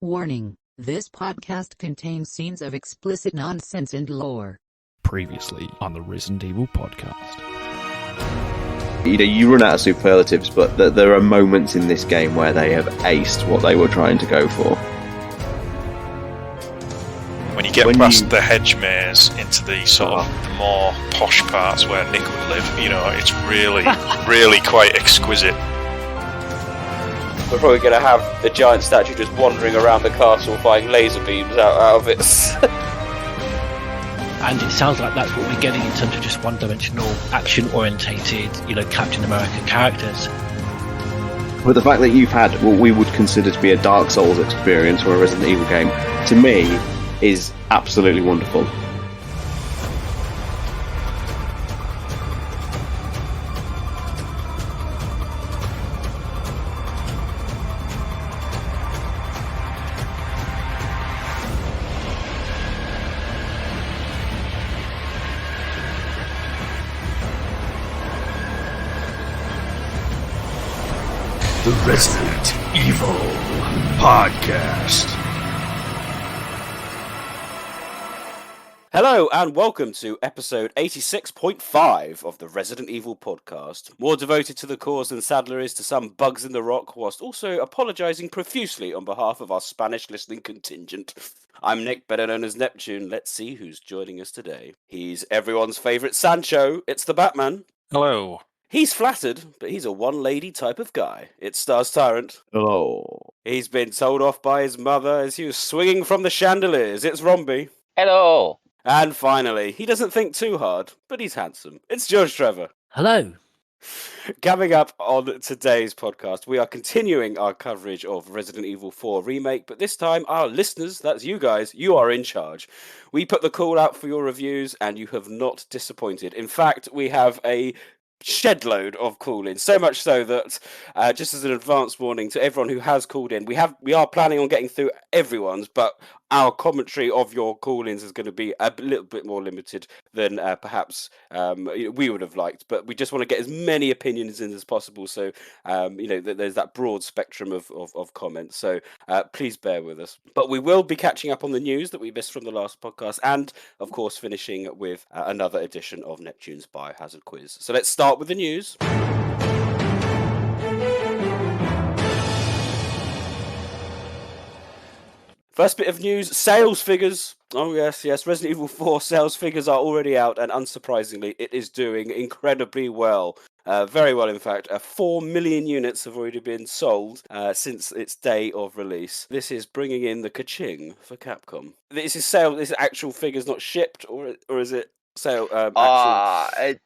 Warning, this podcast contains scenes of explicit nonsense and lore. Previously on the Resident Evil podcast. You run out of superlatives, but there are moments in this game where they have aced what they were trying to go for. When you get past the hedge maze into the sort of the more posh parts where Nick would live, it's really, really quite exquisite. We're probably going to have the giant statue just wandering around the castle firing laser beams out of it. And it sounds like that's what we're getting in terms of just one-dimensional, action-orientated, Captain America characters. But the fact that you've had what we would consider to be a Dark Souls experience or a Resident Evil game, to me, is absolutely wonderful. The Resident Evil podcast. Hello and welcome to episode 86.5 of the Resident Evil podcast. More devoted to the cause than Sadler is to some bugs in the rock, whilst also apologising profusely on behalf of our Spanish listening contingent. I'm Nick, better known as Neptune. Let's see who's joining us today. He's everyone's favourite Sancho. It's the Batman. Hello. He's flattered, but he's a one-lady type of guy. It stars TyranT. Hello. He's been told off by his mother as he was swinging from the chandeliers. It's Rombie. Hello. And finally, he doesn't think too hard, but he's handsome. It's George Trevor. Hello. Coming up on today's podcast, we are continuing our coverage of Resident Evil 4 Remake, but this time our listeners, that's you guys, you are in charge. We put the call out for your reviews and you have not disappointed. In fact, we have a shed load of call-ins, so much so that just as an advance warning to everyone who has called in, we are planning on getting through everyone's, but our commentary of your call-ins is going to be a little bit more limited than perhaps we would have liked, but we just want to get as many opinions in as possible, so there's that broad spectrum of comments, so please bear with us. But we will be catching up on the news that we missed from the last podcast, and of course finishing with another edition of Neptune's Biohazard quiz. So let's start with the news. First bit of news, sales figures. Oh yes, Resident Evil 4 sales figures are already out, and unsurprisingly, it is doing incredibly well. Very well, in fact. 4 million units have already been sold since its day of release. This is bringing in the ka-ching for Capcom. This is actual figures not shipped, or is it sale?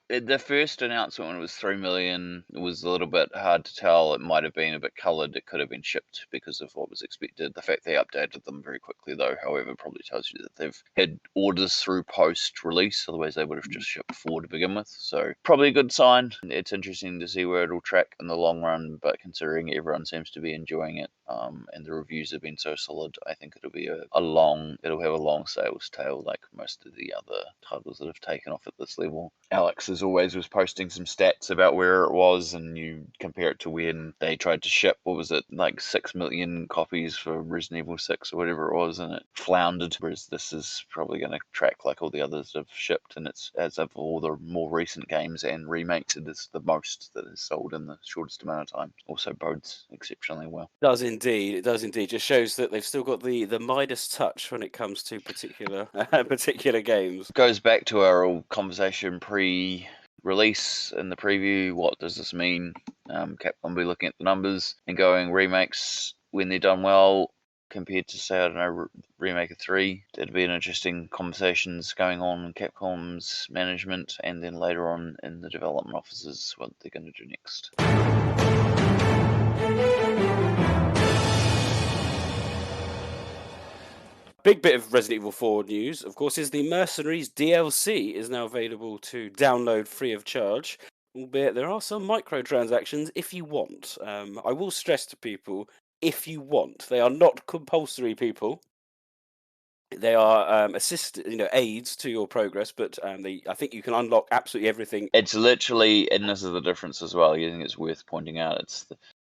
The first announcement when it was 3 million, it was a little bit hard to tell. It might have been a bit coloured. It could have been shipped because of what was expected. The fact they updated them very quickly, though, however, probably tells you that they've had orders through post-release. Otherwise, they would have just shipped 4 to begin with. So probably a good sign. It's interesting to see where it'll track in the long run, but considering everyone seems to be enjoying it, and the reviews have been so solid, I think it'll be it'll have a long sales tail like most of the other titles that have taken off at this level. Alex, as always, was posting some stats about where it was, and you compare it to when they tried to ship, what was it, like 6 million copies for Resident Evil 6 or whatever it was, and it floundered, whereas this is probably going to track like all the others have shipped, and it's, as of all the more recent games and remakes, it is the most that is sold in the shortest amount of time. Also bodes exceptionally well. It does indeed. Just shows that they've still got the Midas touch when it comes to particular games. Goes back to our old conversation pre-release in the preview. What does this mean? Capcom will be looking at the numbers and going, remakes, when they're done well, compared to, say, I don't know, Remake of 3. There'd be an interesting conversations going on in Capcom's management, and then later on in the development offices, what they're going to do next. Big bit of Resident Evil 4 news, of course, is the Mercenaries DLC is now available to download free of charge, albeit there are some microtransactions if you want. I will stress to people, if you want. They are not compulsory, people. They are aids to your progress, but I think you can unlock absolutely everything. It's literally, and this is the difference as well, I think it's worth pointing out,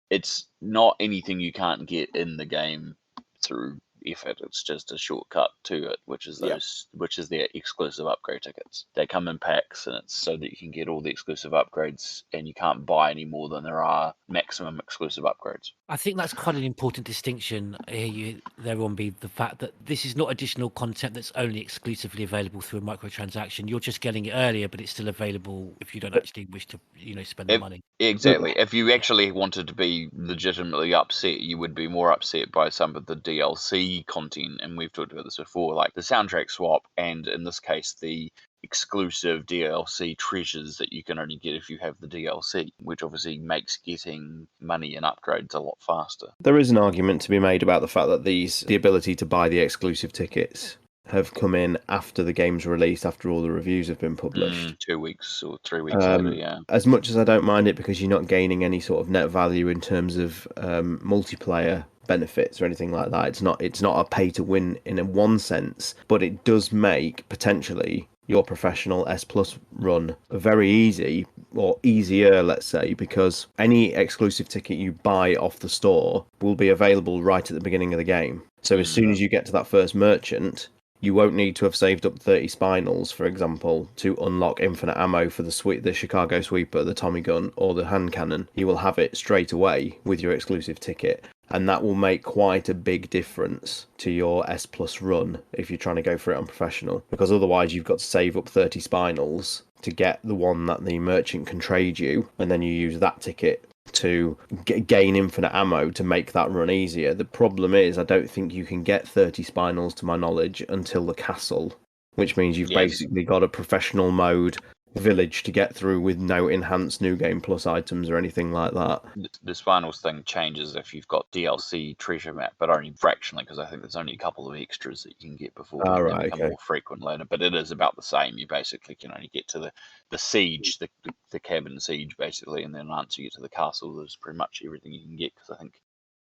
it's not anything you can't get in the game through effort. It's just a shortcut to it, which is their exclusive upgrade tickets. They come in packs, and it's so that you can get all the exclusive upgrades, and you can't buy any more than there are maximum exclusive upgrades. I think that's quite an important distinction here, there, Rombie, the fact that this is not additional content that's only exclusively available through a microtransaction. You're just getting it earlier, but it's still available if you don't actually wish to, spend the money. Exactly. If you actually wanted to be legitimately upset, you would be more upset by some of the DLC content, and we've talked about this before, like the soundtrack swap, and in this case, the exclusive DLC treasures that you can only get if you have the DLC, which obviously makes getting money and upgrades a lot faster. There is an argument to be made about the fact that the ability to buy the exclusive tickets have come in after the game's released, after all the reviews have been published. 2 weeks or 3 weeks later, yeah. As much as I don't mind it, because you're not gaining any sort of net value in terms of multiplayer benefits or anything like that. It's not a pay to win in one sense, but it does make potentially your professional S Plus run very easy, or easier, let's say, because any exclusive ticket you buy off the store will be available right at the beginning of the game. So as soon as you get to that first merchant, you won't need to have saved up 30 spinels, for example, to unlock infinite ammo for the Chicago Sweeper, the Tommy gun, or the hand cannon. You will have it straight away with your exclusive ticket. And that will make quite a big difference to your S Plus run if you're trying to go for it on professional. Because otherwise you've got to save up 30 spinels to get the one that the merchant can trade you, and then you use that ticket to gain infinite ammo to make that run easier. The problem is I don't think you can get 30 spinels, to my knowledge, until the castle, which means you've basically got a professional mode village to get through with no enhanced New Game Plus items or anything like that. The spinals thing changes if you've got DLC treasure map, but only fractionally, because I think there's only a couple of extras that you can get before they become more frequent later. But it is about the same. You basically can only get to the siege, the cabin siege, basically, and then once you get to the castle, there's pretty much everything you can get, because I think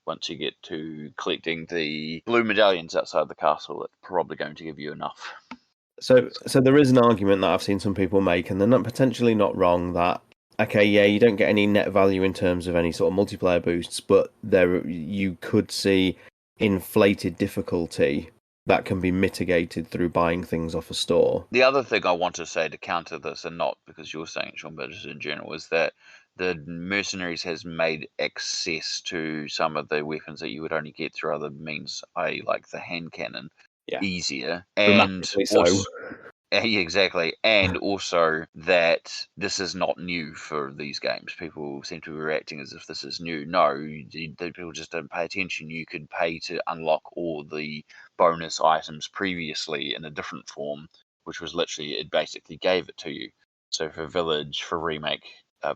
once you get to collecting the blue medallions outside the castle, it's probably going to give you enough. So there is an argument that I've seen some people make, and they're not potentially not wrong, that okay, yeah, you don't get any net value in terms of any sort of multiplayer boosts, but you could see inflated difficulty that can be mitigated through buying things off a store. The other thing I want to say to counter this, and not because you're saying it, Sean, but just in general, is that the Mercenaries has made access to some of the weapons that you would only get through other means, i.e. like the hand cannon, easier. And also, exactly. And also that this is not new for these games. People seem to be reacting as if this is new. No, people just don't pay attention. You could pay to unlock all the bonus items previously in a different form, which was literally, it basically gave it to you. So for Village, for Remake,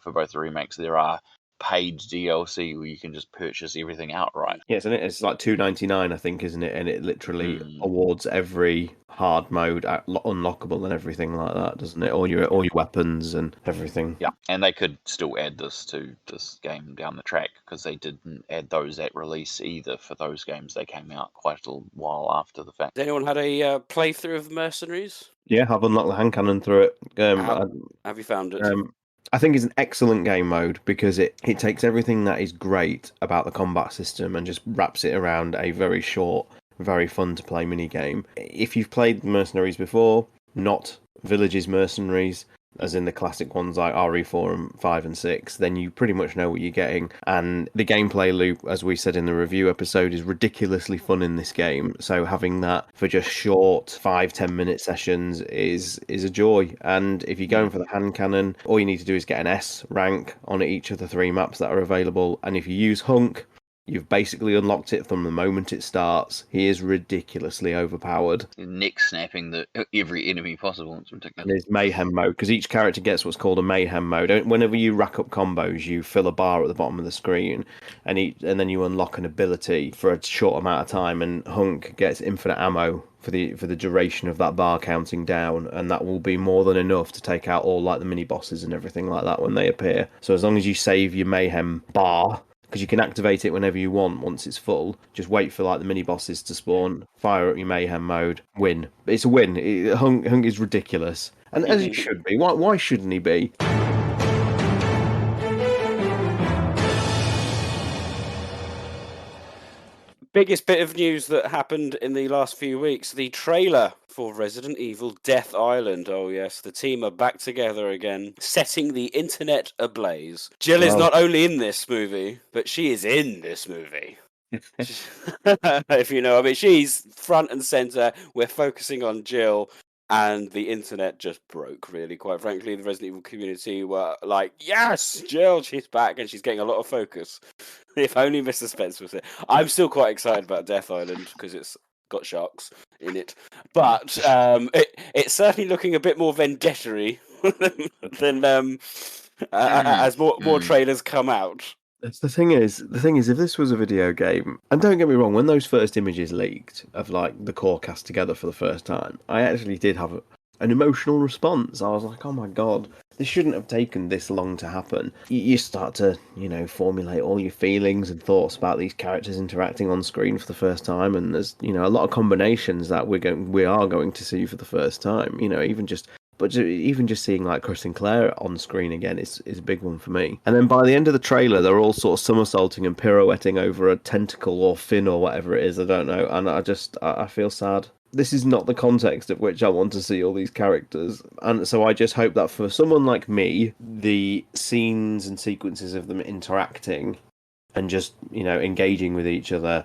for both the remakes, there are paid DLC where you can just purchase everything outright. Yes, and it's like $2.99, I think, isn't it? And it literally awards every hard mode unlockable and everything like that, doesn't it? All your weapons and everything. Yeah, and they could still add this to this game down the track, because they didn't add those at release either for those games. They came out quite a while after the fact. Has anyone had a playthrough of Mercenaries? Yeah, I've unlocked the hand cannon through it. Have you found it? I think it's an excellent game mode, because it takes everything that is great about the combat system and just wraps it around a very short, very fun to play mini game. If you've played Mercenaries before, not Village's Mercenaries, as in the classic ones like RE4 and 5 and 6, then you pretty much know what you're getting. And the gameplay loop, as we said in the review episode, is ridiculously fun in this game. So having that for just short 5-10 minute sessions is a joy. And if you're going for the hand cannon, all you need to do is get an S rank on each of the 3 maps that are available. And if you use Hunk, you've basically unlocked it from the moment it starts. He is ridiculously overpowered. Neck snapping every enemy possible. It's ridiculous. And there's mayhem mode, because each character gets what's called a mayhem mode. Whenever you rack up combos, you fill a bar at the bottom of the screen, and then you unlock an ability for a short amount of time. And Hunk gets infinite ammo for the duration of that bar counting down, and that will be more than enough to take out all like the mini bosses and everything like that when they appear. So as long as you save your mayhem bar, because you can activate it whenever you want once it's full. Just wait for like the mini bosses to spawn, fire up your mayhem mode, win. It's a win. Hunk is ridiculous, and as it should be. Why shouldn't he be? Biggest bit of news that happened in the last few weeks, the trailer for Resident Evil Death Island. Oh yes, the team are back together again, setting the internet ablaze. Jill is Well, not only in this movie, but she is in this movie. If you know, I mean, she's front and center. We're focusing on Jill, and the internet just broke, really, quite frankly. The Resident Evil community were like, yes, Jill, she's back, and she's getting a lot of focus. If only Mr. Spence was here. I'm still quite excited about Death Island because it's got sharks in it, but it's certainly looking a bit more vendetta-y than as more trailers come out. the thing is, if this was a video game, and don't get me wrong, when those first images leaked of like the core cast together for the first time, I actually did have an emotional response. I was like, oh my god, this shouldn't have taken this long to happen. You start to, formulate all your feelings and thoughts about these characters interacting on screen for the first time, and there's, a lot of combinations that we are going to see for the first time. Even just seeing like Chris and Claire on screen again is a big one for me. And then by the end of the trailer, they're all sort of somersaulting and pirouetting over a tentacle or fin or whatever it is. I don't know, and I feel sad. This is not the context at which I want to see all these characters, and so I just hope that for someone like me, the scenes and sequences of them interacting and just engaging with each other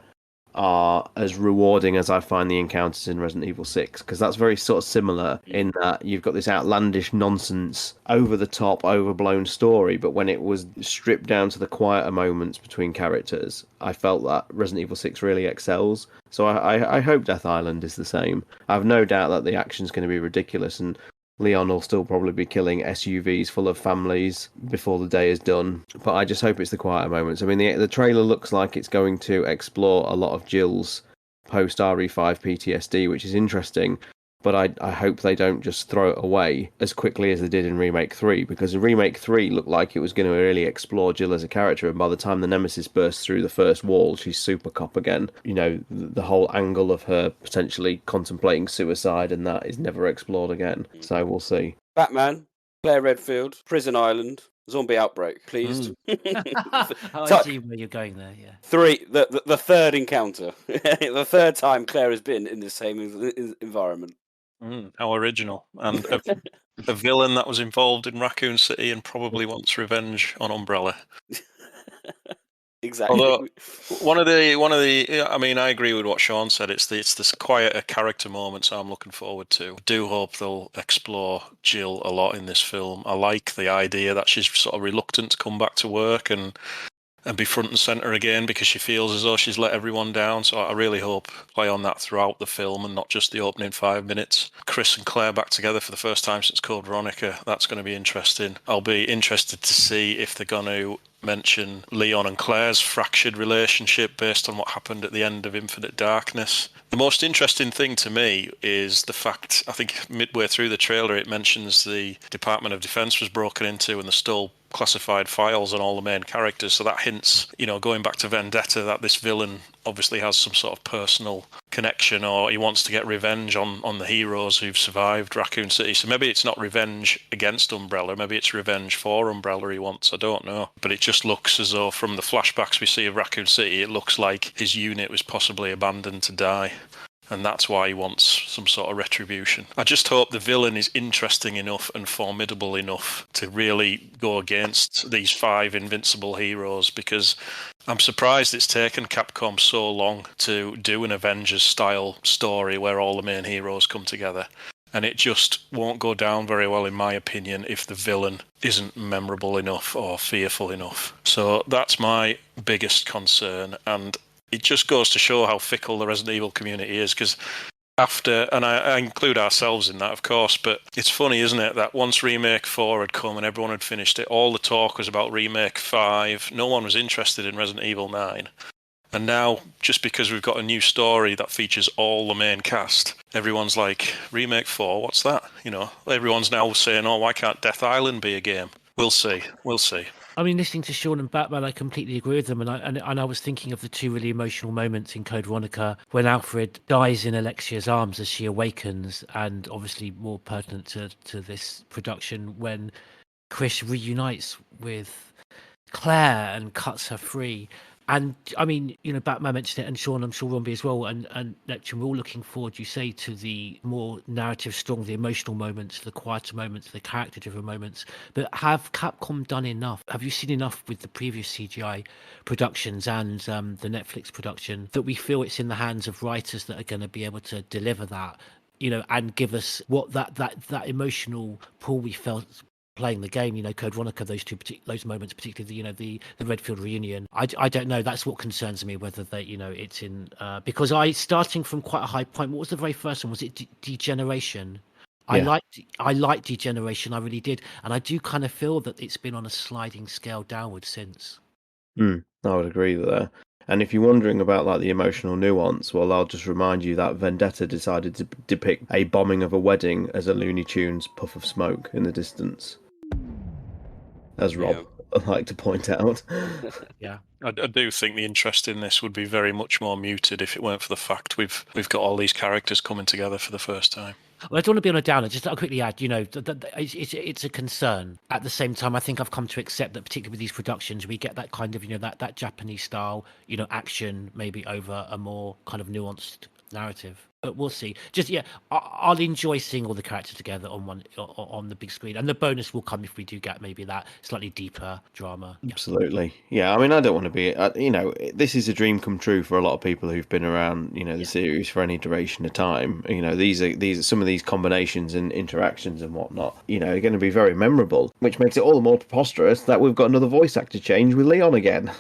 are as rewarding as I find the encounters in Resident Evil 6, because that's very sort of similar in that you've got this outlandish nonsense, over the top, overblown story, but when it was stripped down to the quieter moments between characters, I felt that Resident Evil 6 really excels. So I hope Death Island is the same. I have no doubt that the action's going to be ridiculous, and Leon will still probably be killing SUVs full of families before the day is done. But I just hope it's the quieter moments. I mean, the trailer looks like it's going to explore a lot of Jill's post-RE5 PTSD, which is interesting. But I hope they don't just throw it away as quickly as they did in Remake 3, because in Remake 3 looked like it was going to really explore Jill as a character, and by the time the Nemesis bursts through the first wall, she's super cop again. The whole angle of her potentially contemplating suicide and that is never explored again. So we'll see. Batman, Claire Redfield, Prison Island, zombie outbreak, pleased. I see where you're going there, yeah. 3, the third encounter. The third time Claire has been in the same environment. How original. And a villain that was involved in Raccoon City and probably wants revenge on Umbrella. Exactly. Although one of the I mean, I agree with what Sean said. It's this quieter character moments I'm looking forward to. I do hope they'll explore Jill a lot in this film. I like the idea that she's sort of reluctant to come back to work and be front and centre again because she feels as though she's let everyone down. So I really hope play on that throughout the film and not just the opening 5 minutes. Chris and Claire back together for the first time since Code Veronica. That's going to be interesting. I'll be interested to see if they're going to mention Leon and Claire's fractured relationship based on what happened at the end of Infinite Darkness. The most interesting thing to me is the fact, I think midway through the trailer, it mentions the Department of Defense was broken into and there's still classified files on all the main characters. So that hints, going back to Vendetta, that this villain obviously has some sort of personal connection, or he wants to get revenge on the heroes who've survived Raccoon City. So maybe it's not revenge against Umbrella, maybe it's revenge for Umbrella he wants, I don't know. But it just looks as though from the flashbacks we see of Raccoon City, it looks like his unit was possibly abandoned to die. And that's why he wants some sort of retribution. I just hope the villain is interesting enough and formidable enough to really go against these 5 invincible heroes, because I'm surprised it's taken Capcom so long to do an Avengers-style story where all the main heroes come together. And it just won't go down very well, in my opinion, if the villain isn't memorable enough or fearful enough. So that's my biggest concern, and it just goes to show how fickle the Resident Evil community is, because after, and I include ourselves in that, of course, but it's funny, isn't it, that once Remake 4 had come and everyone had finished it, all the talk was about Remake 5. No one was interested in Resident Evil 9. And now, just because we've got a new story that features all the main cast, everyone's like, Remake 4, what's that? Everyone's now saying, oh, why can't Death Island be a game? We'll see. I mean, listening to Sean and Batman, I completely agree with them, and I was thinking of the 2 really emotional moments in Code Veronica when Alfred dies in Alexia's arms as she awakens, and obviously more pertinent to this production when Chris reunites with Claire and cuts her free. And I mean, Batman mentioned it, and Sean, I'm sure Rombie as well, and Neptune. We're all looking forward, you say, to the more narrative, strong, the emotional moments, the quieter moments, the character-driven moments. But have Capcom done enough? Have you seen enough with the previous CGI productions and the Netflix production that we feel it's in the hands of writers that are going to be able to deliver that? And give us what that emotional pull we felt playing the game, Code Veronica, those moments, particularly the Redfield reunion. I don't know. That's what concerns me, whether they, it's in because starting from quite a high point. What was the very first one? Was it Degeneration? Yeah. I liked Degeneration, I really did, and I do kind of feel that it's been on a sliding scale downward since. I would agree there. And if you're wondering about like the emotional nuance, well, I'll just remind you that Vendetta decided to depict a bombing of a wedding as a Looney Tunes puff of smoke in the distance, as Rob Yeah. would like to point out. Yeah. I do think the interest in this would be very much more muted if it weren't for the fact we've got all these characters coming together for the first time. Well, I don't want to be on a downer. Just I'll quickly add, it's a concern. At the same time, I think I've come to accept that, particularly with these productions, we get that kind of, that Japanese style, action maybe over a more kind of nuanced narrative. But we'll see. Just I'll enjoy seeing all the characters together on the big screen, and the bonus will come if we do get maybe that slightly deeper drama. Yeah. Absolutely. Yeah, I mean, I don't want to be, this is a dream come true for a lot of people who've been around, the series for any duration of time. These are some of these combinations and interactions and whatnot, are going to be very memorable, which makes it all the more preposterous that we've got another voice actor change with Leon again.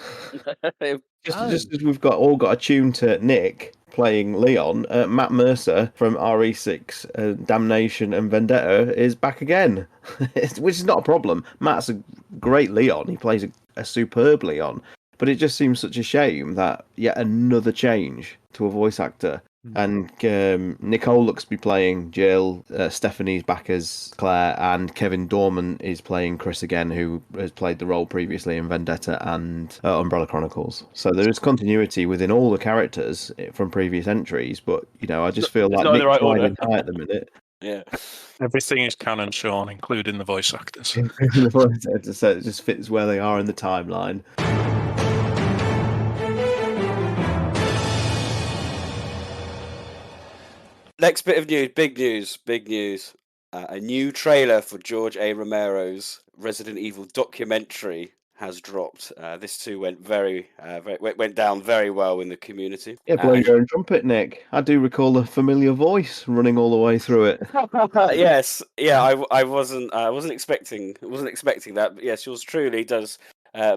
Just as we've all got a tune to Nick playing Leon, Matt Mercer from RE6, Damnation and Vendetta is back again, which is not a problem. Matt's a great Leon. He plays a superb Leon. But it just seems such a shame that yet another change to a voice actor. And Nicole looks to be playing Jill, Stephanie's back as Claire, and Kevin Dorman is playing Chris again, who has played the role previously in Vendetta and Umbrella Chronicles. So there is continuity within all the characters from previous entries, but I just feel like not in the Nick's right order. riding high at the minute. Yeah. Everything is canon, Sean, including the voice actors. So it just fits where they are in the timeline. Next bit of news, big news. A new trailer for George A. Romero's Resident Evil documentary has dropped. This too went went down very well in the community. Yeah, blow your own trumpet, Nick. I do recall a familiar voice running all the way through it. Yes, yeah, I wasn't expecting that, but yes, yours truly does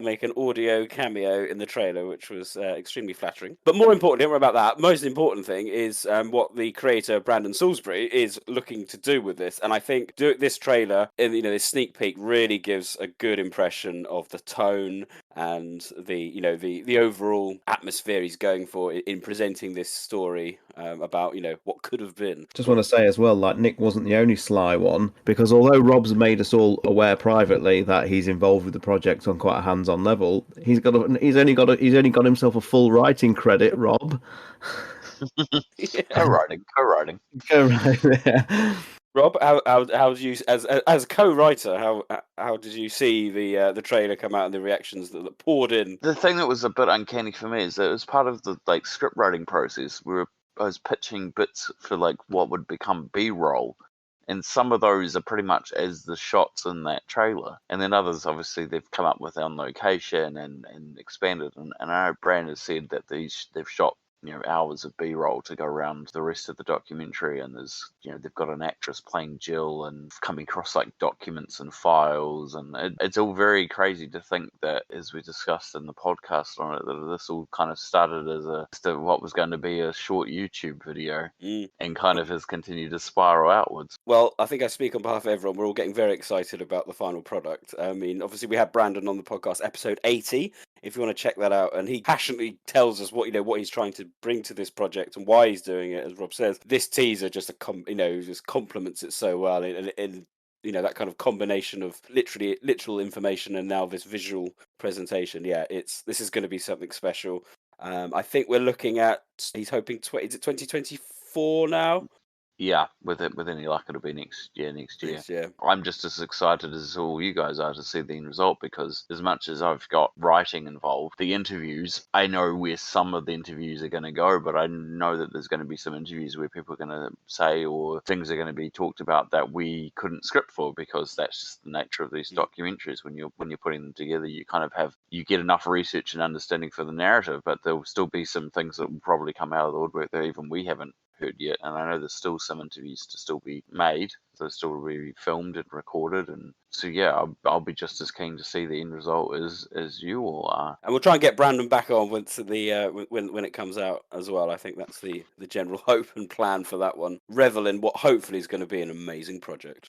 make an audio cameo in the trailer, which was extremely flattering. But more importantly, don't worry about that. Most important thing is what the creator Brandon Salisbury is looking to do with this, and I think this trailer, this sneak peek, really gives a good impression of the tone and the overall atmosphere he's going for in presenting this story about what could have been. Just want to say as well, like Nick wasn't the only sly one, because although Rob's made us all aware privately that he's involved with the project on quite a hands-on level, he's only got himself a full writing credit. Rob, Co-writing. go right there. Rob, how did you as a co-writer how did you see the trailer come out and the reactions that poured in? The thing that was a bit uncanny for me is that it was part of the script writing process where I was pitching bits for what would become B-roll, and some of those are pretty much as the shots in that trailer, and then others obviously they've come up with on location and expanded. And I know Brand has said that they've shot hours of B-roll to go around the rest of the documentary, and there's they've got an actress playing Jill and coming across documents and files, and it's all very crazy to think that, as we discussed in the podcast on it, that this all kind of started as what was going to be a short YouTube video and kind of has continued to spiral outwards. Well, I think I speak on behalf of everyone. We're all getting very excited about the final product. I mean, obviously we had Brandon on the podcast, episode 80. If you want to check that out, and he passionately tells us what he's trying to bring to this project and why he's doing it. As Rob says, this teaser just just complements it so well in that kind of combination of literal information and now this visual presentation. Yeah, this is going to be something special. I think we're looking at, he's hoping is it 2024 now? Yeah, with any luck, it'll be next year. Next year. I'm just as excited as all you guys are to see the end result, because as much as I've got writing involved, the interviews, I know where some of the interviews are going to go, but I know that there's going to be some interviews where people are going to say, or things are going to be talked about that we couldn't script for, because that's just the nature of these documentaries. When you're putting them together, you get enough research and understanding for the narrative, but there'll still be some things that will probably come out of the woodwork that even we haven't heard yet. And I know there's still some interviews to still be made, so still be filmed and recorded, and so yeah, I'll be just as keen to see the end result as you all are. And we'll try and get Brandon back on once when it comes out as well. I think that's the general hope and plan for that one. Revel in what hopefully is going to be an amazing project.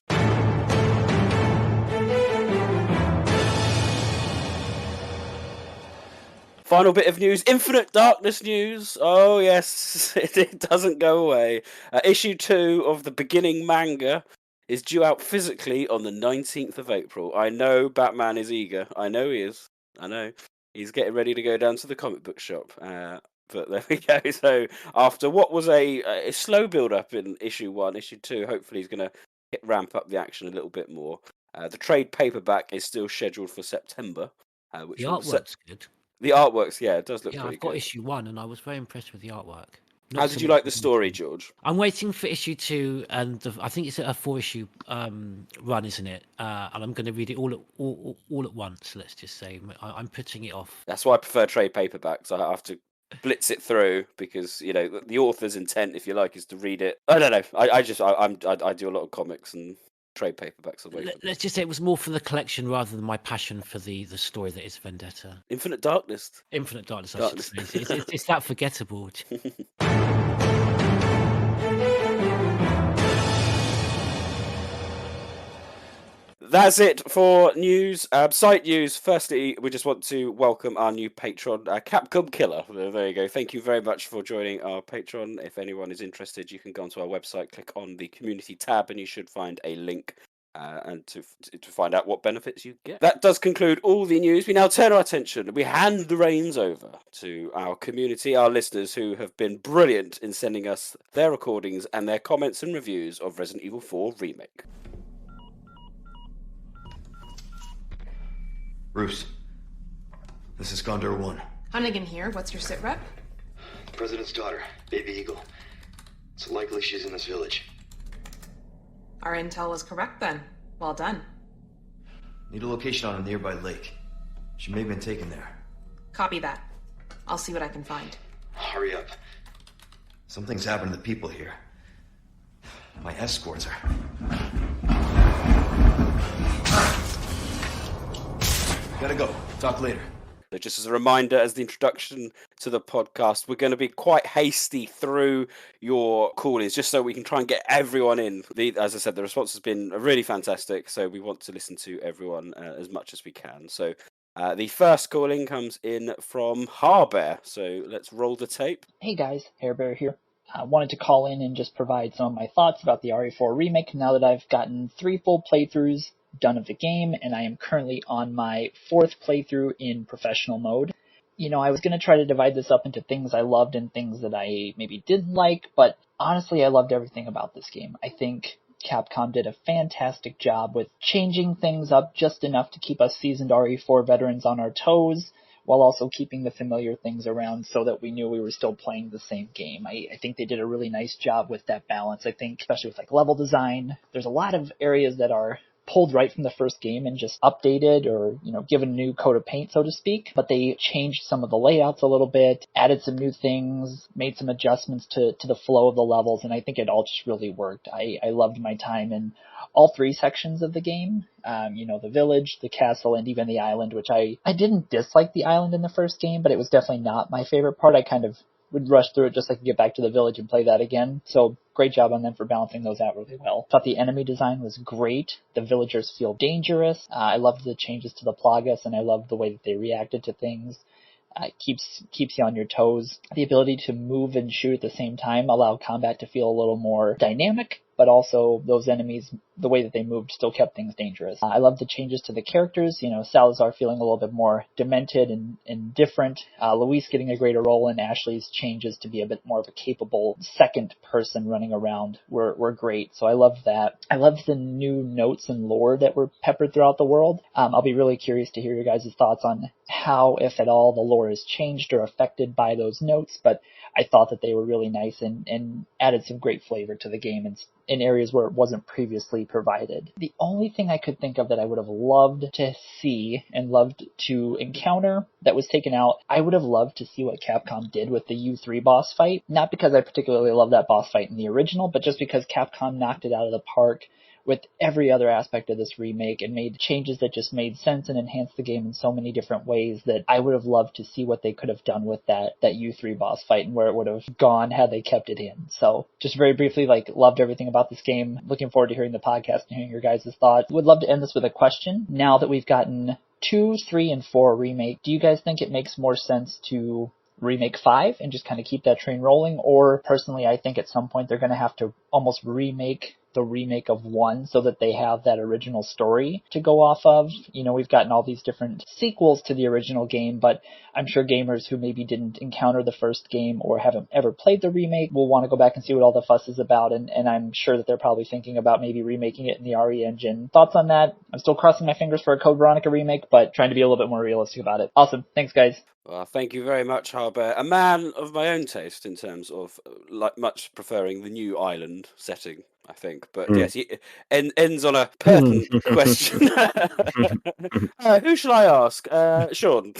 Final bit of news, Infinite Darkness news. Oh yes, it doesn't go away. Issue 2 of the beginning manga is due out physically on the 19th of April. I know Batman is eager. I know he is. I know. He's getting ready to go down to the comic book shop. But there we go. So after what was a slow build-up in issue 1, issue 2, hopefully he's going to ramp up the action a little bit more. The trade paperback is still scheduled for September. Which The artwork's good. The artworks, yeah, it does look Yeah, pretty I've got good. issue 1 and I was very impressed with the artwork. How did you like the story, George? I'm waiting for issue 2, and I think it's a 4-issue run, isn't it? And I'm going to read it all at once. Let's just say I'm putting it off. That's why I prefer trade paperbacks. I have to blitz it through because the author's intent, if you like, is to read it. I don't know. I do a lot of comics and trade paperbacks. Let's just say it was more for the collection rather than my passion for the story that is Vendetta. Infinite Darkness. Infinite Darkness. I should say. It's that forgettable. That's it for news. Site news. Firstly, we just want to welcome our new patron, Capcom Killer. There you go. Thank you very much for joining our Patreon. If anyone is interested, you can go onto our website, click on the community tab, and you should find a link and to find out what benefits you get. That does conclude all the news. We now turn our attention. We hand the reins over to our community, our listeners who have been brilliant in sending us their recordings and their comments and reviews of Resident Evil 4 Remake. Bruce, this is Condor 1. Hunnigan here. What's your sit rep? President's daughter, Baby Eagle. It's likely she's in this village. Our intel was correct then. Well done. Need a location on a nearby lake. She may have been taken there. Copy that. I'll see what I can find. Hurry up. Something's happened to the people here. My escorts are... Gotta go. Talk later. So just as a reminder, as the introduction to the podcast, we're going to be quite hasty through your call-ins, just so we can try and get everyone in. As I said, the response has been really fantastic, so we want to listen to everyone as much as we can. So the first call-in comes in from Harbear, so let's roll the tape. Hey guys, Hairbear here. I wanted to call in and just provide some of my thoughts about the RE4 remake now that I've gotten 3 full playthroughs done of the game, and I am currently on my 4th playthrough in professional mode. I was going to try to divide this up into things I loved and things that I maybe didn't like, but honestly I loved everything about this game. I think Capcom did a fantastic job with changing things up just enough to keep us seasoned RE4 veterans on our toes, while also keeping the familiar things around so that we knew we were still playing the same game. I think they did a really nice job with that balance. I think especially with level design, there's a lot of areas that are pulled right from the first game and just updated or, given a new coat of paint, so to speak. But they changed some of the layouts a little bit, added some new things, made some adjustments to the flow of the levels, and I think it all just really worked. I loved my time in all 3 sections of the game. The village, the castle, and even the island, which I didn't dislike the island in the first game, but it was definitely not my favorite part. I kind of would rush through it just so I could get back to the village and play that again. So great job on them for balancing those out really well. Thought the enemy design was great. The villagers feel dangerous. I loved the changes to the Plagas, and I loved the way that they reacted to things. Keeps you on your toes. The ability to move and shoot at the same time allow combat to feel a little more dynamic, but also those enemies the way that they moved still kept things dangerous. I love the changes to the characters. Salazar feeling a little bit more demented and different. Luis getting a greater role, and Ashley's changes to be a bit more of a capable second person running around were great. So I love that. I love the new notes and lore that were peppered throughout the world. I'll be really curious to hear your guys' thoughts on how, if at all, the lore is changed or affected by those notes, but I thought that they were really nice and added some great flavor to the game in areas where it wasn't previously provided. The only thing I could think of that I would have loved to see and loved to encounter that was taken out, I would have loved to see what Capcom did with the U3 boss fight. Not because I particularly love that boss fight in the original, but just because Capcom knocked it out of the park with every other aspect of this remake and made changes that just made sense and enhanced the game in so many different ways that I would have loved to see what they could have done with that U3 boss fight and where it would have gone had they kept it in. So just very briefly, loved everything about this game. Looking forward to hearing the podcast and hearing your guys' thoughts. Would love to end this with a question. Now that we've gotten 2, 3, and 4 remake, do you guys think it makes more sense to remake 5 and just kind of keep that train rolling? Or personally, I think at some point they're going to have to almost remake the remake of 1 so that they have that original story to go off of. We've gotten all these different sequels to the original game, but I'm sure gamers who maybe didn't encounter the first game or haven't ever played the remake will want to go back and see what all the fuss is about, and I'm sure that they're probably thinking about maybe remaking it in the RE engine. Thoughts on that? I'm still crossing my fingers for a Code Veronica remake, but trying to be a little bit more realistic about it. Awesome. Thanks, guys. Well, thank you very much, Harbear. A man of my own taste in terms of much preferring the new island setting, I think. But yes, he ends on a pertinent question. Who shall I ask? Sean.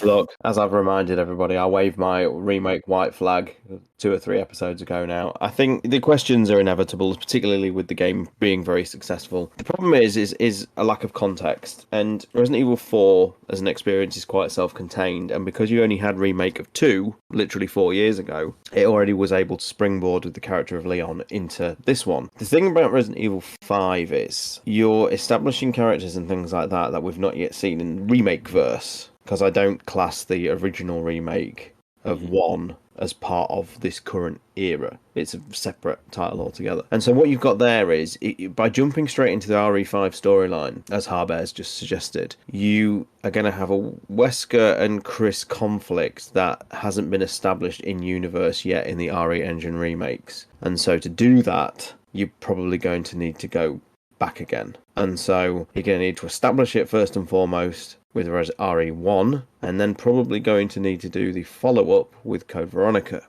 Look, as I've reminded everybody, I waved my remake white flag 2 or 3 episodes ago now. I think the questions are inevitable, particularly with the game being very successful. The problem is a lack of context, and Resident Evil 4 as an experience is quite self-contained, and because you only had remake of 2 literally 4 years ago, it already was able to springboard with the character of Leon into this one. The thing about Resident Evil 5 is you're establishing characters and things like that we've not yet seen in remake verse, because I don't class the original remake of 1 as part of this current era. It's a separate title altogether. And so what you've got there is, by jumping straight into the RE5 storyline, as Harbear's just suggested, you are going to have a Wesker and Chris conflict that hasn't been established in universe yet in the RE engine remakes. And so to do that, you're probably going to need to go back again. And so you're going to need to establish it first and foremost with RE1, and then probably going to need to do the follow-up with Code Veronica.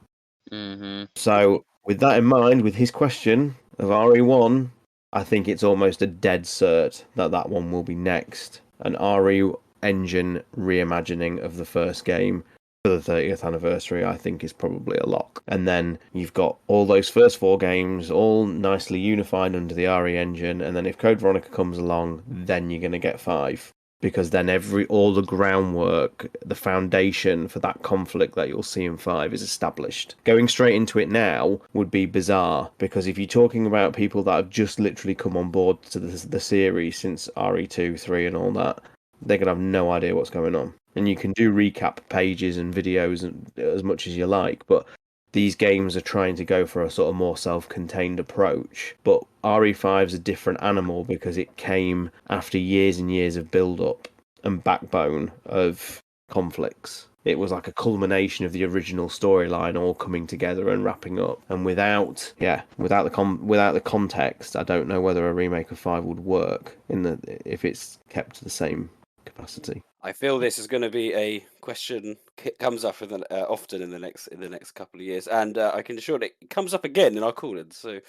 Mm-hmm. So with that in mind, with his question of RE1, I think it's almost a dead cert that one will be next. An RE engine reimagining of the first game for the 30th anniversary, I think, is probably a lock. And then you've got all those first 4 games all nicely unified under the RE engine, and then if Code Veronica comes along, then you're going to get 5. Because then all the groundwork, the foundation for that conflict that you'll see in 5 is established. Going straight into it now would be bizarre, because if you're talking about people that have just literally come on board to the series since RE2, 3 and all that, they're going to have no idea what's going on. And you can do recap pages and videos as much as you like, but these games are trying to go for a sort of more self-contained approach. But RE5 is a different animal because it came after years and years of build-up and backbone of conflicts. It was like a culmination of the original storyline all coming together and wrapping up. And without the context, I don't know whether a remake of 5 would work if it's kept to the same capacity. I feel this is going to be a question comes up often in the next couple of years, and I can assure it comes up again in our call-in. So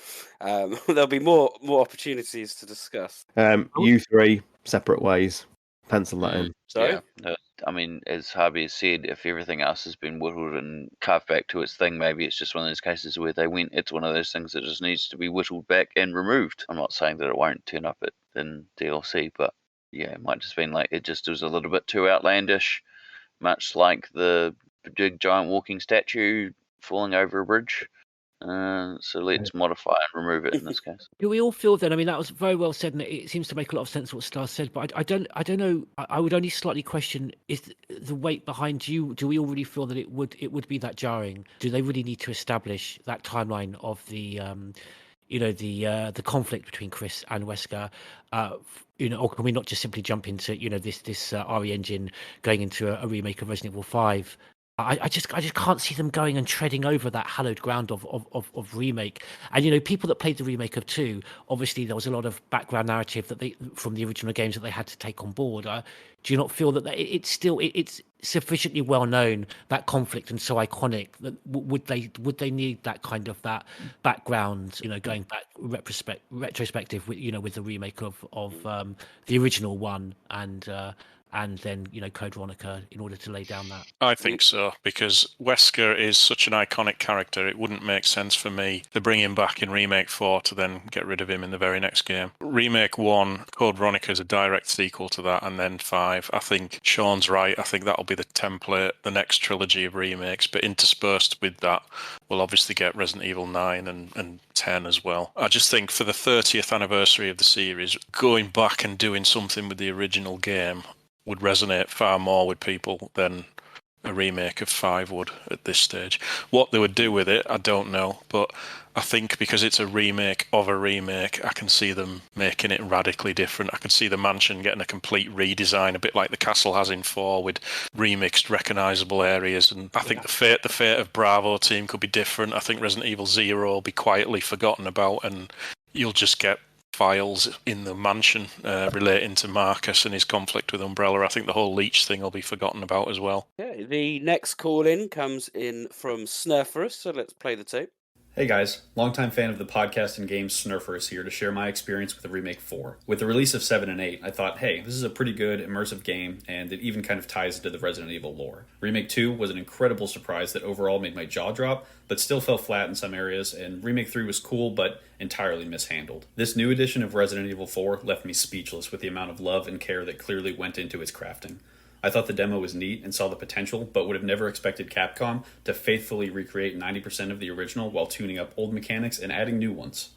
there'll be more opportunities to discuss. You 3 separate ways. Pencil that in. Sorry? Yeah. I mean, as Harvey said, if everything else has been whittled and carved back to its thing, maybe it's just one of those cases where it's one of those things that just needs to be whittled back and removed. I'm not saying that it won't turn up in DLC, but yeah, it might just been like it just was a little bit too outlandish, much like the big giant walking statue falling over a bridge. So let's modify and remove it in this case. Do we all feel then? I mean, that was very well said, and it seems to make a lot of sense what Star said. But I don't know. I would only slightly question: is the weight behind you? Do we all really feel that it would be that jarring? Do they really need to establish that timeline of the the conflict between Chris and Wesker, or can we not just simply jump into this RE engine going into a remake of Resident Evil 5? I just can't see them going and treading over that hallowed ground of remake. And people that played the remake of 2, obviously there was a lot of background narrative that from the original games that they had to take on board. Do you not feel that it's sufficiently well known, that conflict, and so iconic that would they need that kind of that background, going back retrospective with the remake of the original one and then Code Veronica in order to lay down that? I think so, because Wesker is such an iconic character. It wouldn't make sense for me to bring him back in Remake 4 to then get rid of him in the very next game. Remake 1, Code Veronica is a direct sequel to that, and then 5. I think Sean's right. I think that'll be the template, the next trilogy of remakes, but interspersed with that, we'll obviously get Resident Evil 9 and 10 as well. I just think for the 30th anniversary of the series, going back and doing something with the original game would resonate far more with people than a remake of 5 would at this stage. What they would do with it, I don't know, but I think because it's a remake of a remake, I can see them making it radically different. I can see the mansion getting a complete redesign, a bit like the castle has in 4, with remixed, recognisable areas. And I think the fate of Bravo Team could be different. I think Resident Evil 0 will be quietly forgotten about, and you'll just get files in the mansion relating to Marcus and his conflict with Umbrella. I think the whole Leech thing will be forgotten about as well. Okay, the next call in comes in from Snurferus, so let's play the tape. Hey guys, longtime fan of the podcast and games, Snurferus here to share my experience with the Remake 4. With the release of 7 and 8, I thought, hey, this is a pretty good, immersive game, and it even kind of ties into the Resident Evil lore. Remake 2 was an incredible surprise that overall made my jaw drop, but still fell flat in some areas, and Remake 3 was cool, but entirely mishandled. This new edition of Resident Evil 4 left me speechless with the amount of love and care that clearly went into its crafting. I thought the demo was neat and saw the potential, but would have never expected Capcom to faithfully recreate 90% of the original while tuning up old mechanics and adding new ones.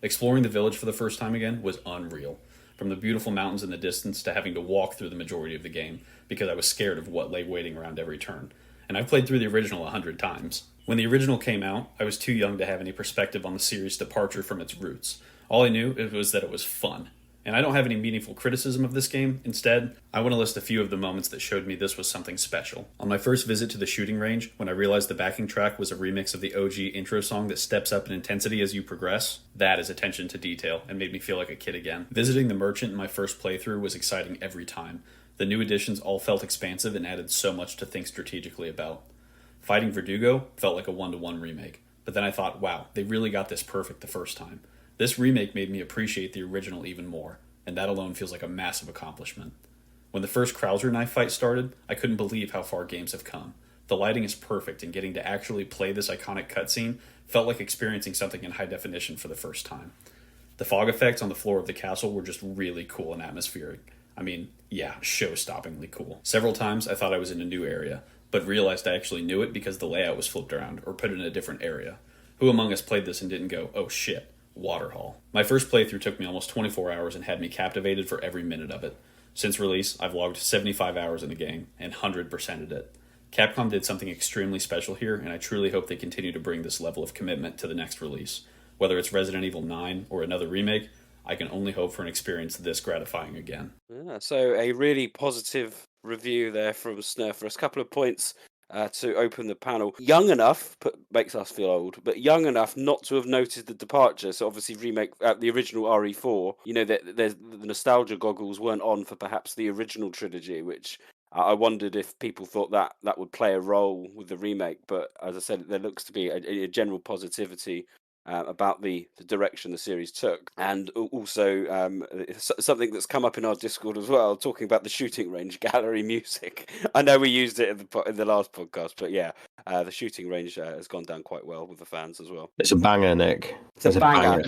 Exploring the village for the first time again was unreal. From the beautiful mountains in the distance to having to walk through the majority of the game, because I was scared of what lay waiting around every turn. And I've played through the original 100 times. When the original came out, I was too young to have any perspective on the series' departure from its roots. All I knew was that it was fun. And I don't have any meaningful criticism of this game. Instead, I want to list a few of the moments that showed me this was something special. On my first visit to the shooting range, when I realized the backing track was a remix of the OG intro song that steps up in intensity as you progress, that is attention to detail and made me feel like a kid again. Visiting the merchant in my first playthrough was exciting every time. The new additions all felt expansive and added so much to think strategically about. Fighting Verdugo felt like a one-to-one remake, but then I thought, wow, they really got this perfect the first time. This remake made me appreciate the original even more, and that alone feels like a massive accomplishment. When the first Krauser knife fight started, I couldn't believe how far games have come. The lighting is perfect, and getting to actually play this iconic cutscene felt like experiencing something in high definition for the first time. The fog effects on the floor of the castle were just really cool and atmospheric. I mean, yeah, show-stoppingly cool. Several times I thought I was in a new area, but realized I actually knew it because the layout was flipped around or put in a different area. Who among us played this and didn't go, oh shit? Waterhall. My first playthrough took me almost 24 hours and had me captivated for every minute of it. Since release, I've logged 75 hours in the game and 100%ed it. Capcom did something extremely special here, and I truly hope they continue to bring this level of commitment to the next release. Whether it's Resident Evil 9 or another remake, I can only hope for an experience this gratifying again. Yeah, so a really positive review there from Snurferus. A couple of points to open the panel. Young enough, makes us feel old, but young enough not to have noticed the departure. So obviously remake the original RE4, that the nostalgia goggles weren't on for perhaps the original trilogy, which I wondered if people thought that would play a role with the remake. But as I said, there looks to be a general positivity about the direction the series took. And also something that's come up in our Discord as well, talking about the shooting range gallery music. I know we used it in the last podcast, but yeah, the shooting range has gone down quite well with the fans as well. It's a banger, Nick. It's a banger.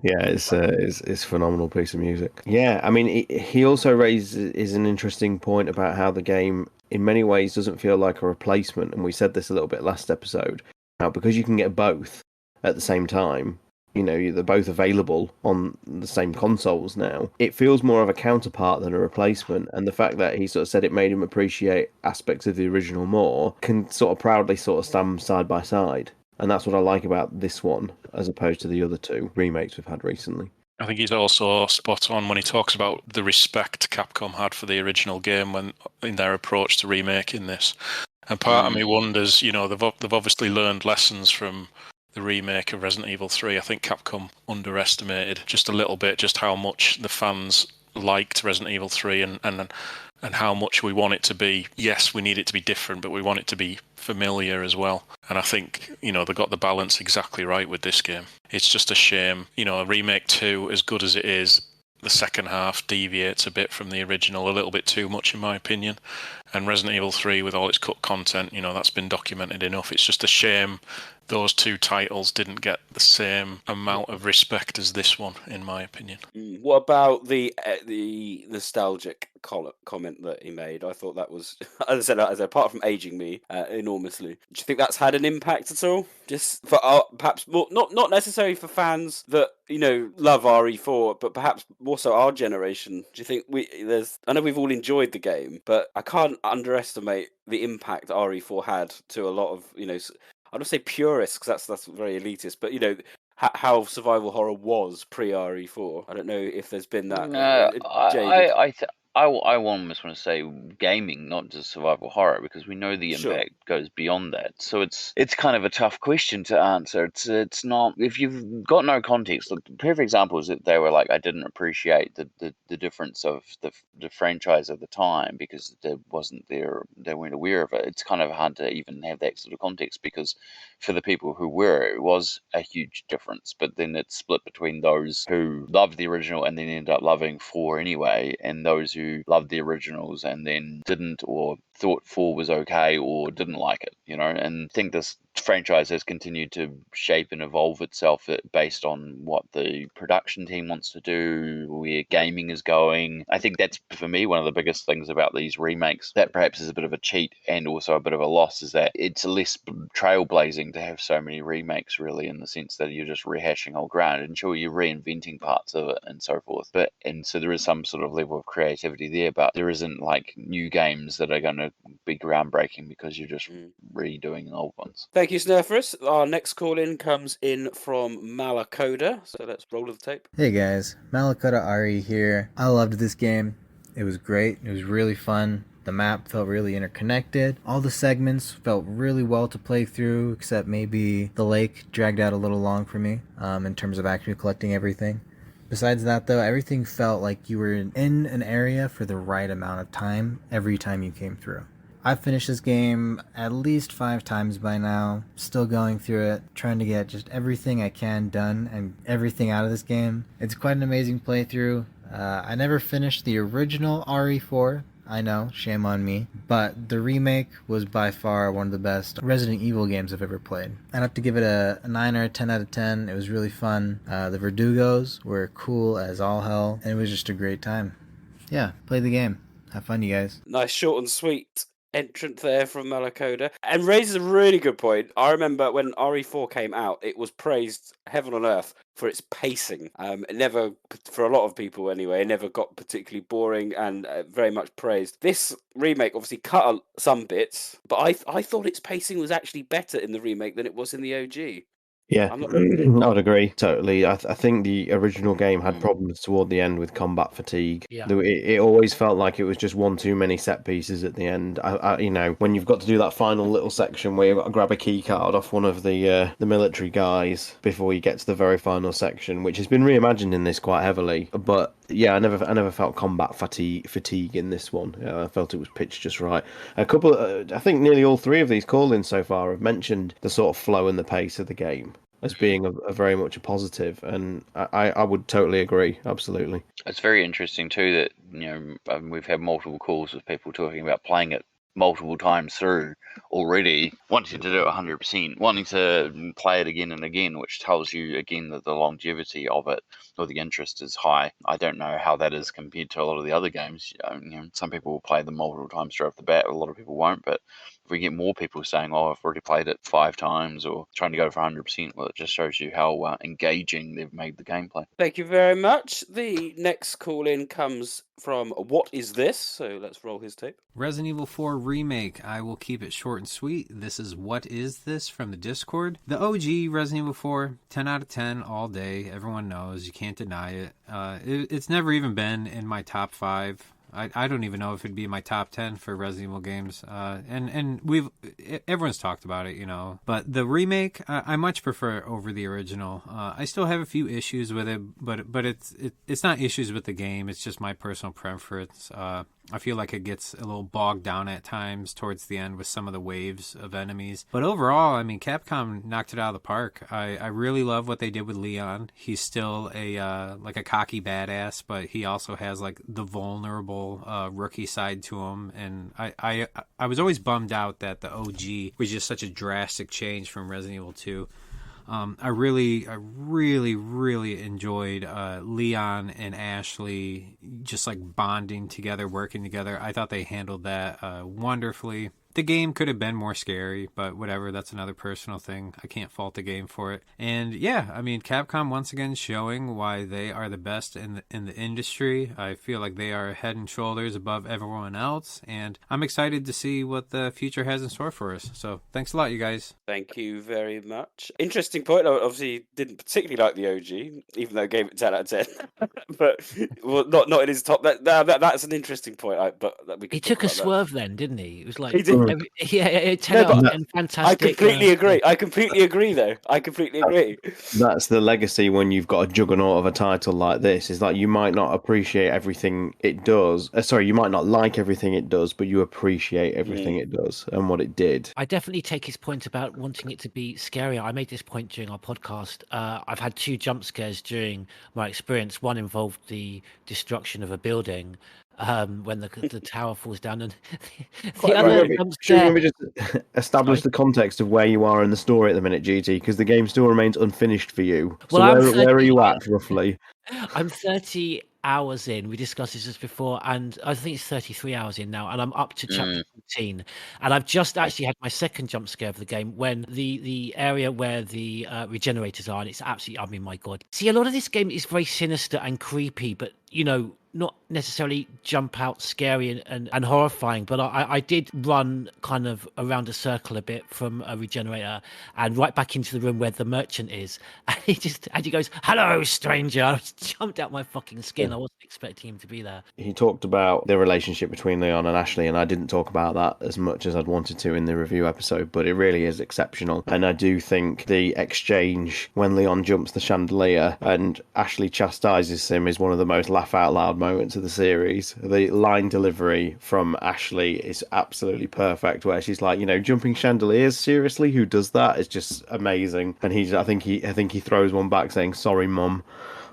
Yeah, it's a phenomenal piece of music. Yeah, I mean, he also raises an interesting point about how the game, in many ways, doesn't feel like a replacement, and we said this a little bit last episode. Now, because you can get both at the same time, they're both available on the same consoles now. It feels more of a counterpart than a replacement, and the fact that he sort of said it made him appreciate aspects of the original more can sort of proudly sort of stand side by side. and that's what I like about this one as opposed to the other two remakes we've had recently. I think he's also spot on when he talks about the respect Capcom had for the original game when in their approach to remaking this. And part of me wonders, you know, they've obviously learned lessons from the remake of Resident Evil 3. I think Capcom underestimated just a little bit just how much the fans liked Resident Evil 3 and how much we want it to be. Yes, we need it to be different, but we want it to be familiar as well. And I think, you know, they got the balance exactly right with this game. It's just a shame, you know, a Remake 2, as good as it is, the second half deviates a bit from the original, a little bit too much in my opinion. And Resident Evil 3 with all its cut content, you know, that's been documented enough. It's just a shame those two titles didn't get the same amount of respect as this one, in my opinion. What about the nostalgic comment that he made? I thought that was, as I said, apart from aging me enormously, do you think that's had an impact at all? Just for perhaps more, not necessarily for fans that, you know, love RE4, but perhaps more so our generation. Do you think I know we've all enjoyed the game, but I can't underestimate the impact RE4 had to a lot of, you know, I don't say purists because that's very elitist, but you know how survival horror was pre RE4. I don't know if there's been that. I almost want to say gaming, not just survival horror, because we know the impact goes beyond that. So it's kind of a tough question to answer. It's not, if you've got no context. Look, the perfect example is that they were like, I didn't appreciate the difference of the franchise at the time because they weren't aware of it. It's kind of hard to even have that sort of context because for the people who were, it was a huge difference. But then it's split between those who loved the original and then ended up loving 4 anyway, and those who loved the originals and then didn't, or thought 4 was okay or didn't like it, you know. And I think this franchise has continued to shape and evolve itself based on what the production team wants to do, where gaming is going. I think that's, for me, one of the biggest things about these remakes that perhaps is a bit of a cheat and also a bit of a loss, is that it's less trailblazing to have so many remakes, really, in the sense that you're just rehashing old ground, and sure, you're reinventing parts of it and so forth, and so there is some sort of level of creativity there, but there isn't like new games that are going to be groundbreaking because you're just redoing old ones. Thank you, Snurferus. Our next call in comes in from Malakoda, so let's roll the tape. Hey guys, Malakoda Ari here. I loved this game. It was great. It was really fun. The map felt really interconnected. All the segments felt really well to play through, except maybe the lake dragged out a little long for me in terms of actually collecting everything. Besides that, though, everything felt like you were in an area for the right amount of time every time you came through. I've finished this game at least 5 times by now, still going through it, trying to get just everything I can done and everything out of this game. It's quite an amazing playthrough. I never finished the original RE4. I know, shame on me, but the remake was by far one of the best Resident Evil games I've ever played. I'd have to give it a 9 or a 10 out of 10. It was really fun. The Verdugos were cool as all hell, and it was just a great time. Yeah, play the game. Have fun, you guys. Nice, short and sweet entrant there from Malakoda, and raises a really good point. I remember when RE4 came out, it was praised heaven on earth for its pacing. It never, for a lot of people anyway, it never got particularly boring and very much praised. This remake obviously cut some bits, but I thought its pacing was actually better in the remake than it was in the OG. Yeah, I would agree totally. I think the original game had problems toward the end with combat fatigue. Yeah. It always felt like it was just one too many set pieces at the end. You know, when you've got to do that final little section where you've got to grab a key card off one of the military guys before you get to the very final section, which has been reimagined in this quite heavily. But yeah, I never felt combat fatigue in this one. I felt it was pitched just right. A couple, I think nearly all 3 of these call-ins so far have mentioned the sort of flow and the pace of the game as being a very much a positive, and I would totally agree, absolutely. It's very interesting too that, you know, we've had multiple calls with people talking about playing it multiple times through already, wanting to do it 100%, wanting to play it again and again, which tells you again that the longevity of it or the interest is high. I don't know how that is compared to a lot of the other games. You know, some people will play them multiple times straight off the bat, a lot of people won't, but we get more people saying, "Oh, I've already played it 5 times," or trying to go for 100%, well, it just shows you how engaging they've made the gameplay. Thank you very much. The next call in comes from What Is This? So let's roll his tape. Resident Evil 4 Remake. I will keep it short and sweet. This is What Is This from the Discord. The OG Resident Evil 4, 10 out of 10 all day. Everyone knows. You can't deny it. It's never even been in my top 5. I don't even know if it'd be my top 10 for Resident Evil games. And everyone's talked about it, you know. But the remake, I much prefer over the original. I still have a few issues with it, but it's not issues with the game. It's just my personal preference. I feel like it gets a little bogged down at times towards the end with some of the waves of enemies. But overall, I mean, Capcom knocked it out of the park. I really love what they did with Leon. He's still a cocky badass, but he also has like the vulnerable rookie side to him. And I was always bummed out that the OG was just such a drastic change from Resident Evil 2. I really enjoyed Leon and Ashley just like bonding together, working together. I thought they handled that wonderfully. The game could have been more scary, but whatever, that's another personal thing. I can't fault the game for it. And yeah, I mean, Capcom once again showing why they are the best in the industry. I feel like they are head and shoulders above everyone else, and I'm excited to see what the future has in store for us. So thanks a lot, you guys. Thank you very much. Interesting point. I obviously didn't particularly like the OG, even though I gave it 10 out of 10. But well, not in his top. That's an interesting point. He took a swerve then, didn't he? It was like he did. 10 out of 10, fantastic. I completely agree. I completely agree, though. I completely agree. That's the legacy when you've got a juggernaut of a title like this. Is like you might not appreciate everything it does. You might not like everything it does, but you appreciate everything it does and what it did. I definitely take his point about wanting it to be scarier. I made this point during our podcast. I've had 2 jump scares during my experience. One involved the destruction of a building. When the tower falls down, and the other Should we just establish the context of where you are in the story at the minute, GT? Because the game still remains unfinished for you. So well, where are you at roughly? I'm 30 hours in. We discussed this just before, and I think it's 33 hours in now, and I'm up to chapter 14. And I've just actually had my second jump scare of the game when the area where the regenerators are, and it's absolutely, I mean, my God. See, a lot of this game is very sinister and creepy, but, you know, not necessarily jump out scary and horrifying, but I did run kind of around a circle a bit from a regenerator and right back into the room where the merchant is. And he goes, "Hello, stranger." I just jumped out my fucking skin. I wasn't expecting him to be there. He talked about the relationship between Leon and Ashley, and I didn't talk about that as much as I'd wanted to in the review episode, but it really is exceptional. And I do think the exchange when Leon jumps the chandelier and Ashley chastises him is one of the most laugh out loud moments of the series. The line delivery from Ashley is absolutely perfect, where she's like, you know, jumping chandeliers, seriously, who does that? It's just amazing. And I think he throws one back saying, "Sorry, Mum."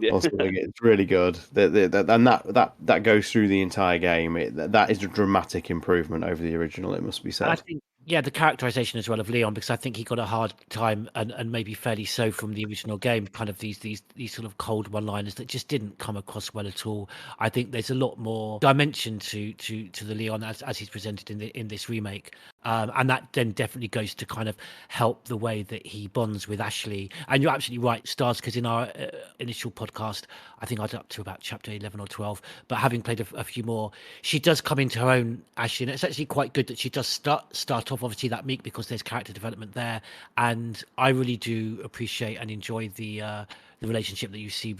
Yeah. Or something. It's really good. And that goes through the entire game. That is a dramatic improvement over the original, it must be said. I think, yeah, the characterization as well of Leon, because I think he got a hard time, and maybe fairly so from the original game, kind of these sort of cold one-liners that just didn't come across well at all. I think there's a lot more dimension to the Leon as he's presented in this remake. And that then definitely goes to kind of help the way that he bonds with Ashley. And you're absolutely right, Stars, because in our initial podcast, I think I was up to about chapter 11 or 12, but having played a few more, she does come into her own, Ashley, and it's actually quite good that she does start off obviously that meek, because there's character development there. And I really do appreciate and enjoy the relationship that you see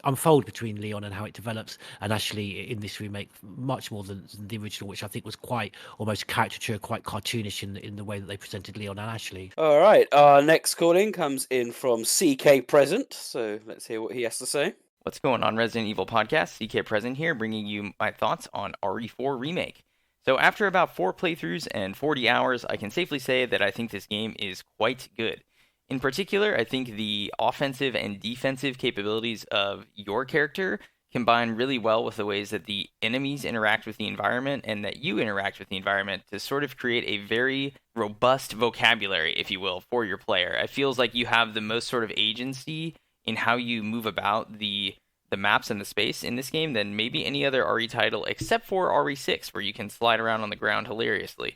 unfold between Leon and how it develops, and Ashley in this remake much more than the original, which I think was quite almost caricature, quite cartoonish in the way that they presented Leon and Ashley. All right, our next calling comes in from CK Present, so let's hear what he has to say. What's going on, Resident Evil Podcast? CK Present here, bringing you my thoughts on RE4 Remake. So after about 4 playthroughs and 40 hours, I can safely say that I think this game is quite good. In particular, I think the offensive and defensive capabilities of your character combine really well with the ways that the enemies interact with the environment and that you interact with the environment to sort of create a very robust vocabulary, if you will, for your player. It feels like you have the most sort of agency in how you move about the maps and the space in this game than maybe any other RE title, except for RE6, where you can slide around on the ground hilariously.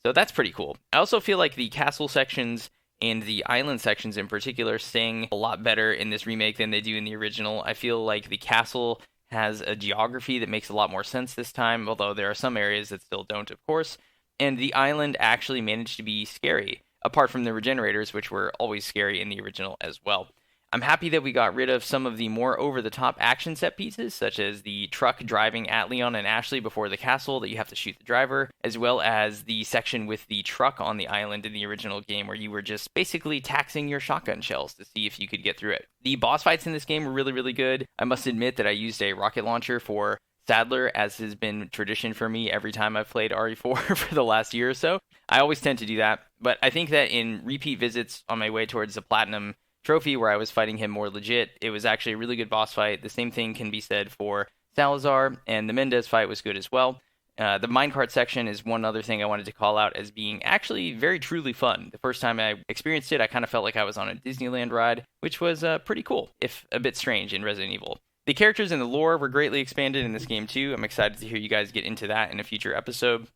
So that's pretty cool. I also feel like the castle sections and the island sections in particular sing a lot better in this remake than they do in the original. I feel like the castle has a geography that makes a lot more sense this time, although there are some areas that still don't, of course. And the island actually managed to be scary, apart from the regenerators, which were always scary in the original as well. I'm happy that we got rid of some of the more over-the-top action set pieces, such as the truck driving at Leon and Ashley before the castle that you have to shoot the driver, as well as the section with the truck on the island in the original game where you were just basically taxing your shotgun shells to see if you could get through it. The boss fights in this game were really, really good. I must admit that I used a rocket launcher for Sadler, as has been tradition for me every time I've played RE4 for the last year or so. I always tend to do that, but I think that in repeat visits on my way towards the Platinum Trophy, where I was fighting him more legit, it was actually a really good boss fight. The same thing can be said for Salazar, and the Mendez fight was good as well. The minecart section is one other thing I wanted to call out as being actually very truly fun. The first time I experienced it, I kind of felt like I was on a Disneyland ride, which was pretty cool, if a bit strange in Resident Evil. The characters and the lore were greatly expanded in this game too. I'm excited to hear you guys get into that in a future episode.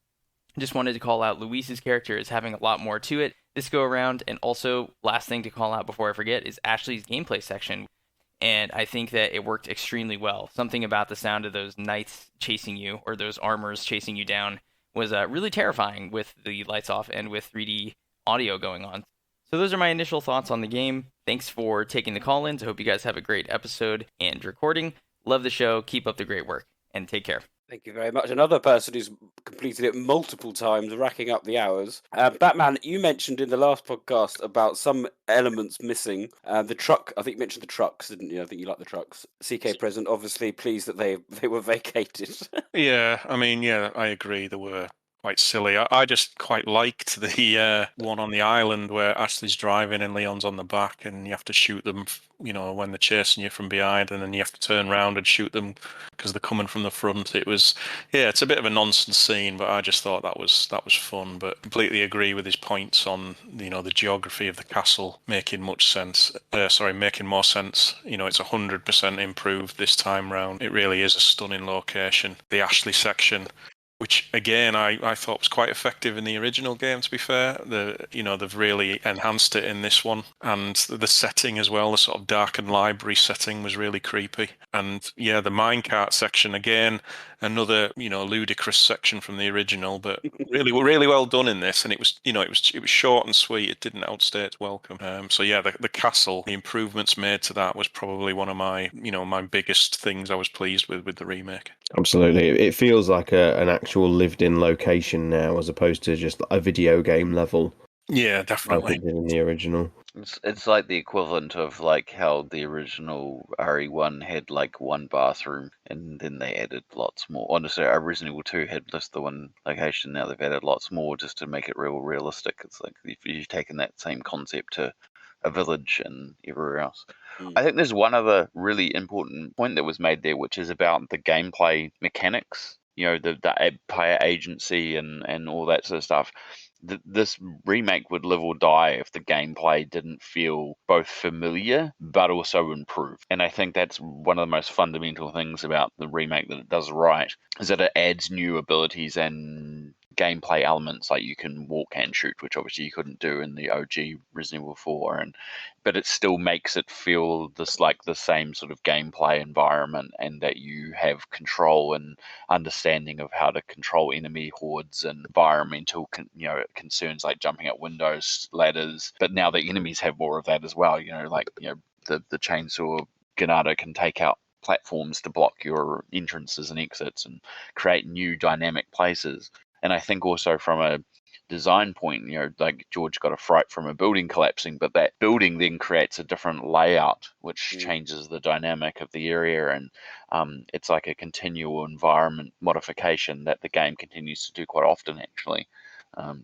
Just wanted to call out Luis's character as having a lot more to it this go around, and also, last thing to call out before I forget, is Ashley's gameplay section, and I think that it worked extremely well. Something about the sound of those knights chasing you, or those armors chasing you down, was really terrifying with the lights off and with 3D audio going on. So those are my initial thoughts on the game. Thanks for taking the call-ins. I hope you guys have a great episode and recording. Love the show. Keep up the great work, and take care. Thank you very much. Another person who's completed it multiple times, racking up the hours. Batman, you mentioned in the last podcast about some elements missing. The truck, I think you mentioned the trucks, didn't you? I think you like the trucks. CK Present, obviously pleased that they were vacated. Yeah, I mean, yeah, I agree. They were quite silly. I just quite liked the one on the island where Ashley's driving and Leon's on the back, and you have to shoot them, when they're chasing you from behind, and then you have to turn around and shoot them because they're coming from the front. It's a bit of a nonsense scene, but I just thought that was fun. But completely agree with his points on the geography of the castle making more sense. It's 100% improved this time round. It really is a stunning location. The Ashley section, which again I thought was quite effective in the original game, to be fair. They've really enhanced it in this one, and the setting as well, the sort of darkened library setting was really creepy. And yeah, the minecart section again, another ludicrous section from the original, but really well done in this. And it was short and sweet. It didn't outstay its welcome. The castle, the improvements made to that was probably one of my my biggest things I was pleased with the remake. Absolutely, it feels like an actual lived-in location now, as opposed to just a video game level. Yeah, definitely. Like it did in the original. It's like the equivalent of like how the original RE1 had like one bathroom, and then they added lots more. Honestly, Resident Evil 2 had just the one location. Now they've added lots more just to make it realistic. It's like if you've taken that same concept to a village and everywhere else. I think there's one other really important point that was made there, which is about the gameplay mechanics. The player agency and all that sort of stuff. This remake would live or die if the gameplay didn't feel both familiar but also improved. And I think that's one of the most fundamental things about the remake that it does right, is that it adds new abilities and gameplay elements, like you can walk and shoot, which obviously you couldn't do in the OG Resident Evil 4, but it still makes it feel like the same sort of gameplay environment, and that you have control and understanding of how to control enemy hordes and environmental concerns like jumping up windows, ladders. But now the enemies have more of that as well. The chainsaw Ganado can take out platforms to block your entrances and exits and create new dynamic places. And I think also from a design point, like George got a fright from a building collapsing, but that building then creates a different layout, which changes the dynamic of the area. And it's like a continual environment modification that the game continues to do quite often, actually,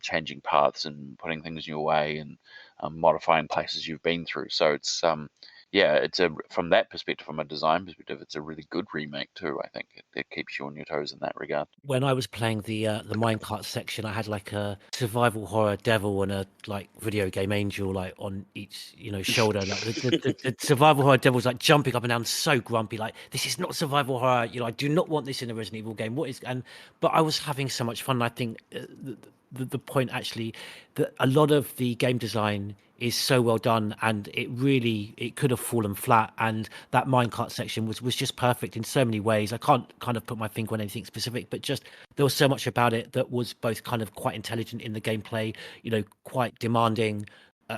changing paths and putting things in your way and modifying places you've been through. So it's from that perspective, from a design perspective, it's a really good remake too. I think it keeps you on your toes in that regard. When I was playing the minecart section, I had like a survival horror devil and a like video game angel like on each shoulder. Like the survival horror devil's like jumping up and down, so grumpy. Like, this is not survival horror. I do not want this in a Resident Evil game. But I was having so much fun. I think the point actually that a lot of the game design is so well done, and it could have fallen flat, and that minecart section was just perfect in so many ways. I can't kind of put my finger on anything specific, but just there was so much about it that was both kind of quite intelligent in the gameplay, quite demanding,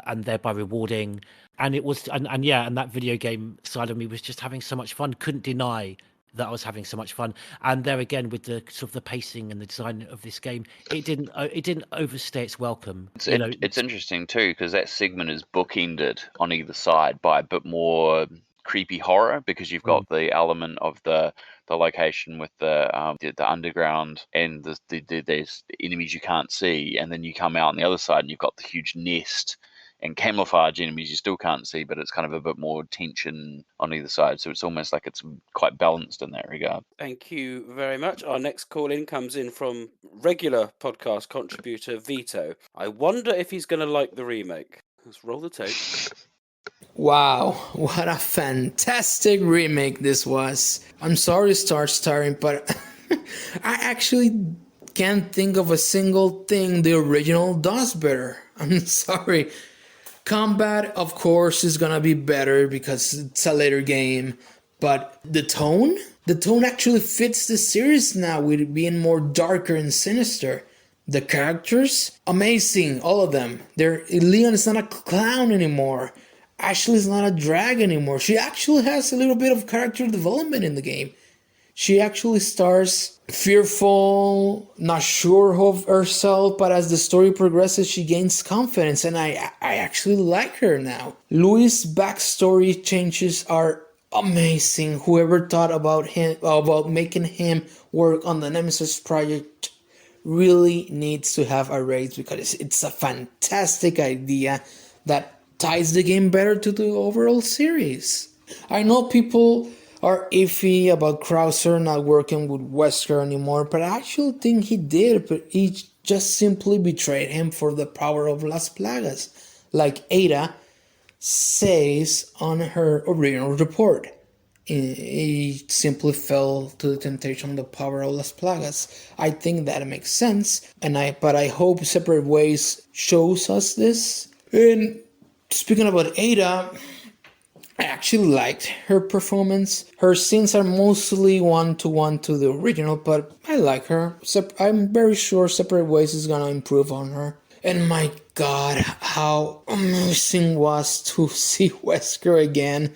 and thereby rewarding. And it was, and yeah, and that video game side of me was just having so much fun. Couldn't deny that I was having so much fun. And there again, with the sort of the pacing and the design of this game, it didn't overstay its welcome. It's interesting too, because that segment is bookended on either side by a bit more creepy horror, because you've got the element of the location with the underground and there's enemies you can't see, and then you come out on the other side and you've got the huge nest and camouflage enemies you still can't see, but it's kind of a bit more tension on either side. So it's almost like it's quite balanced in that regard. Thank you very much. Our next call in comes in from regular podcast contributor Vito. I wonder if he's going to like the remake. Let's roll the tape. Wow, what a fantastic remake this was. I'm sorry to start starting, but I actually can't think of a single thing the original does better. I'm sorry. Combat, of course, is gonna be better because it's a later game, but the tone actually fits the series now, with it being more darker and sinister. The characters, amazing, all of them. Leon is not a clown anymore. Ashley's not a drag anymore. She actually has a little bit of character development in the game. She actually starts fearful, not sure of herself, but as the story progresses, she gains confidence, and I actually like her now. Louis' backstory changes are amazing. Whoever thought about making him work on the Nemesis project really needs to have a raise, because it's a fantastic idea that ties the game better to the overall series. I know people are iffy about Krauser not working with Wesker anymore, but I actually think he did, but he just simply betrayed him for the power of Las Plagas, like Ada says on her original report. He simply fell to the temptation of the power of Las Plagas. I think that makes sense, but I hope Separate Ways shows us this. And speaking about Ada, I actually liked her performance. Her scenes are mostly one-to-one to the original, but I like her. I'm very sure Separate Ways is gonna improve on her. And my god, how amazing was to see Wesker again.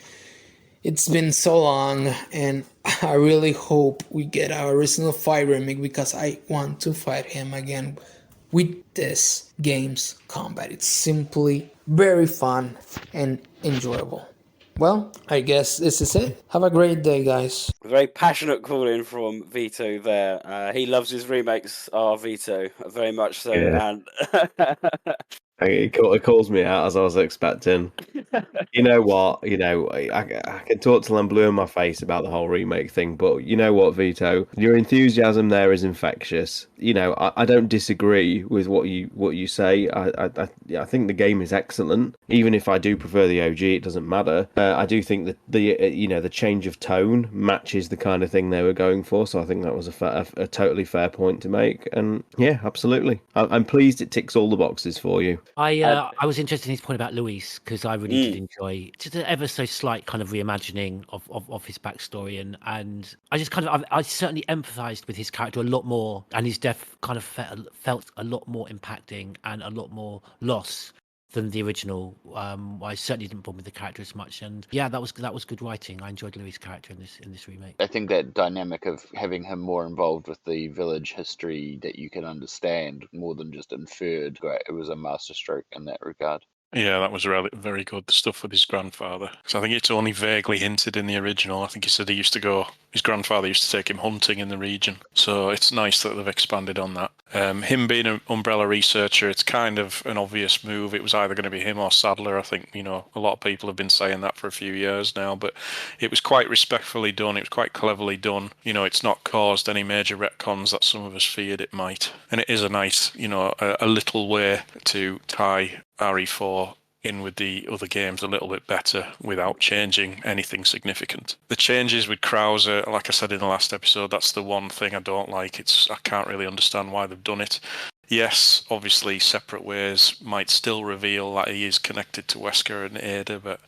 It's been so long, and I really hope we get our Original 5 remake, because I want to fight him again with this game's combat. It's simply very fun and enjoyable. Well, I guess this is it. Have a great day, guys. Very passionate call in from Vito there. He loves his remakes, Vito, very much so. Yeah. And It calls me out, as I was expecting. You know what? I can talk till I'm blue in my face about the whole remake thing, but you know what, Vito? Your enthusiasm there is infectious. I don't disagree with what you say. I think the game is excellent. Even if I do prefer the OG, it doesn't matter. I do think that the change of tone matches the kind of thing they were going for. So I think that was a totally fair point to make. And yeah, absolutely. I'm pleased it ticks all the boxes for you. I was interested in his point about Louis, because I really did enjoy just an ever so slight kind of reimagining of his backstory, and I just I certainly empathized with his character a lot more, and his death kind of felt a lot more impacting and a lot more loss than the original. I certainly didn't bond with the character as much, and yeah, that was good writing. I enjoyed Louis' character in this remake. I think that dynamic of having him more involved with the village history that you can understand more than just inferred, great. It was a masterstroke in that regard. Yeah, that was really very good. The stuff with his grandfather. So I think it's only vaguely hinted in the original. I think he said his grandfather used to take him hunting in the region. So it's nice that they've expanded on that. Him being an Umbrella researcher, it's kind of an obvious move. It was either going to be him or Sadler. I think, a lot of people have been saying that for a few years now, but it was quite respectfully done. It was quite cleverly done. It's not caused any major retcons that some of us feared it might. And it is a nice, a little way to tie RE4 in with the other games a little bit better without changing anything significant. The changes with Krauser, like I said in the last episode, that's the one thing I don't like. I can't really understand why they've done it. Yes, obviously separate ways might still reveal that he is connected to Wesker and Ada, but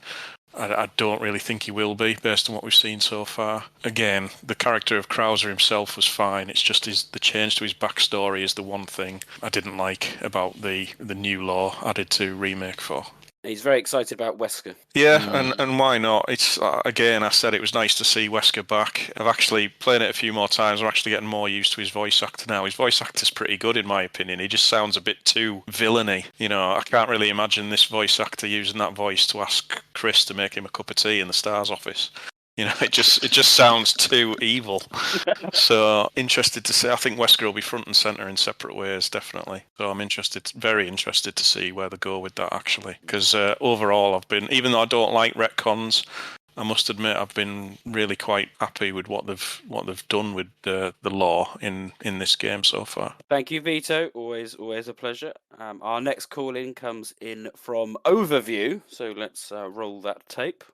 I don't really think he will be, based on what we've seen so far. Again, the character of Krauser himself was fine. It's just the change to his backstory is the one thing I didn't like about the new lore added to Remake 4. He's very excited about Wesker. Yeah, and why not? It's again, I said it was nice to see Wesker back. I've actually played it a few more times. I'm actually getting more used to his voice actor now. His voice actor's pretty good, in my opinion. He just sounds a bit too villainy. You know, I can't really imagine this voice actor using that voice to ask Chris to make him a cup of tea in the Star's office. You know, it just sounds too evil. So interested to see. I think Wesker will be front and center in separate ways, definitely. So I'm very interested to see where they go with that, actually. Because overall, even though I don't like retcons, I must admit I've been really quite happy with what they've done with the lore in this game so far. Thank you, Vito. Always a pleasure. Our next call in comes in from Overview. So let's roll that tape.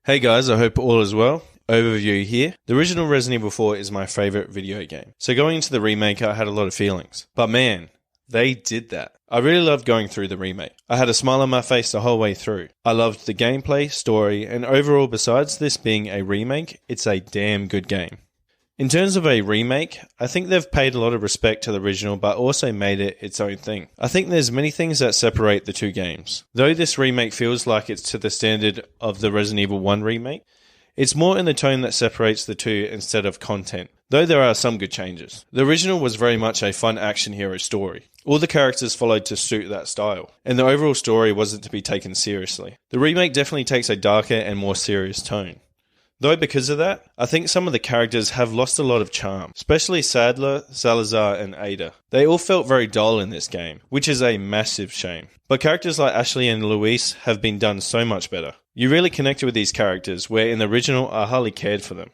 Hey guys, I hope all is well. Overview here. The original Resident Evil 4 is my favourite video game. So going into the remake, I had a lot of feelings. But man, they did that. I really loved going through the remake. I had a smile on my face the whole way through. I loved the gameplay, story, and overall, besides this being a remake, it's a damn good game. In terms of a remake, I think they've paid a lot of respect to the original but also made it its own thing. I think there's many things that separate the two games. Though this remake feels like it's to the standard of the Resident Evil 1 remake, it's more in the tone that separates the two instead of content, though there are some good changes. The original was very much a fun action hero story. All the characters followed to suit that style, and the overall story wasn't to be taken seriously. The remake definitely takes a darker and more serious tone. Though because of that, I think some of the characters have lost a lot of charm, especially Sadler, Salazar, and Ada. They all felt very dull in this game, which is a massive shame. But characters like Ashley and Luis have been done so much better. You really connected with these characters, where in the original I hardly cared for them.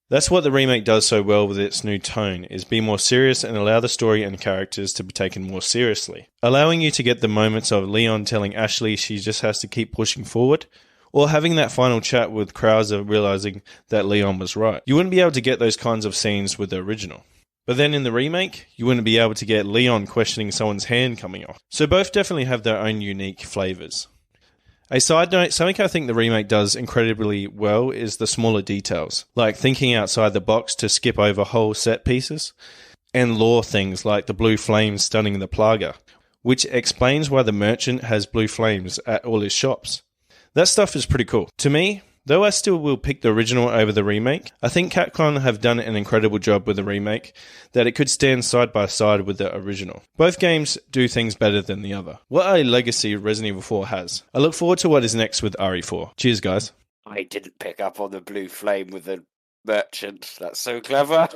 That's what the remake does so well with its new tone, is be more serious and allow the story and characters to be taken more seriously. Allowing you to get the moments of Leon telling Ashley she just has to keep pushing forward, or having that final chat with Krauser realizing that Leon was right. You wouldn't be able to get those kinds of scenes with the original. But then in the remake, you wouldn't be able to get Leon questioning someone's hand coming off. So both definitely have their own unique flavours. A side note, something I think the remake does incredibly well is the smaller details, like thinking outside the box to skip over whole set pieces, and lore things like the blue flames stunning the Plaga, which explains why the merchant has blue flames at all his shops. That stuff is pretty cool. To me, though I still will pick the original over the remake, I think Capcom have done an incredible job with the remake, that it could stand side by side with the original. Both games do things better than the other. What a legacy Resident Evil 4 has. I look forward to what is next with RE4. Cheers, guys. I didn't pick up on the blue flame with the merchant. That's so clever.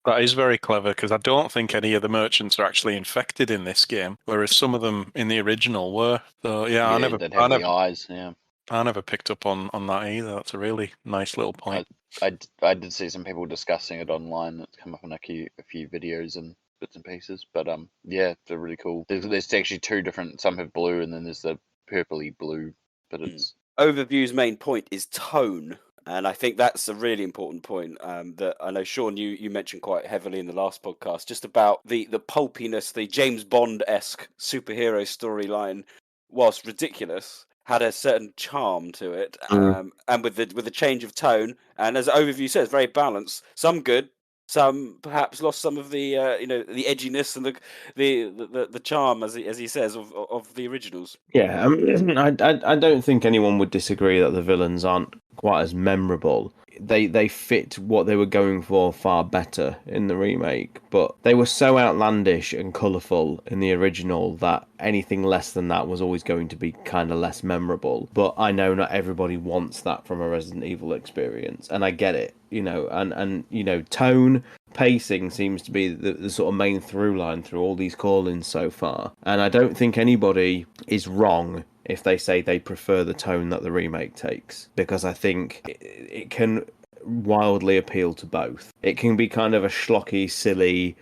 That is very clever, because I don't think any of the merchants are actually infected in this game, whereas some of them in the original were. So yeah, I never the eyes. Yeah, I never picked up on that either. That's a really nice little point. I did see some people discussing it online. That's come up in a few videos and bits and pieces. But yeah, they're really cool. There's actually two different. Some have blue, and then there's the purpley blue. But it's Overview's main point is tone. And I think that's a really important point that I know, Sean, you mentioned quite heavily in the last podcast, just about the pulpiness, the James Bond-esque superhero storyline, whilst ridiculous, had a certain charm to it. And with the change of tone, and as Overview says, very balanced. Some good, some perhaps lost some of the the edginess and the charm, as he says, of the originals. Yeah, I don't think anyone would disagree that the villains aren't quite as memorable. They fit what they were going for far better in the remake, but they were so outlandish and colourful in the original that anything less than that was always going to be kind of less memorable. But I know not everybody wants that from a Resident Evil experience, and I get it, and tone, pacing seems to be the sort of main through line through all these call-ins so far, and I don't think anybody is wrong if they say they prefer the tone that the remake takes, because I think it can wildly appeal to both. It can be kind of a schlocky, silly,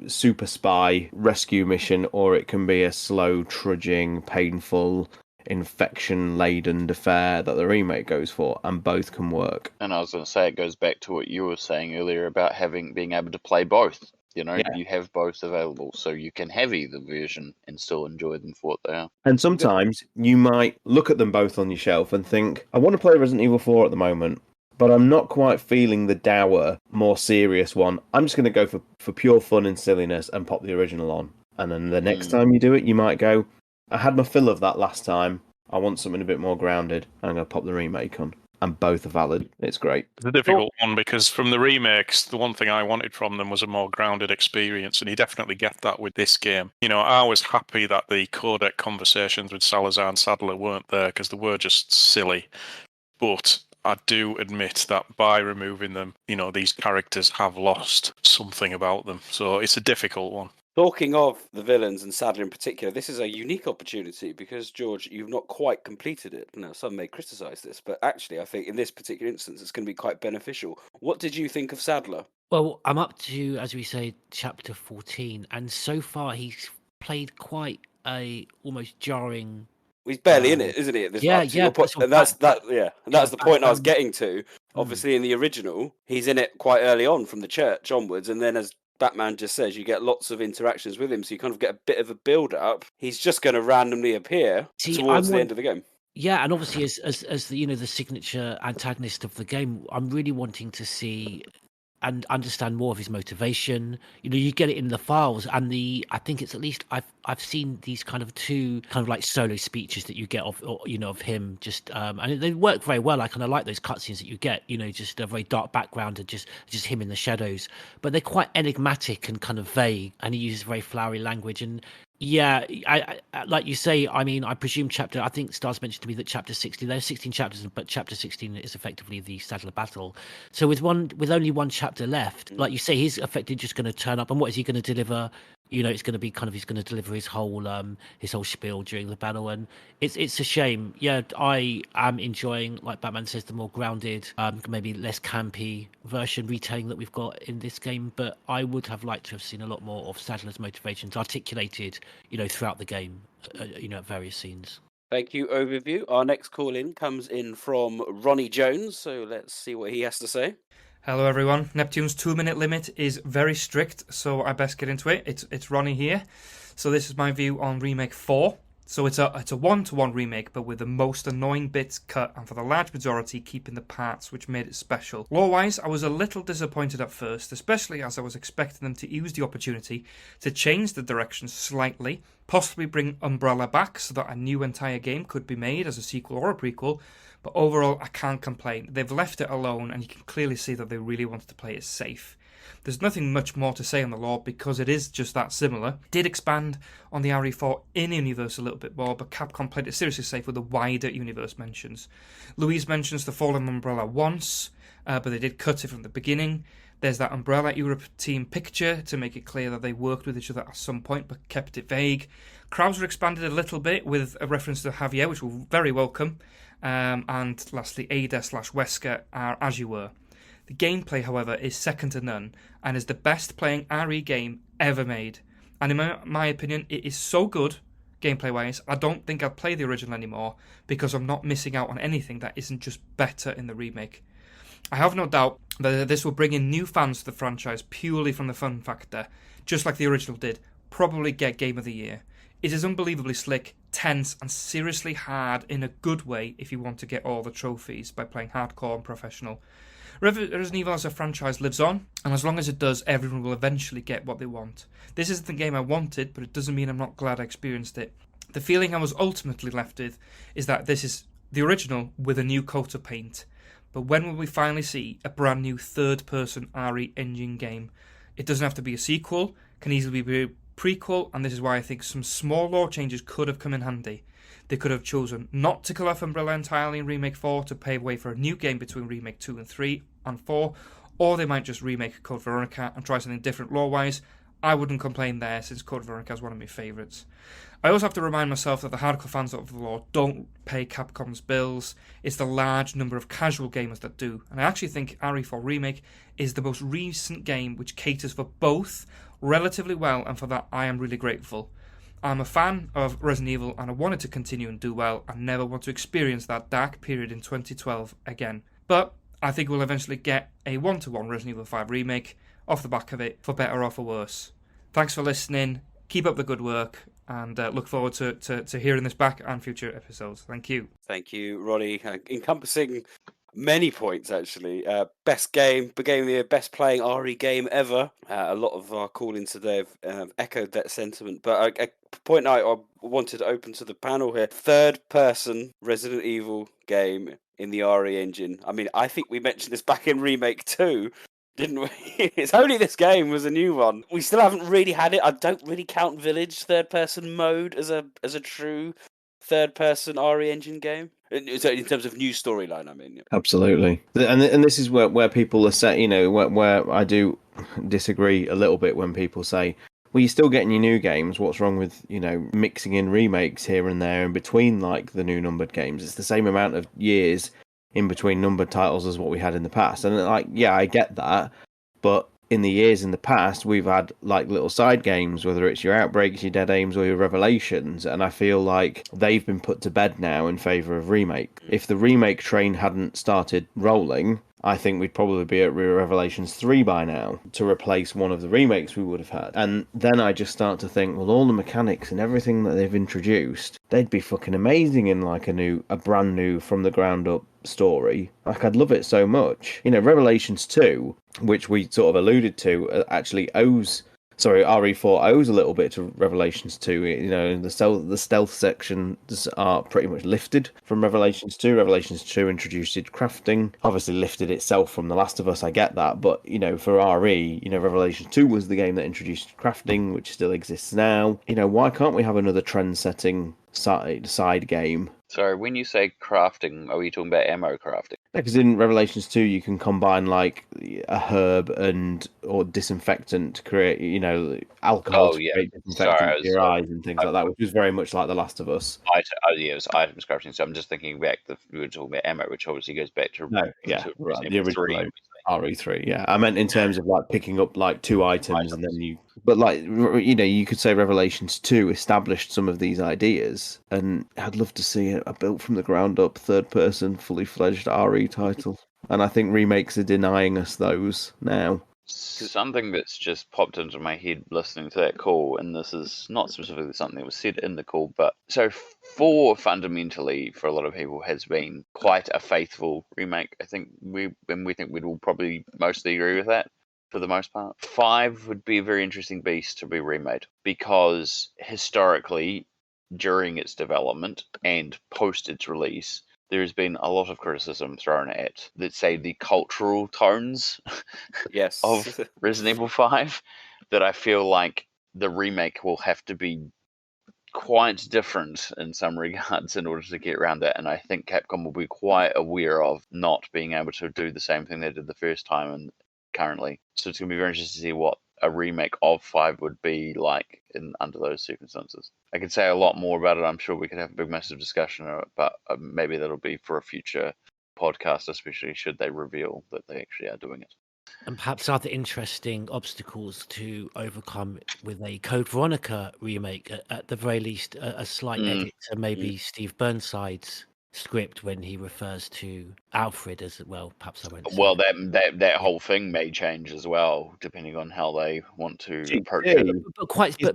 super spy rescue mission, or it can be a slow, trudging, painful, infection-laden affair that the remake goes for, and both can work. And I was going to say, it goes back to what you were saying earlier about being able to play both. You know, Yeah. you have both available, so you can have either version and still enjoy them for what they are. And sometimes you might look at them both on your shelf and think, I want to play Resident Evil 4 at the moment, but I'm not quite feeling the dour, more serious one. I'm just going to go for pure fun and silliness and pop the original on. And then the next time you do it, you might go, I had my fill of that last time. I want something a bit more grounded. I'm going to pop the remake on. And both are valid. It's great. It's a difficult one because from the remakes, the one thing I wanted from them was a more grounded experience, and you definitely get that with this game. You know, I was happy that the codec conversations with Salazar and Sadler weren't there because they were just silly. But I do admit that by removing them, you know, these characters have lost something about them. So it's a difficult one. Talking of the villains and Sadler in particular, this is a unique opportunity because, George, you've not quite completed it. Now, some may criticise this, but actually I think in this particular instance it's going to be quite beneficial. What did you think of Sadler? Well, I'm up to, as we say, chapter 14, and so far he's played quite a almost jarring. He's barely in it, isn't he? At this Yeah, up to yeah, your point, and that's the point I was getting to. Obviously, in the original, he's in it quite early on from the church onwards, and then as Batman just says, you get lots of interactions with him, so you kind of get a bit of a build-up. He's just going to randomly appear towards the end of the game. Yeah, and obviously as the, you know, the signature antagonist of the game, I'm really wanting to see and understand more of his motivation. You know, you get it in the files, and I think it's at least I've seen these kind of two kind of like solo speeches that you get of, or, you know, of him just and they work very well. I kind of like those cutscenes that you get, you know, just a very dark background and just him in the shadows, but they're quite enigmatic and kind of vague, and he uses very flowery language. And yeah, I like you say, I mean, I presume I think Stars mentioned to me that chapter 16, there's 16 chapters, but chapter 16 is effectively the Sadler battle. So with only one chapter left, like you say, he's effectively just going to turn up, and what is he going to deliver? You know, it's going to be kind of, he's going to deliver his whole spiel during the battle, and it's a shame. Yeah, I am enjoying, like Batman says, the more grounded, maybe less campy version retelling that we've got in this game. But I would have liked to have seen a lot more of Sadler's motivations articulated, you know, throughout the game, you know, at various scenes. Thank you, Overview. Our next call in comes in from Ronnie Jones, so let's see what he has to say. Hello everyone. Neptune's 2-minute limit is very strict, so I best get into it. It's Ronnie here. So this is my view on Remake 4. So it's a 1-to-1 remake, but with the most annoying bits cut, and for the large majority keeping the parts which made it special. Lore-wise, I was a little disappointed at first, especially as I was expecting them to use the opportunity to change the direction slightly, possibly bring Umbrella back so that a new entire game could be made as a sequel or a prequel. But overall, I can't complain. They've left it alone, and you can clearly see that they really wanted to play it safe. There's nothing much more to say on the lore because it is just that similar. It did expand on the RE4 in-universe a little bit more, but Capcom played it seriously safe with the wider universe mentions. Louise mentions the Fallen Umbrella once, but they did cut it from the beginning. There's that Umbrella Europe team picture to make it clear that they worked with each other at some point, but kept it vague. Krauser expanded a little bit with a reference to Javier, which was very welcome. And lastly, Ada/Wesker are As You Were. The gameplay, however, is second to none, and is the best playing RE game ever made. And in my opinion, it is so good, gameplay-wise, I don't think I'll play the original anymore, because I'm not missing out on anything that isn't just better in the remake. I have no doubt that this will bring in new fans to the franchise purely from the fun factor, just like the original did, probably get Game of the Year. It is unbelievably slick, tense, and seriously hard in a good way if you want to get all the trophies by playing hardcore and professional. Resident Evil as a franchise lives on, and as long as it does, everyone will eventually get what they want. This isn't the game I wanted, but it doesn't mean I'm not glad I experienced it. The feeling I was ultimately left with is that this is the original with a new coat of paint. But when will we finally see a brand new third-person RE engine game? It doesn't have to be a sequel, can easily be a prequel, and this is why I think some small lore changes could have come in handy. They could have chosen not to kill off Umbrella entirely in Remake 4 to pave way for a new game between Remake 2 and 3 and 4, or they might just remake Code Veronica and try something different lore-wise. I wouldn't complain there, since Code Veronica is one of my favourites. I also have to remind myself that the hardcore fans of the lore don't pay Capcom's bills. It's the large number of casual gamers that do, and I actually think RE4 Remake is the most recent game which caters for both relatively well, and for that I am really grateful. I'm a fan of Resident Evil, and I wanted to continue and do well, and never want to experience that dark period in 2012 again. But I think we'll eventually get a 1-to-1 Resident Evil 5 remake. off the back of it, for better or for worse. Thanks for listening. Keep up the good work, and look forward to hearing this back and future episodes. Thank you. Thank you, Ronnie. Encompassing many points, actually. Best game, beginning of the year, best playing RE game ever. A lot of our call-ins today have echoed that sentiment. But a point I wanted to open to the panel here. Third-person Resident Evil game in the RE engine. I mean, I think we mentioned this back in Remake 2. Didn't we? It's only this game was a new one. We still haven't really had it. I don't really count Village third-person mode as a true third-person RE engine game. In terms of new storyline, I mean. Absolutely, and this is where people are set. Where I do disagree a little bit when people say, "Well, you're still getting your new games. What's wrong with mixing in remakes here and there in between like the new numbered games? It's the same amount of years in between numbered titles as what we had in the past." And yeah, I get that, but in the years in the past, we've had like little side games, whether it's your Outbreaks, your Dead Aims, or your Revelations, and I feel like they've been put to bed now in favour of Remake. If the Remake train hadn't started rolling, I think we'd probably be at Revelations 3 by now to replace one of the remakes we would have had. And then I just start to think, well, all the mechanics and everything that they've introduced, they'd be fucking amazing in like a brand new from the ground up story. Like, I'd love it so much. Revelations 2, which we sort of alluded to, actually RE4 owes a little bit to Revelations 2. The stealth sections are pretty much lifted from Revelations 2. Revelations 2 introduced crafting, obviously lifted itself from The Last of Us, I get that, but, for RE, Revelations 2 was the game that introduced crafting, which still exists now. Why can't we have another trend-setting side game? Sorry, when you say crafting, are we talking about ammo crafting? Because in Revelations 2, you can combine like a herb or disinfectant to create, alcohol to create disinfectant for your eyes and things like that, which was very much like The Last of Us. It was items crafting. So I'm just thinking back. We were talking about ammo, which obviously goes back to the original RE3. Yeah, I meant in terms of like picking up like two items and then you. But like you could say Revelations 2 established some of these ideas, and I'd love to see a built from the ground up third-person, fully fledged RE title. And I think remakes are denying us those now. Something that's just popped into my head listening to that call, and this is not specifically something that was said in the call, but so 4 fundamentally for a lot of people has been quite a faithful remake. I think we think we'd all probably mostly agree with that for the most part. 5 would be a very interesting beast to be remade, because historically, during its development and post its release, there has been a lot of criticism thrown at, let's say, the cultural tones of Resident Evil 5, that I feel like the remake will have to be quite different in some regards in order to get around that. And I think Capcom will be quite aware of not being able to do the same thing they did the first time and currently. So it's going to be very interesting to see what a remake of 5 would be like under those circumstances. I could say a lot more about it. I'm sure we could have a big, massive discussion on it, but maybe that'll be for a future podcast, especially should they reveal that they actually are doing it. And perhaps other interesting obstacles to overcome with a Code Veronica remake, at the very least, a slight edit to maybe Steve Burnside's script when he refers to Alfred as well. Perhaps I won't say Well, that whole thing may change as well, depending on how they want to approach it.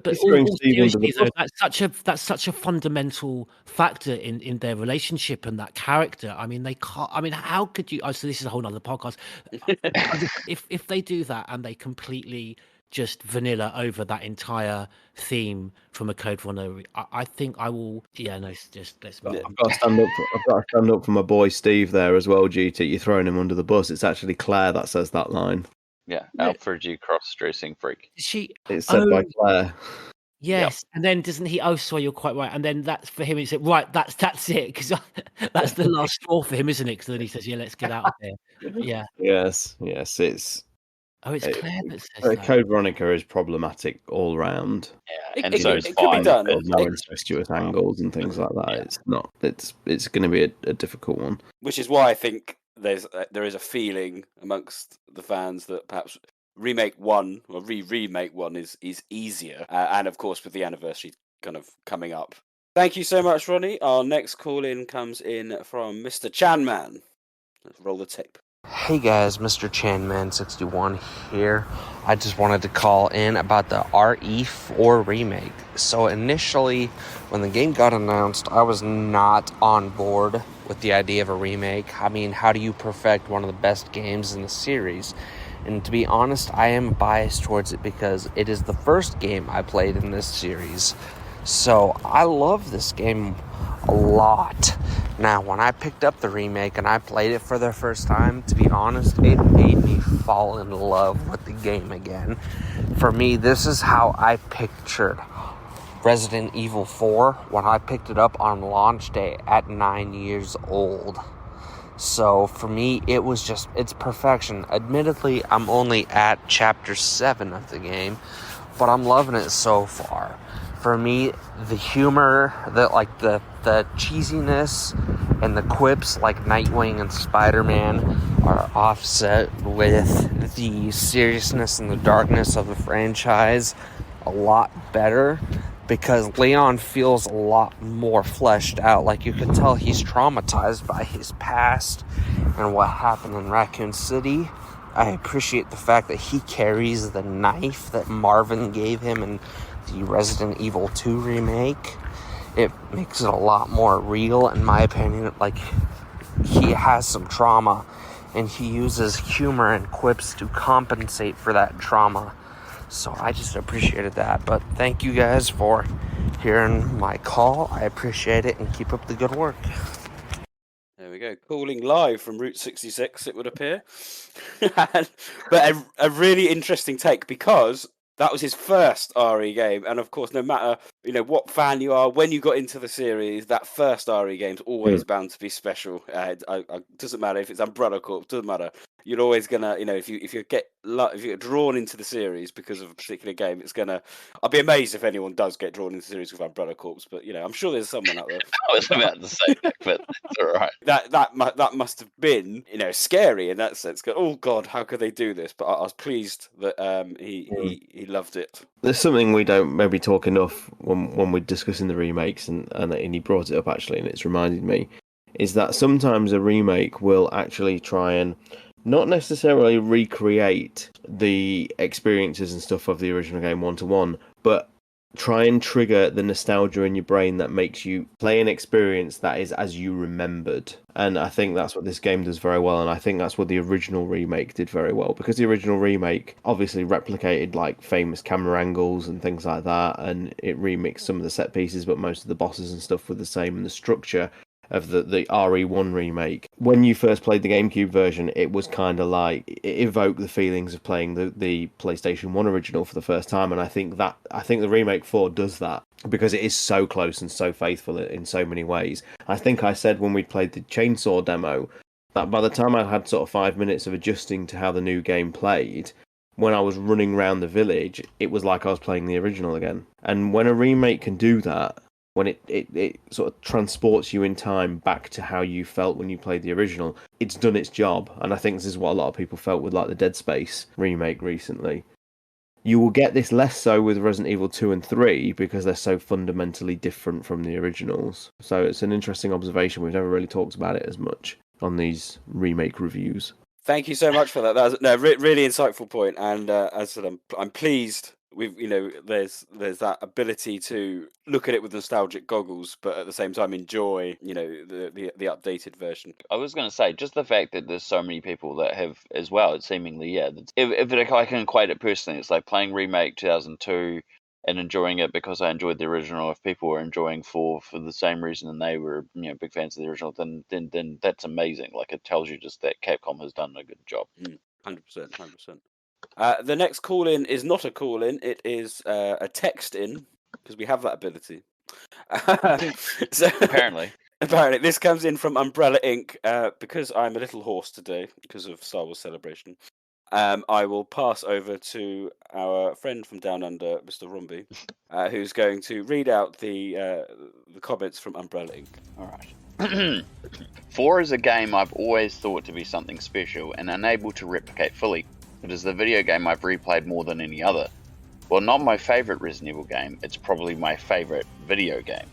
But all seriously though, that's such a fundamental factor in their relationship and that character. I mean, they can't. I mean, how could you? So this is a whole other podcast. if they do that and they completely just vanilla over that entire theme from a Code Veronica, I think I will. Yeah, no, just let's move on. I've got to stand up for my boy Steve there as well, GT. You're throwing him under the bus. It's actually Claire that says that line. Yeah, Alfred, you cross-dressing freak. It's said by Claire. Yes, and then doesn't he? Oh, sorry, you're quite right. And then that's for him. He said, "Right, that's it," because that's the last straw for him, isn't it? Because then he says, "Yeah, let's get out of here." Yeah. Yes, it's. Oh, it's Claire that says that. Code Veronica is problematic all round. Yeah, and so it could be done. More incestuous angles and things like that. Yeah. It's not. It's going to be a difficult one. Which is why I think there is a feeling amongst the fans that perhaps remake 1 or remake 1 is easier, and of course with the anniversary kind of coming up. Thank you so much, Ronnie. Our next call in comes in from Mr. Chanman. Let's roll the tape. Hey guys, Mr. Chanman61 here. I just wanted to call in about the RE4 remake. So initially, when the game got announced, I was not on board with the idea of a remake. I mean, how do you perfect one of the best games in the series? And to be honest, I am biased towards it because it is the first game I played in this series. So I love this game a lot. Now, when I picked up the remake and I played it for the first time, to be honest, it made me fall in love with the game again. For me, this is how I pictured Resident Evil 4 when I picked it up on launch day at 9 years old. So for me, it's perfection. Admittedly, I'm only at chapter 7 of the game, but I'm loving it so far. For me, the humor, the cheesiness and the quips like Nightwing and Spider-Man are offset with the seriousness and the darkness of the franchise a lot better, because Leon feels a lot more fleshed out. Like, you can tell he's traumatized by his past and what happened in Raccoon City. I appreciate the fact that he carries the knife that Marvin gave him in the Resident Evil 2 remake. It makes it a lot more real, in my opinion. Like, he has some trauma, and he uses humor and quips to compensate for that trauma. So I just appreciated that. But thank you guys for hearing my call. I appreciate it, and keep up the good work. There we go. Calling live from Route 66, it would appear. But a really interesting take, because that was his first RE game, and of course, no matter what fan you are, when you got into the series, that first RE game's always bound to be special. Doesn't matter if it's Umbrella Corp, doesn't matter. You're always gonna, if you get drawn into the series because of a particular game, it's gonna. I'll be amazed if anyone does get drawn into the series with Umbrella Corps, but I'm sure there's someone out there. I was about to say that, but it's all right. That must have been scary in that sense. Oh God, how could they do this? But I was pleased that he loved it. There's something we don't maybe talk enough when we're discussing the remakes, and he brought it up actually, and it's reminded me, is that sometimes a remake will actually try and not necessarily recreate the experiences and stuff of the original game one-to-one, but try and trigger the nostalgia in your brain that makes you play an experience that is as you remembered. And I think that's what this game does very well, and I think that's what the original remake did very well, because the original remake obviously replicated like famous camera angles and things like that, and it remixed some of the set pieces, but most of the bosses and stuff were the same, and the structure of the RE1 remake. When you first played the GameCube version, it was kind of like, it evoked the feelings of playing the PlayStation 1 original for the first time, and I think the Remake 4 does that, because it is so close and so faithful in so many ways. I think I said when we played the Chainsaw demo, that by the time I had sort of 5 minutes of adjusting to how the new game played, when I was running around the village, it was like I was playing the original again. And when a remake can do that, when it sort of transports you in time back to how you felt when you played the original, it's done its job. And I think this is what a lot of people felt with like the Dead Space remake recently. You will get this less so with Resident Evil 2 and 3 because they're so fundamentally different from the originals. So it's an interesting observation. We've never really talked about it as much on these remake reviews. Thank you so much for that. That was really insightful point. And as I said, I'm pleased with there's that ability to look at it with nostalgic goggles, but at the same time enjoy the updated version. I was going to say, just the fact that there's so many people that have as well, it's seemingly, if I can equate it personally, it's like playing Remake 2002 and enjoying it because I enjoyed the original. If people were enjoying 4 for the same reason and they were big fans of the original, then that's amazing. Like, it tells you just that Capcom has done a good job. 100%. The next call-in is not a call-in, it is a text-in, because we have that ability. So, apparently, this comes in from Umbrella Inc. Because I'm a little hoarse today, because of Star Wars Celebration. I will pass over to our friend from Down Under, Mr. Rombie, who's going to read out the comments from Umbrella Inc. All right. 4 is a game I've always thought to be something special and unable to replicate fully. It is the video game I've replayed more than any other. While not my favourite Resident Evil game, it's probably my favourite video game.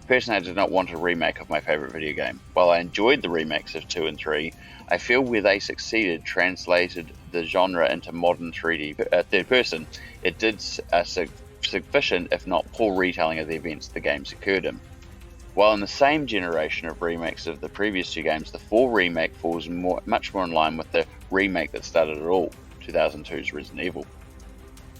Personally, I did not want a remake of my favourite video game. While I enjoyed the remakes of 2 and 3, I feel where they succeeded translated the genre into modern 3D third person. It did a sufficient, if not poor, retelling of the events the games occurred in. While in the same generation of remakes of the previous 2 games, the 4 remake falls much more in line with the remake that started it all, 2002's Resident Evil.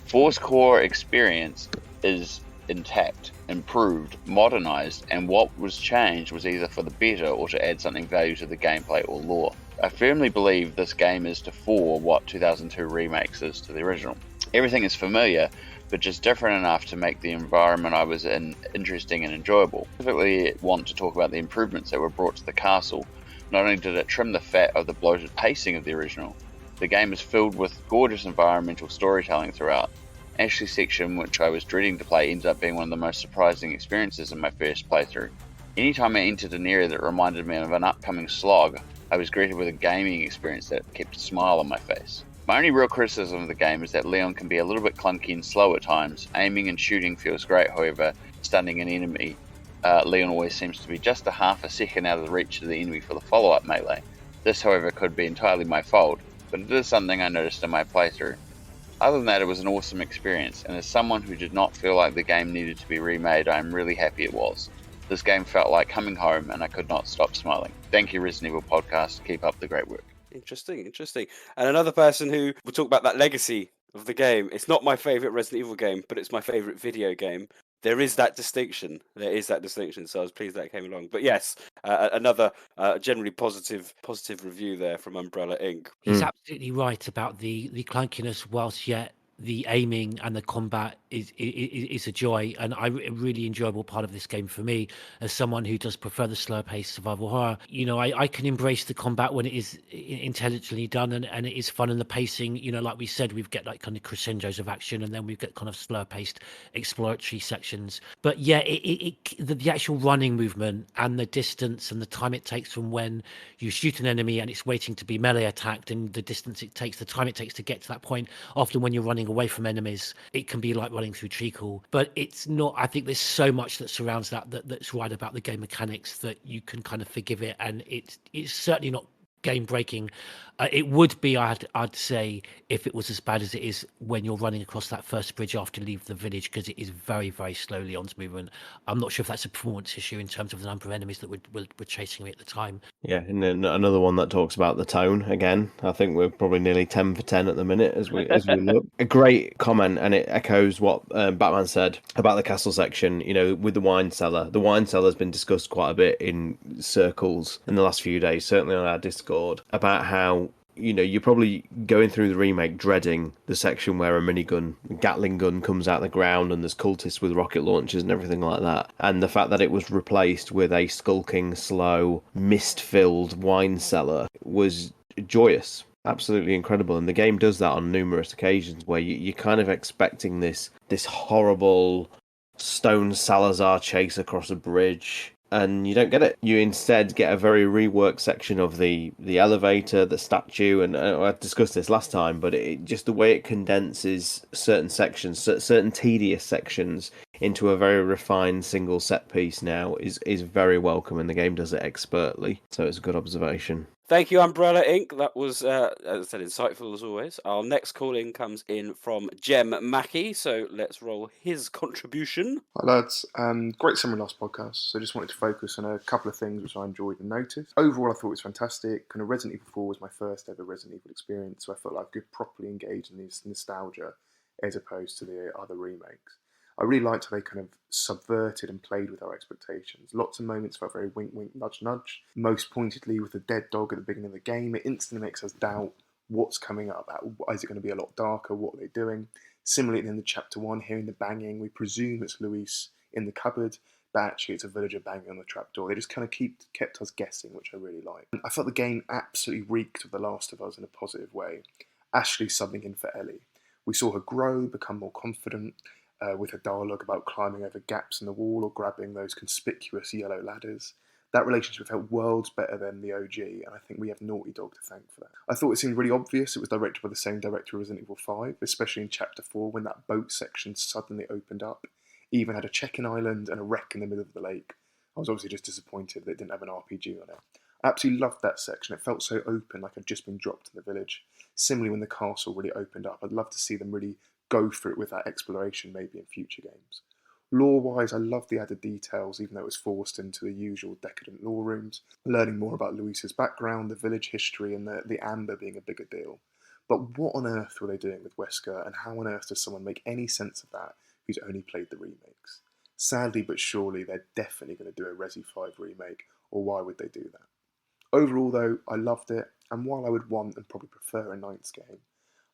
4's core experience is intact, improved, modernized, and what was changed was either for the better or to add something value to the gameplay or lore. I firmly believe this game is to 4 what 2002 remakes is to the original. Everything is familiar, but just different enough to make the environment I was in interesting and enjoyable. Specifically, I want to talk about the improvements that were brought to the castle. Not only did it trim the fat of the bloated pacing of the original, the game is filled with gorgeous environmental storytelling throughout. Ashley's section, which I was dreading to play, ended up being one of the most surprising experiences in my first playthrough. Anytime I entered an area that reminded me of an upcoming slog, I was greeted with a gaming experience that kept a smile on my face. My only real criticism of the game is that Leon can be a little bit clunky and slow at times. Aiming and shooting feels great, however, stunning an enemy, Leon always seems to be just a half a second out of the reach of the enemy for the follow-up melee. This, however, could be entirely my fault, but it is something I noticed in my playthrough. Other than that, it was an awesome experience, and as someone who did not feel like the game needed to be remade, I am really happy it was. This game felt like coming home, and I could not stop smiling. Thank you, Resident Evil Podcast. Keep up the great work. Interesting. And another person who will talk about that legacy of the game. It's not my favourite Resident Evil game, but it's my favourite video game. There is that distinction. So I was pleased that came along. But yes, another generally positive review there from Umbrella Inc. He's absolutely right about the clunkiness, whilst yet the aiming and the combat is a joy, and a really enjoyable part of this game for me as someone who does prefer the slower paced survival horror. You know, I can embrace the combat when it is intelligently done and it is fun, and the pacing, you know, like we said, we've got like kind of crescendos of action, and then we've got kind of slower paced exploratory sections. But yeah, the actual running movement and the distance and the time it takes from when you shoot an enemy and it's waiting to be melee attacked, and the distance it takes, the time it takes to get to that point, often when you're running away from enemies, it can be like running through treacle. But it's not, I think there's so much that surrounds that's right about the game mechanics that you can kind of forgive it, and it's certainly not game breaking. It would be, I'd say, if it was as bad as it is when you're running across that first bridge after you leave the village, because it is very, very slowly on movement. I'm not sure if that's a performance issue in terms of the number of enemies that were chasing me at the time. Yeah, and then another one that talks about the tone again. I think we're probably nearly 10 for 10 at the minute as we look. A great comment, and it echoes what Batman said about the castle section. You know, with the wine cellar. The wine cellar has been discussed quite a bit in circles in the last few days, certainly on our Discord, about how, you know, you're probably going through the remake dreading the section where a minigun, Gatling gun comes out of the ground and there's cultists with rocket launchers and everything like that. And the fact that it was replaced with a skulking, slow, mist-filled wine cellar was joyous. Absolutely incredible. And the game does that on numerous occasions where you're kind of expecting this horrible stone Salazar chase across a bridge, and you don't get it. You instead get a very reworked section of the elevator, the statue, and I discussed this last time, but it just the way it condenses certain sections, certain tedious sections, into a very refined single set piece now is very welcome, and the game does it expertly. So it's a good observation. Thank you, Umbrella Inc. That was, as I said, insightful as always. Our next call-in comes in from Jem Mackey, so let's roll his contribution. Hi lads, great summary last podcast, so just wanted to focus on a couple of things which I enjoyed and noticed. Overall, I thought it was fantastic. Kind of Resident Evil 4 was my first ever Resident Evil experience, so I felt like I could properly engage in this nostalgia as opposed to the other remakes. I really liked how they kind of subverted and played with our expectations. Lots of moments felt very wink, wink, nudge, nudge. Most pointedly with the dead dog at the beginning of the game, it instantly makes us doubt what's coming up. Is it going to be a lot darker? What are they doing? Similarly, in the chapter 1, hearing the banging, we presume it's Luis in the cupboard, but actually it's a villager banging on the trapdoor. They just kind of kept us guessing, which I really liked. I felt the game absolutely reeked of The Last of Us in a positive way. Ashley subbing in for Ellie. We saw her grow, become more confident, with her dialogue about climbing over gaps in the wall or grabbing those conspicuous yellow ladders. That relationship felt worlds better than the OG, and I think we have Naughty Dog to thank for that. I thought it seemed really obvious it was directed by the same director of Resident Evil 5, especially in Chapter 4 when that boat section suddenly opened up. It even had a check-in island and a wreck in the middle of the lake. I was obviously just disappointed that it didn't have an RPG on it. I absolutely loved that section. It felt so open, like I'd just been dropped in the village. Similarly, when the castle really opened up, I'd love to see them really go for it with that exploration maybe in future games. Lore-wise, I love the added details, even though it was forced into the usual decadent lore rooms. Learning more about Luis's background, the village history, and the amber being a bigger deal. But what on earth were they doing with Wesker, and how on earth does someone make any sense of that who's only played the remakes? Sadly but surely, they're definitely going to do a Resi 5 remake, or why would they do that? Overall though, I loved it, and while I would want and probably prefer a Knights game,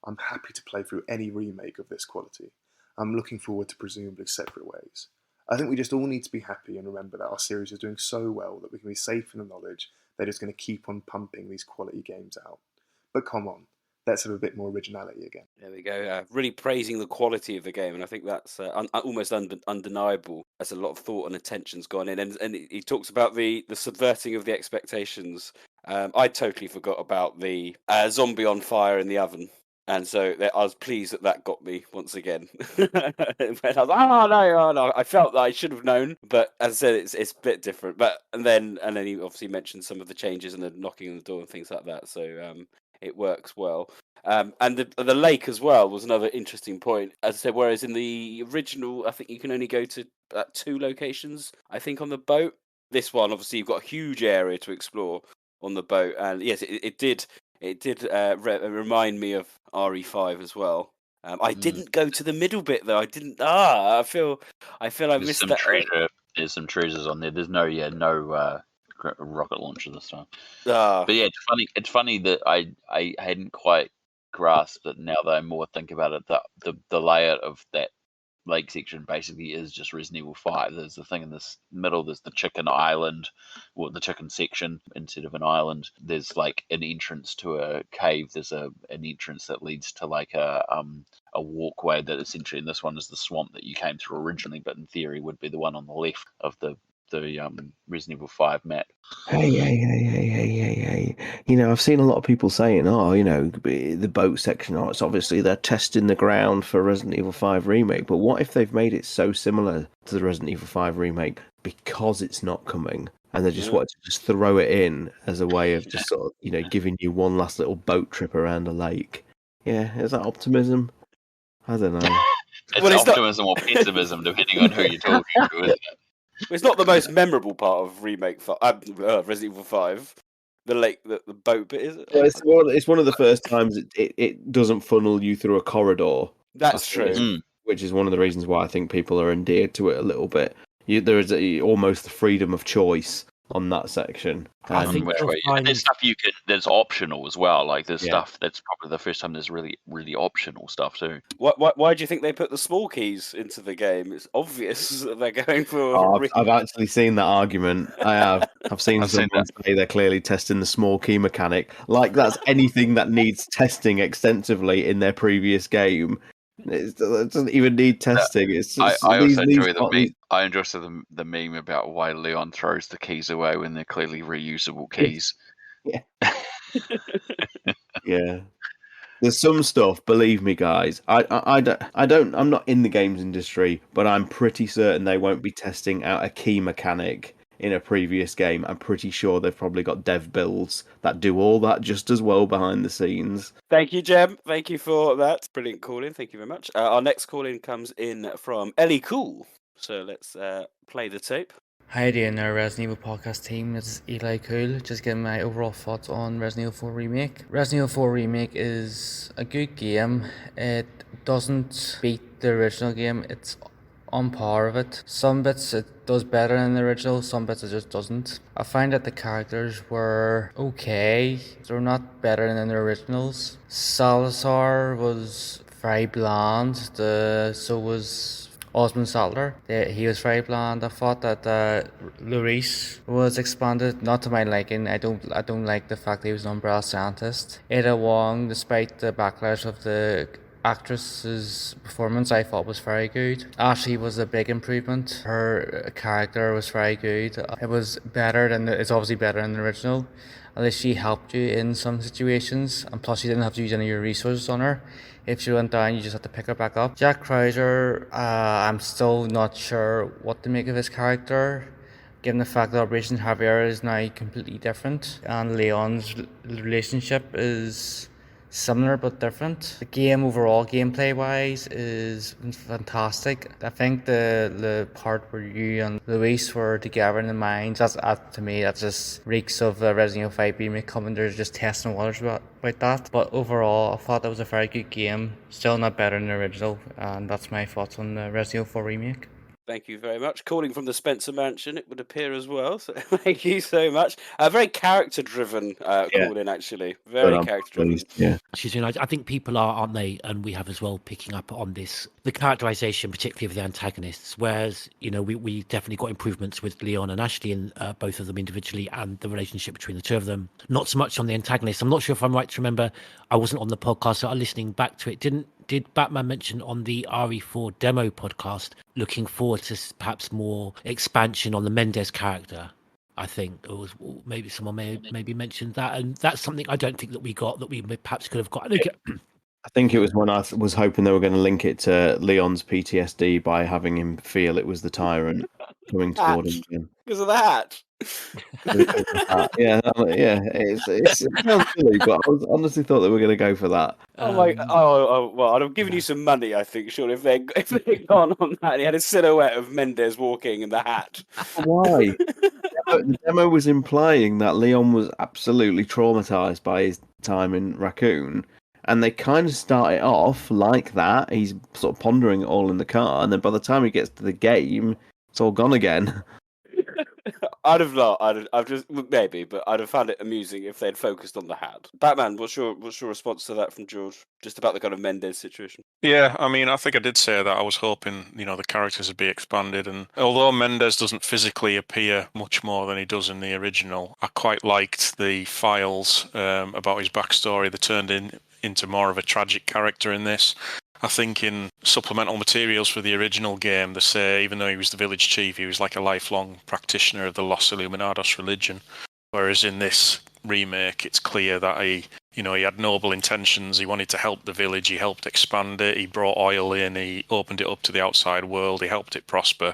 I'm happy to play through any remake of this quality. I'm looking forward to presumably separate ways. I think we just all need to be happy and remember that our series is doing so well that we can be safe in the knowledge they're just going to keep on pumping these quality games out. But come on, let's have a bit more originality again. There we go. Really praising the quality of the game, and I think that's almost undeniable. As a lot of thought and attention's gone in, and he talks about the subverting of the expectations. I totally forgot about the zombie on fire in the oven. And so I was pleased that got me once again. When I was like, oh no! I felt that I should have known, but as I said, it's a bit different. But and then he obviously mentioned some of the changes and the knocking on the door and things like that. So it works well. And the lake as well was another interesting point. As I said, whereas in the original, I think you can only go to 2 locations. I think on the boat. This one, obviously, you've got a huge area to explore on the boat, and yes, it did. It did remind me of RE5 as well. I didn't go to the middle bit though. I didn't. I feel I missed that. There's some treasures on there. There's no rocket launcher this time. Ah. But yeah, it's funny that I hadn't quite grasped it. Now that I more think about it, the layout of that lake section basically is just Resident Evil 5. There's the thing in this middle, there's the chicken island, or the chicken section instead of an island. There's like an entrance to a cave. There's an entrance that leads to like a walkway that essentially in this one is the swamp that you came through originally, but in theory would be the one on the left of the Resident Evil 5 map. Hey. I've seen a lot of people saying, the boat section, it's obviously they're testing the ground for Resident Evil 5 Remake. But what if they've made it so similar to the Resident Evil 5 Remake because it's not coming? And they just wanted to just throw it in as a way of just sort of, giving you one last little boat trip around a lake. Yeah, is that optimism? I don't know. It's optimism or pessimism, depending on who you're talking to, isn't it? It's not the most memorable part of Remake Resident Evil 5. The lake, the boat bit, is it? Well, it's one of the first times it doesn't funnel you through a corridor. That's true. Which is one of the reasons why I think people are endeared to it a little bit. There is almost the freedom of choice on that section. And there's stuff there's optional as well. Like there's stuff that's probably the first time there's really, really optional stuff too. Why do you think they put the small keys into the game? It's obvious that they're going for. I've actually seen that argument. I have. I've seen someone say they're clearly testing the small key mechanic. Like that's anything that needs testing extensively in their previous game. It doesn't even need testing. It's just, I also enjoy the meme. I enjoy the meme about why Leon throws the keys away when they're clearly reusable keys. Yeah. Yeah. There's some stuff, believe me, guys. I'm not in the games industry, but I'm pretty certain they won't be testing out a key mechanic in a previous game. I'm pretty sure they've probably got dev builds that do all that just as well behind the scenes. Thank you, Jem. Thank you for that. Brilliant call in. Thank you very much. Our next call in comes in from Ellie Cool. So let's play the tape. Hi there, our Resident Evil podcast team. This is Eli Cool. Just getting my overall thoughts on Resident Evil 4 Remake. Resident Evil 4 Remake is a good game. It doesn't beat the original game. It's on par with it. Some bits it does better than the original, some bits it just doesn't. I find that the characters were okay. They're not better than the originals. Salazar was very bland. So was Osmond Sattler. He was very bland. I thought that Luis was expanded, not to my liking. I don't like the fact that he was an Umbrella Scientist. Ada Wong, despite the backlash of the actress's performance, I thought was very good. Ashley was a big improvement. Her character was very good. It was better than it's obviously better than the original. At least she helped you in some situations, and plus you didn't have to use any of your resources on her. If she went down, you just had to pick her back up. Jack Krauser, I'm still not sure what to make of his character. given the fact that Operation Javier is now completely different and Leon's relationship is similar but different. The game overall, gameplay wise, is fantastic. I think the part where you and Luis were together in the mines, to me, that just reeks of Resident Evil 5 remake coming. There's just testing waters about that. But overall, I thought that was a very good game. Still not better than the original, and that's my thoughts on the Resident Evil 4 remake. Thank you very much. Calling from the Spencer Mansion, it would appear as well. So thank you so much. A very character-driven call in, actually. Very character-driven. Yeah. She's doing. I think people are, aren't they? And we have as well, picking up on this, the characterization, particularly of the antagonists. Whereas, we definitely got improvements with Leon and Ashley, and both of them individually, and the relationship between the two of them. Not so much on the antagonists. I'm not sure if I'm right to remember. I wasn't on the podcast, so I'm listening back to it. Did Batman mention on the RE4 demo podcast looking forward to perhaps more expansion on the Mendez character? I think it was, maybe someone maybe mentioned that, and that's something I don't think that we got, that we perhaps could have got. I think it was when I was hoping they were going to link it to Leon's PTSD by having him feel it was the Tyrant coming toward him again. Because of that. Yeah, it sounds silly, but I honestly thought they were going to go for that. Well, I'd have given you some money, I think, sure, if they'd gone on that. He had a silhouette of Mendez walking in the hat. Why? The demo was implying that Leon was absolutely traumatized by his time in Raccoon, and they kind of start it off like that. He's sort of pondering it all in the car, and then by the time he gets to the game, it's all gone again. I'd have not. I've just maybe, but I'd have found it amusing if they'd focused on the hat. Batman, what's your response to that from George? Just about the kind of Mendez situation. Yeah, I mean, I think I did say that I was hoping, the characters would be expanded, and although Mendez doesn't physically appear much more than he does in the original, I quite liked the files about his backstory. They turned into more of a tragic character in this. I think in supplemental materials for the original game, they say even though he was the village chief, he was like a lifelong practitioner of the Los Illuminados religion. Whereas in this remake, it's clear that he had noble intentions. He wanted to help the village. He helped expand it. He brought oil in. He opened it up to the outside world. He helped it prosper.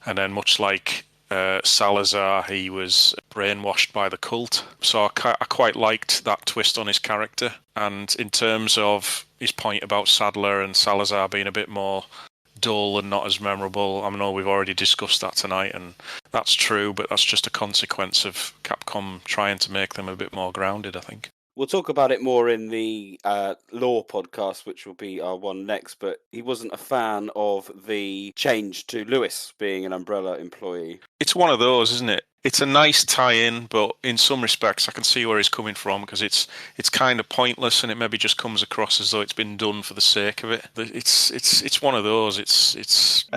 And then much like Salazar, he was brainwashed by the cult. So I quite liked that twist on his character. And in terms of his point about Sadler and Salazar being a bit more dull and not as memorable, I know we've already discussed that tonight, and that's true, but that's just a consequence of Capcom trying to make them a bit more grounded, I think. We'll talk about it more in the Law podcast, which will be our one next, but he wasn't a fan of the change to Lewis being an Umbrella employee. It's one of those, isn't it? It's a nice tie-in, but in some respects I can see where he's coming from, because it's kind of pointless, and it maybe just comes across as though it's been done for the sake of it. It's one of those.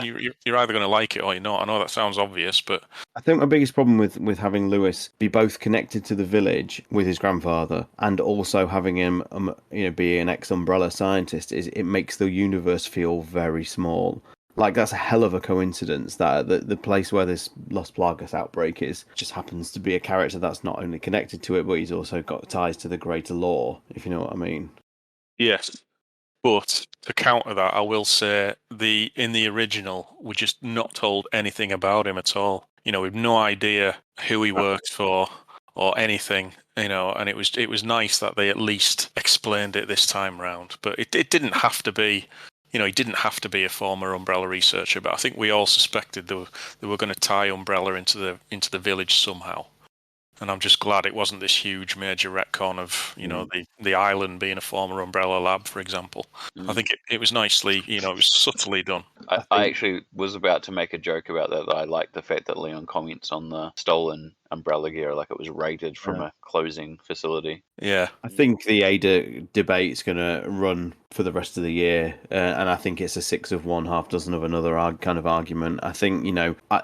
You're either going to like it or you're not. I know that sounds obvious, but I think my biggest problem with having Lewis be both connected to the village with his grandfather and also having him, be an ex-Umbrella scientist is it makes the universe feel very small. Like, that's a hell of a coincidence that the place where this Los Plagas outbreak is just happens to be a character that's not only connected to it, but he's also got ties to the greater lore, if you know what I mean. yes. But to counter that, I will say in the original, we're just not told anything about him at all. We've no idea who he works for or anything, and it was nice that they at least explained it this time round. But it didn't have to be. He didn't have to be a former Umbrella researcher, but I think we all suspected they were going to tie Umbrella into the village somehow. And I'm just glad it wasn't this huge major retcon of, the island being a former Umbrella lab, for example. I think it was nicely, it was subtly done. I actually was about to make a joke about that I liked the fact that Leon comments on the stolen Umbrella gear like it was raided from a closing facility. Yeah. I think the Ada debate's going to run for the rest of the year, and I think it's a 6 of one, half dozen of another kind of argument. I think,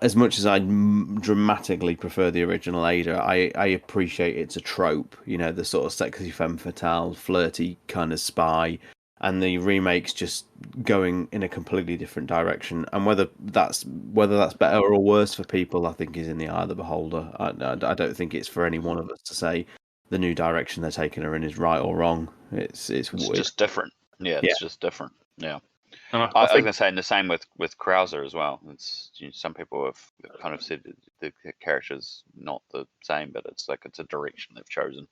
as much as I dramatically prefer the original Ada, I appreciate it's a trope, the sort of sexy femme fatale, flirty kind of spy, and the remake's just going in a completely different direction. And whether that's better or worse for people, I think is in the eye of the beholder. I don't think it's for any one of us to say the new direction they're taking her in is right or wrong. It's just different. Yeah, it's just different. Yeah. And I was going to say, and the same with Krauser as well. It's some people have kind of said the character's not the same, but it's like it's a direction they've chosen.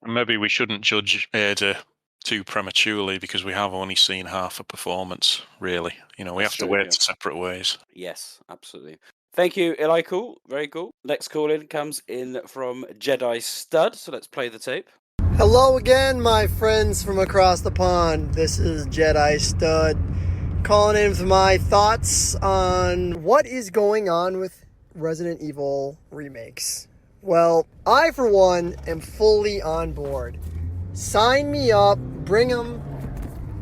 maybe we shouldn't judge Ada too prematurely because we have only seen half a performance, really. We That's have to true, wait yeah. separate ways. Yes, absolutely. Thank you, Eli. Cool, very cool. Next call in comes in from Jedi Stud. So let's play the tape. Hello again, my friends from across the pond. This is Jedi Stud calling in with my thoughts on what is going on with Resident Evil remakes. Well, I, for one, am fully on board. Sign me up, bring them.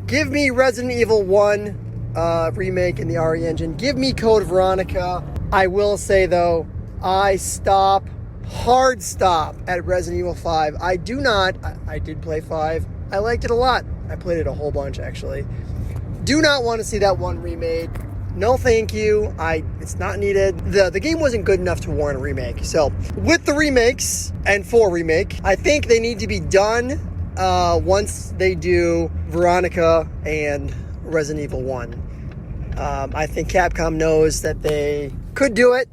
Give me Resident Evil 1 remake in the RE engine. Give me Code Veronica. I will say, though, hard stop at Resident Evil 5. I did play 5. I liked it a lot. I played it a whole bunch, actually. Do not want to see that one remade. No thank you. It's not needed. The game wasn't good enough to warrant a remake. So, with the remakes, and for remake, I think they need to be done once they do Veronica and Resident Evil 1. I think Capcom knows that they could do it.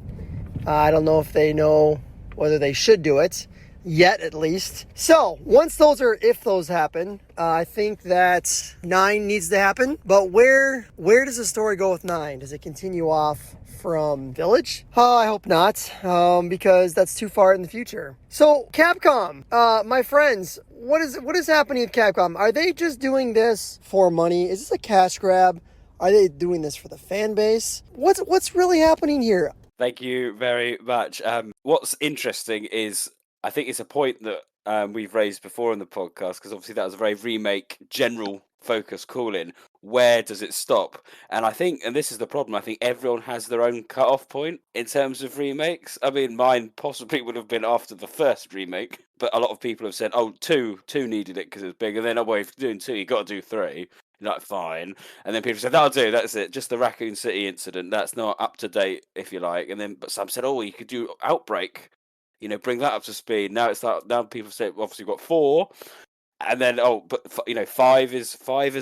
I don't know if they know whether they should do it yet, at least. So if those happen, I think that 9 needs to happen. But where does the story go with 9? Does it continue off from Village? I hope not, because that's too far in the future. So Capcom, my friends, what is happening with Capcom? Are they just doing this for money? Is this a cash grab? Are they doing this for the fan base? What's really happening here? Thank you very much. What's interesting is I think it's a point that we've raised before in the podcast, because obviously that was a very remake general focus call-in. Where does it stop? And I think, and this is the problem, I think everyone has their own cut-off point in terms of remakes. I mean, mine possibly would have been after the first remake, but a lot of people have said, oh, two needed it because it was big, and then, oh, well, if you're doing 2, you got to do 3. You're like, fine. And then people said, that'll do, that's it. Just the Raccoon City incident, that's not up to date, if you like. And then, but some said, oh, you could do Outbreak, bring that up to speed. Now now people say, obviously you've got 4. And then, 5 is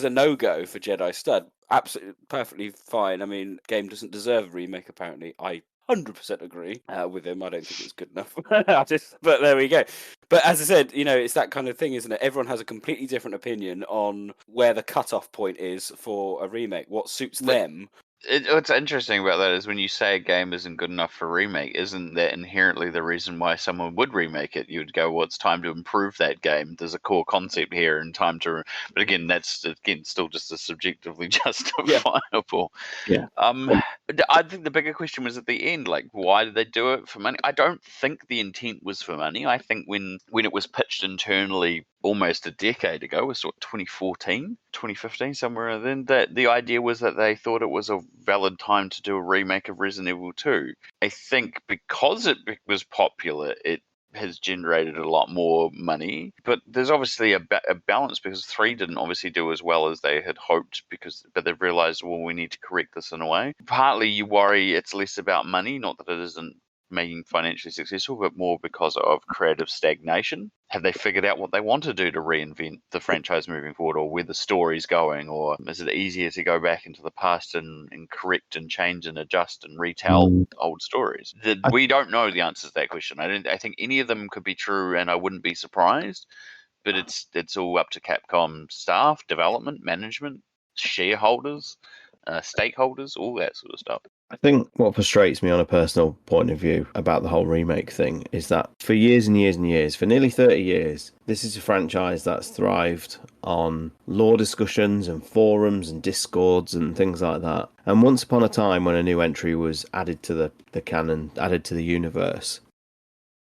a no-go for Jedi Stud. Absolutely, perfectly fine. I mean, game doesn't deserve a remake, apparently. I 100% agree with him. I don't think it's good enough. But there we go. But as I said, it's that kind of thing, isn't it? Everyone has a completely different opinion on where the cut-off point is for a remake, what suits them. What's interesting about that is when you say a game isn't good enough for remake, isn't that inherently the reason why someone would remake it? You'd go, well, it's time to improve that game. There's a core concept here and time to... But again, that's still just a subjectively justifiable. Yeah. I think the bigger question was at the end, like, why did they do it for money? I don't think the intent was for money. I think when it was pitched internally almost a decade ago, was what, 2014, 2015, somewhere then, that the idea was that they thought it was a valid time to do a remake of Resident Evil 2. I think because it was popular, it has generated a lot more money, but there's obviously a balance, because 3 didn't obviously do as well as they had hoped, but they've realized, well, we need to correct this in a way. Partly you worry it's less about money, not that it isn't making financially successful, but more because of creative stagnation. Have they figured out what they want to do to reinvent the franchise moving forward, or where the story's going, or is it easier to go back into the past and correct and change and adjust and retell old stories? We don't know the answers to that question. I think any of them could be true, and I wouldn't be surprised. But it's all up to Capcom staff, development, management, shareholders, stakeholders, all that sort of stuff. I think what frustrates me on a personal point of view about the whole remake thing is that for years and years and years, for nearly 30 years, this is a franchise that's thrived on lore discussions and forums and discords and things like that. And once upon a time, when a new entry was added to the canon, added to the universe,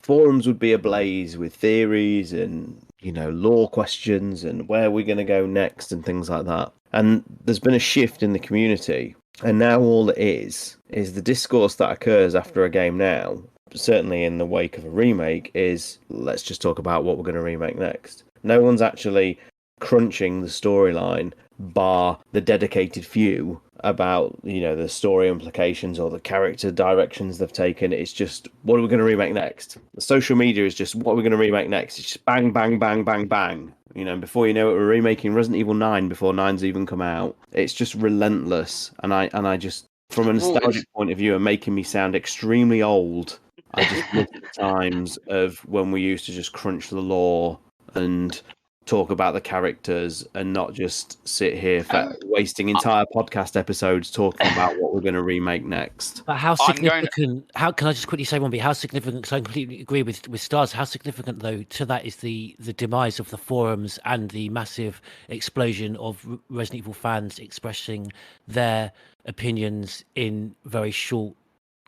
forums would be ablaze with theories and, lore questions and where we're going to go next and things like that. And there's been a shift in the community. And now all it is the discourse that occurs after a game now, certainly in the wake of a remake, is let's just talk about what we're going to remake next. No one's actually crunching the storyline, bar the dedicated few, about, the story implications or the character directions they've taken. It's just, what are we going to remake next? The social media is just, what are we going to remake next? It's just bang, bang, bang, bang, bang. You know, before you know it, we're remaking Resident Evil 9 before 9's even come out. It's just relentless, and I just, from a nostalgic point of view, are making me sound extremely old. I just miss the times of when we used to just crunch the lore and talk about the characters and not just sit here wasting entire podcast episodes talking about what we're going to remake next. But how significant? How can I just quickly say, Rombie? How significant? Because I completely agree with Stars. How significant, though, to that is the demise of the forums and the massive explosion of Resident Evil fans expressing their opinions in very short,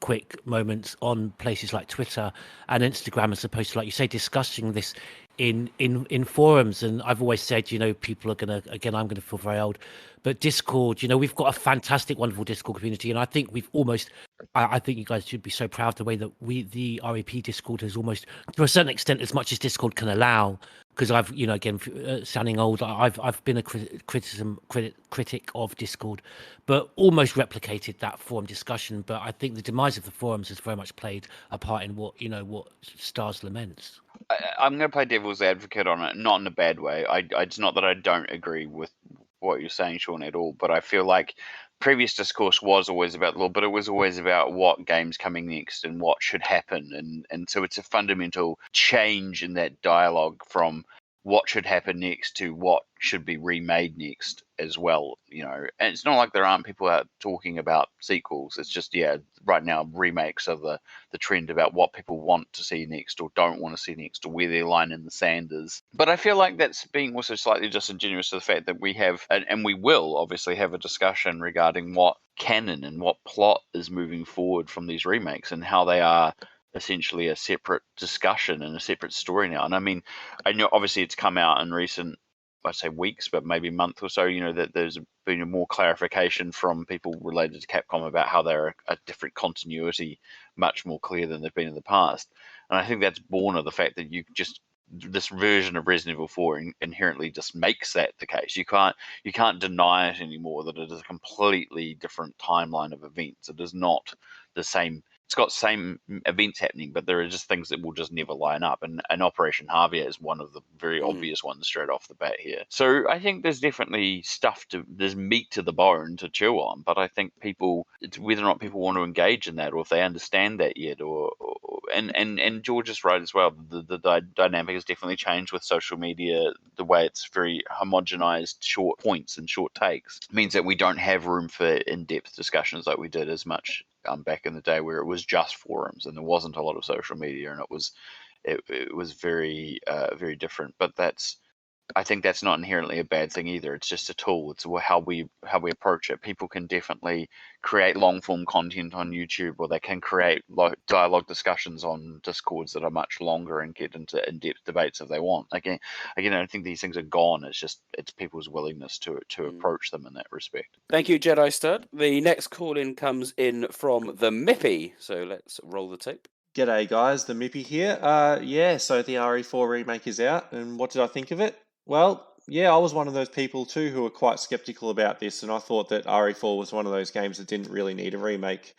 quick moments on places like Twitter and Instagram, as opposed to, like you say, discussing this in forums. And I've always said, you know, people are gonna, again, I'm gonna feel very old, but Discord, you know, we've got a fantastic, wonderful Discord community, and I think we've almost, I think you guys should be so proud of the way that the REP Discord has almost, to a certain extent, as much as Discord can allow, because I've, you know, again, sounding old, I've been a critic of Discord, but almost replicated that forum discussion. But I think the demise of the forums has very much played a part in what Stars laments. I'm going to play devil's advocate on it, not in a bad way. It's not that I don't agree with what you're saying, Sean, at all, but I feel like previous discourse was always about the law, but it was always about what game's coming next and what should happen. And so it's a fundamental change in that dialogue from what should happen next to what should be remade next as well, you know. And it's not like there aren't people out talking about sequels. It's just, yeah, right now remakes are the trend about what people want to see next or don't want to see next, or where their line in the sand is. But I feel like that's being also slightly disingenuous to the fact that we have, and we will obviously have a discussion regarding what canon and what plot is moving forward from these remakes and how they are essentially a separate discussion and a separate story now. And I mean, I know obviously it's come out in recent, I'd say weeks, but maybe a month or so, you know, that there's been a more clarification from people related to Capcom about how they're a different continuity, much more clear than they've been in the past. And I think that's born of the fact that you just, this version of Resident Evil 4 inherently just makes that the case. You can't deny it anymore that it is a completely different timeline of events. It is not the same. It's got same events happening, but there are just things that will just never line up. And Operation Javier is one of the very obvious ones straight off the bat here. So I think there's definitely there's meat to the bone to chew on. But I think it's whether or not people want to engage in that, or if they understand that yet, and George is right as well. The dynamic has definitely changed with social media. The way it's very homogenized, short points and short takes means that we don't have room for in-depth discussions like we did as much back in the day, where it was just forums and there wasn't a lot of social media, and it was very very different. But I think that's not inherently a bad thing either. It's just a tool. It's how we approach it. People can definitely create long form content on YouTube, or they can create dialogue discussions on Discords that are much longer and get into in-depth debates if they want. Again, I don't think these things are gone. It's people's willingness to approach them in that respect. Thank you, Jedi Stud. The next call in comes in from the Mippy. So let's roll the tape. G'day guys, the Mippy here. So the RE4 remake is out, and what did I think of it? Well, yeah, I was one of those people too who were quite skeptical about this, and I thought that RE4 was one of those games that didn't really need a remake.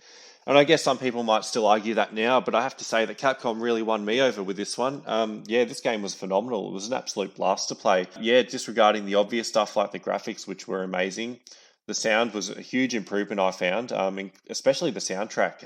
And I guess some people might still argue that now, but I have to say that Capcom really won me over with this one. This game was phenomenal. It was an absolute blast to play. Yeah, disregarding the obvious stuff like the graphics, which were amazing. The sound was a huge improvement, I found, especially the soundtrack.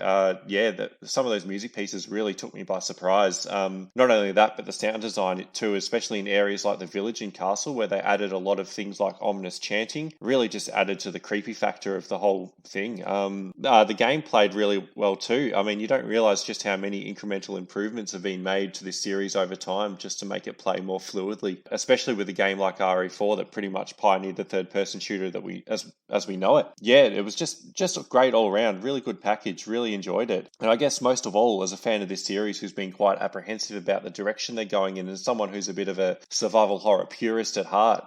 Some of those music pieces really took me by surprise. Not only that, but the sound design too, especially in areas like the village and castle, where they added a lot of things like ominous chanting, really just added to the creepy factor of the whole thing. The game played really well too. I mean, you don't realise just how many incremental improvements have been made to this series over time just to make it play more fluidly, especially with a game like RE4 that pretty much pioneered the third-person shooter that as we know it. Yeah, it was just a great all-round, really good package, really enjoyed it. And I guess most of all, as a fan of this series who's been quite apprehensive about the direction they're going in, and someone who's a bit of a survival horror purist at heart,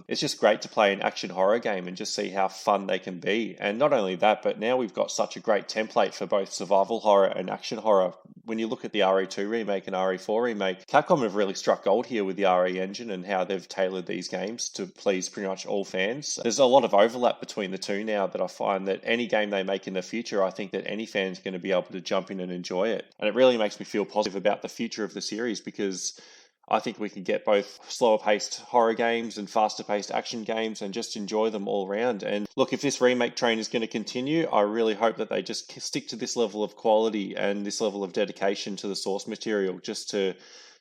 it's just great to play an action horror game and just see how fun they can be. And not only that, but now we've got such a great template for both survival horror and action horror. When you look at the RE2 remake and RE4 remake, Capcom have really struck gold here with the RE engine and how they've tailored these games to please pretty much all fans. There's a lot of overlap between the two now that I find that any game they make in the future, I think that any fan's going to be able to jump in and enjoy it. And it really makes me feel positive about the future of the series, because I think we could get both slower paced horror games and faster paced action games and just enjoy them all around. And look, if this remake train is going to continue, I really hope that they just stick to this level of quality and this level of dedication to the source material, just to,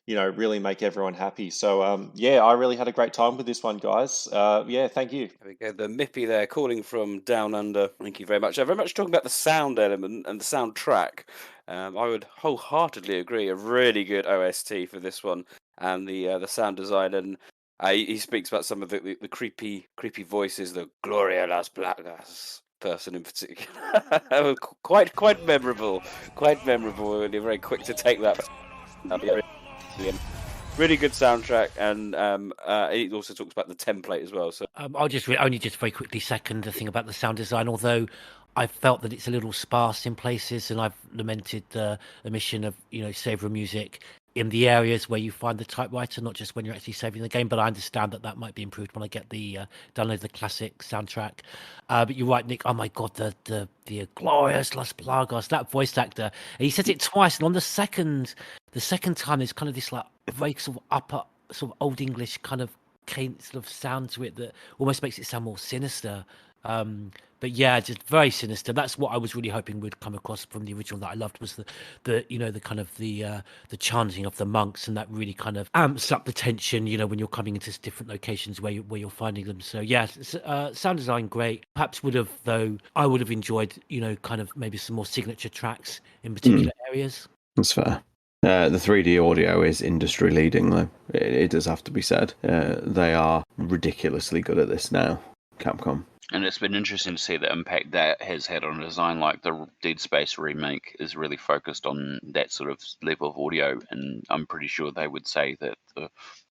really make everyone happy. So, yeah, I really had a great time with this one, guys. Yeah, thank you. There we go. The Mippy there calling from down under. Thank you very much. Very much talking about the sound element and the soundtrack. I would wholeheartedly agree. A really good OST for this one, and the sound design. And he speaks about some of the creepy voices, the Gloria Las Plagas person in particular. quite memorable. Quite memorable. And you're very quick to take that. Really good soundtrack, and it also talks about the template as well. So I'll just only just very quickly second the thing about the sound design. Although I felt that it's a little sparse in places, and I've lamented the omission of savor music in the areas where you find the typewriter, not just when you're actually saving the game. But I understand that might be improved when I get the download the classic soundtrack. But you're right, Nick. Oh my god, the Glorious Las Plagas, that voice actor. And he says it twice, and on the second time, there's kind of this like very sort of upper sort of old English kind of sort of sound to it that almost makes it sound more sinister. But yeah, just very sinister. That's what I was really hoping would come across from the original that I loved, was the kind of the chanting of the monks, and that really kind of amps up the tension, when you're coming into different locations where you're finding them. So yeah, sound design great. Perhaps I would have enjoyed, kind of maybe some more signature tracks in particular areas. That's fair. The 3D audio is industry leading, though. It does have to be said. They are ridiculously good at this now, Capcom. And it's been interesting to see the impact that has had on a design. Like the Dead Space remake is really focused on that sort of level of audio, and I'm pretty sure they would say that the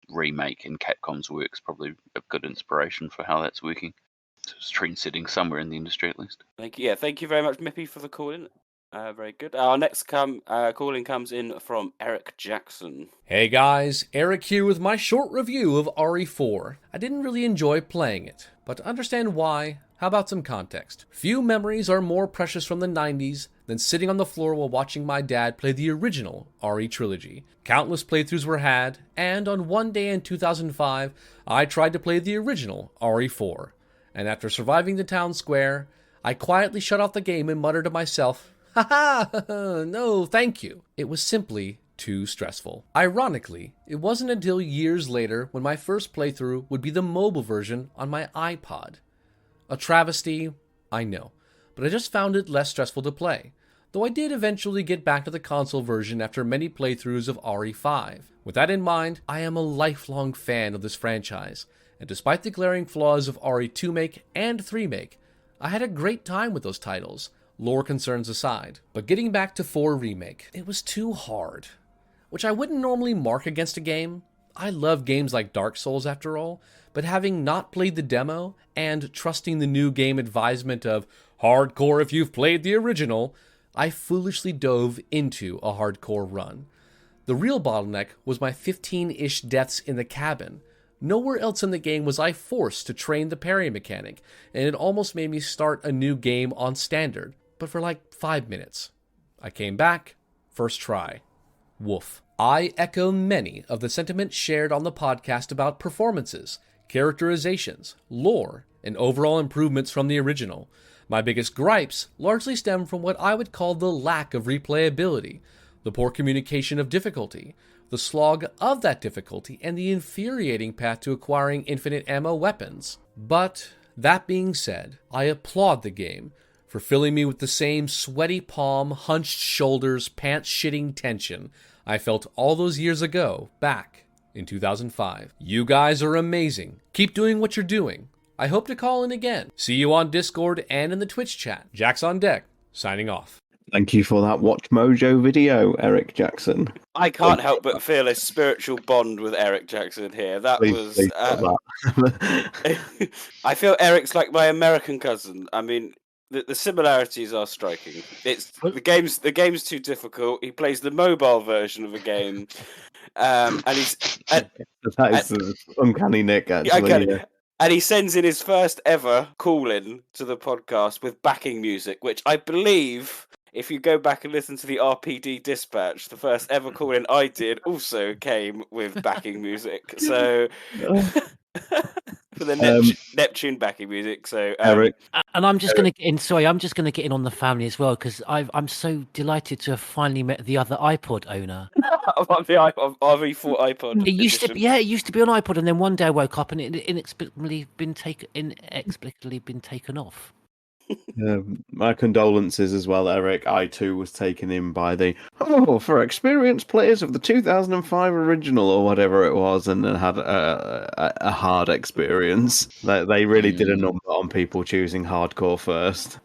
remake in Capcom's work is probably a good inspiration for how that's working. So it's trend setting somewhere in the industry at least. thank you. Yeah, thank you very much, Mippy, for the call in. Very good. Our next calling comes in from Eric Jackson. Hey guys, Eric here with my short review of RE4. I didn't really enjoy playing it, but to understand why, how about some context? Few memories are more precious from the 90s than sitting on the floor while watching my dad play the original RE trilogy. Countless playthroughs were had, and on one day in 2005, I tried to play the original RE4. And after surviving the town square, I quietly shut off the game and muttered to myself, "Ha no, thank you." It was simply too stressful. Ironically, it wasn't until years later when my first playthrough would be the mobile version on my iPod. A travesty, I know, but I just found it less stressful to play, though I did eventually get back to the console version after many playthroughs of RE5. With that in mind, I am a lifelong fan of this franchise, and despite the glaring flaws of RE2 Make and 3 Make, I had a great time with those titles, lore concerns aside. But getting back to 4 Remake, it was too hard, which I wouldn't normally mark against a game. I love games like Dark Souls after all, but having not played the demo and trusting the new game advisement of hardcore if you've played the original, I foolishly dove into a hardcore run. The real bottleneck was my 15-ish deaths in the cabin. Nowhere else in the game was I forced to train the parry mechanic, and it almost made me start a new game on standard, but for like 5 minutes. I came back, first try. Woof. I echo many of the sentiments shared on the podcast about performances, characterizations, lore, and overall improvements from the original. My biggest gripes largely stem from what I would call the lack of replayability, the poor communication of difficulty, the slog of that difficulty, and the infuriating path to acquiring infinite ammo weapons. But, that being said, I applaud the game for filling me with the same sweaty palm, hunched shoulders, pants-shitting tension I felt all those years ago, back in 2005. You guys are amazing. Keep doing what you're doing. I hope to call in again. See you on Discord and in the Twitch chat. Jack's on deck, signing off. Thank you for that Watch Mojo video, Eric Jackson. I can't help but feel a spiritual bond with Eric Jackson here. Please I feel Eric's like my American cousin. I mean, the similarities are striking. It's the game's too difficult. He plays the mobile version of a game, and he's that is uncanny Nick, actually. Yeah. And he sends in his first ever call-in to the podcast with backing music, which I believe if you go back and listen to the RPD dispatch, the first ever call-in I did also came with backing music. So for the Neptune backing music. So Eric. And I'm just going to get in. Sorry, I'm just going to get in on the family as well because I'm so delighted to have finally met the other iPod owner. the RV4 iPod. It used to, edition. it used to be on iPod, and then one day I woke up and it inexplicably been taken off. My condolences as well, Eric. I too was taken in by the for experienced players of the 2005 original or whatever it was, and then had a hard experience. They really did a number on people choosing hardcore first.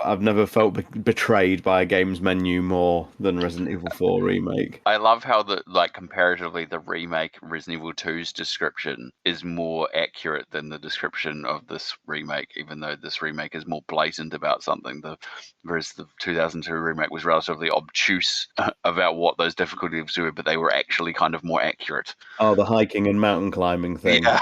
I've never felt betrayed by a game's menu more than Resident Evil 4 Remake. I love how comparatively the remake Resident Evil 2's description is more accurate than the description of this remake, even though this remake is more blatant about something, whereas the 2002 remake was relatively obtuse about what those difficulties were, but they were actually kind of more accurate. Oh, the hiking and mountain climbing thing. Yeah.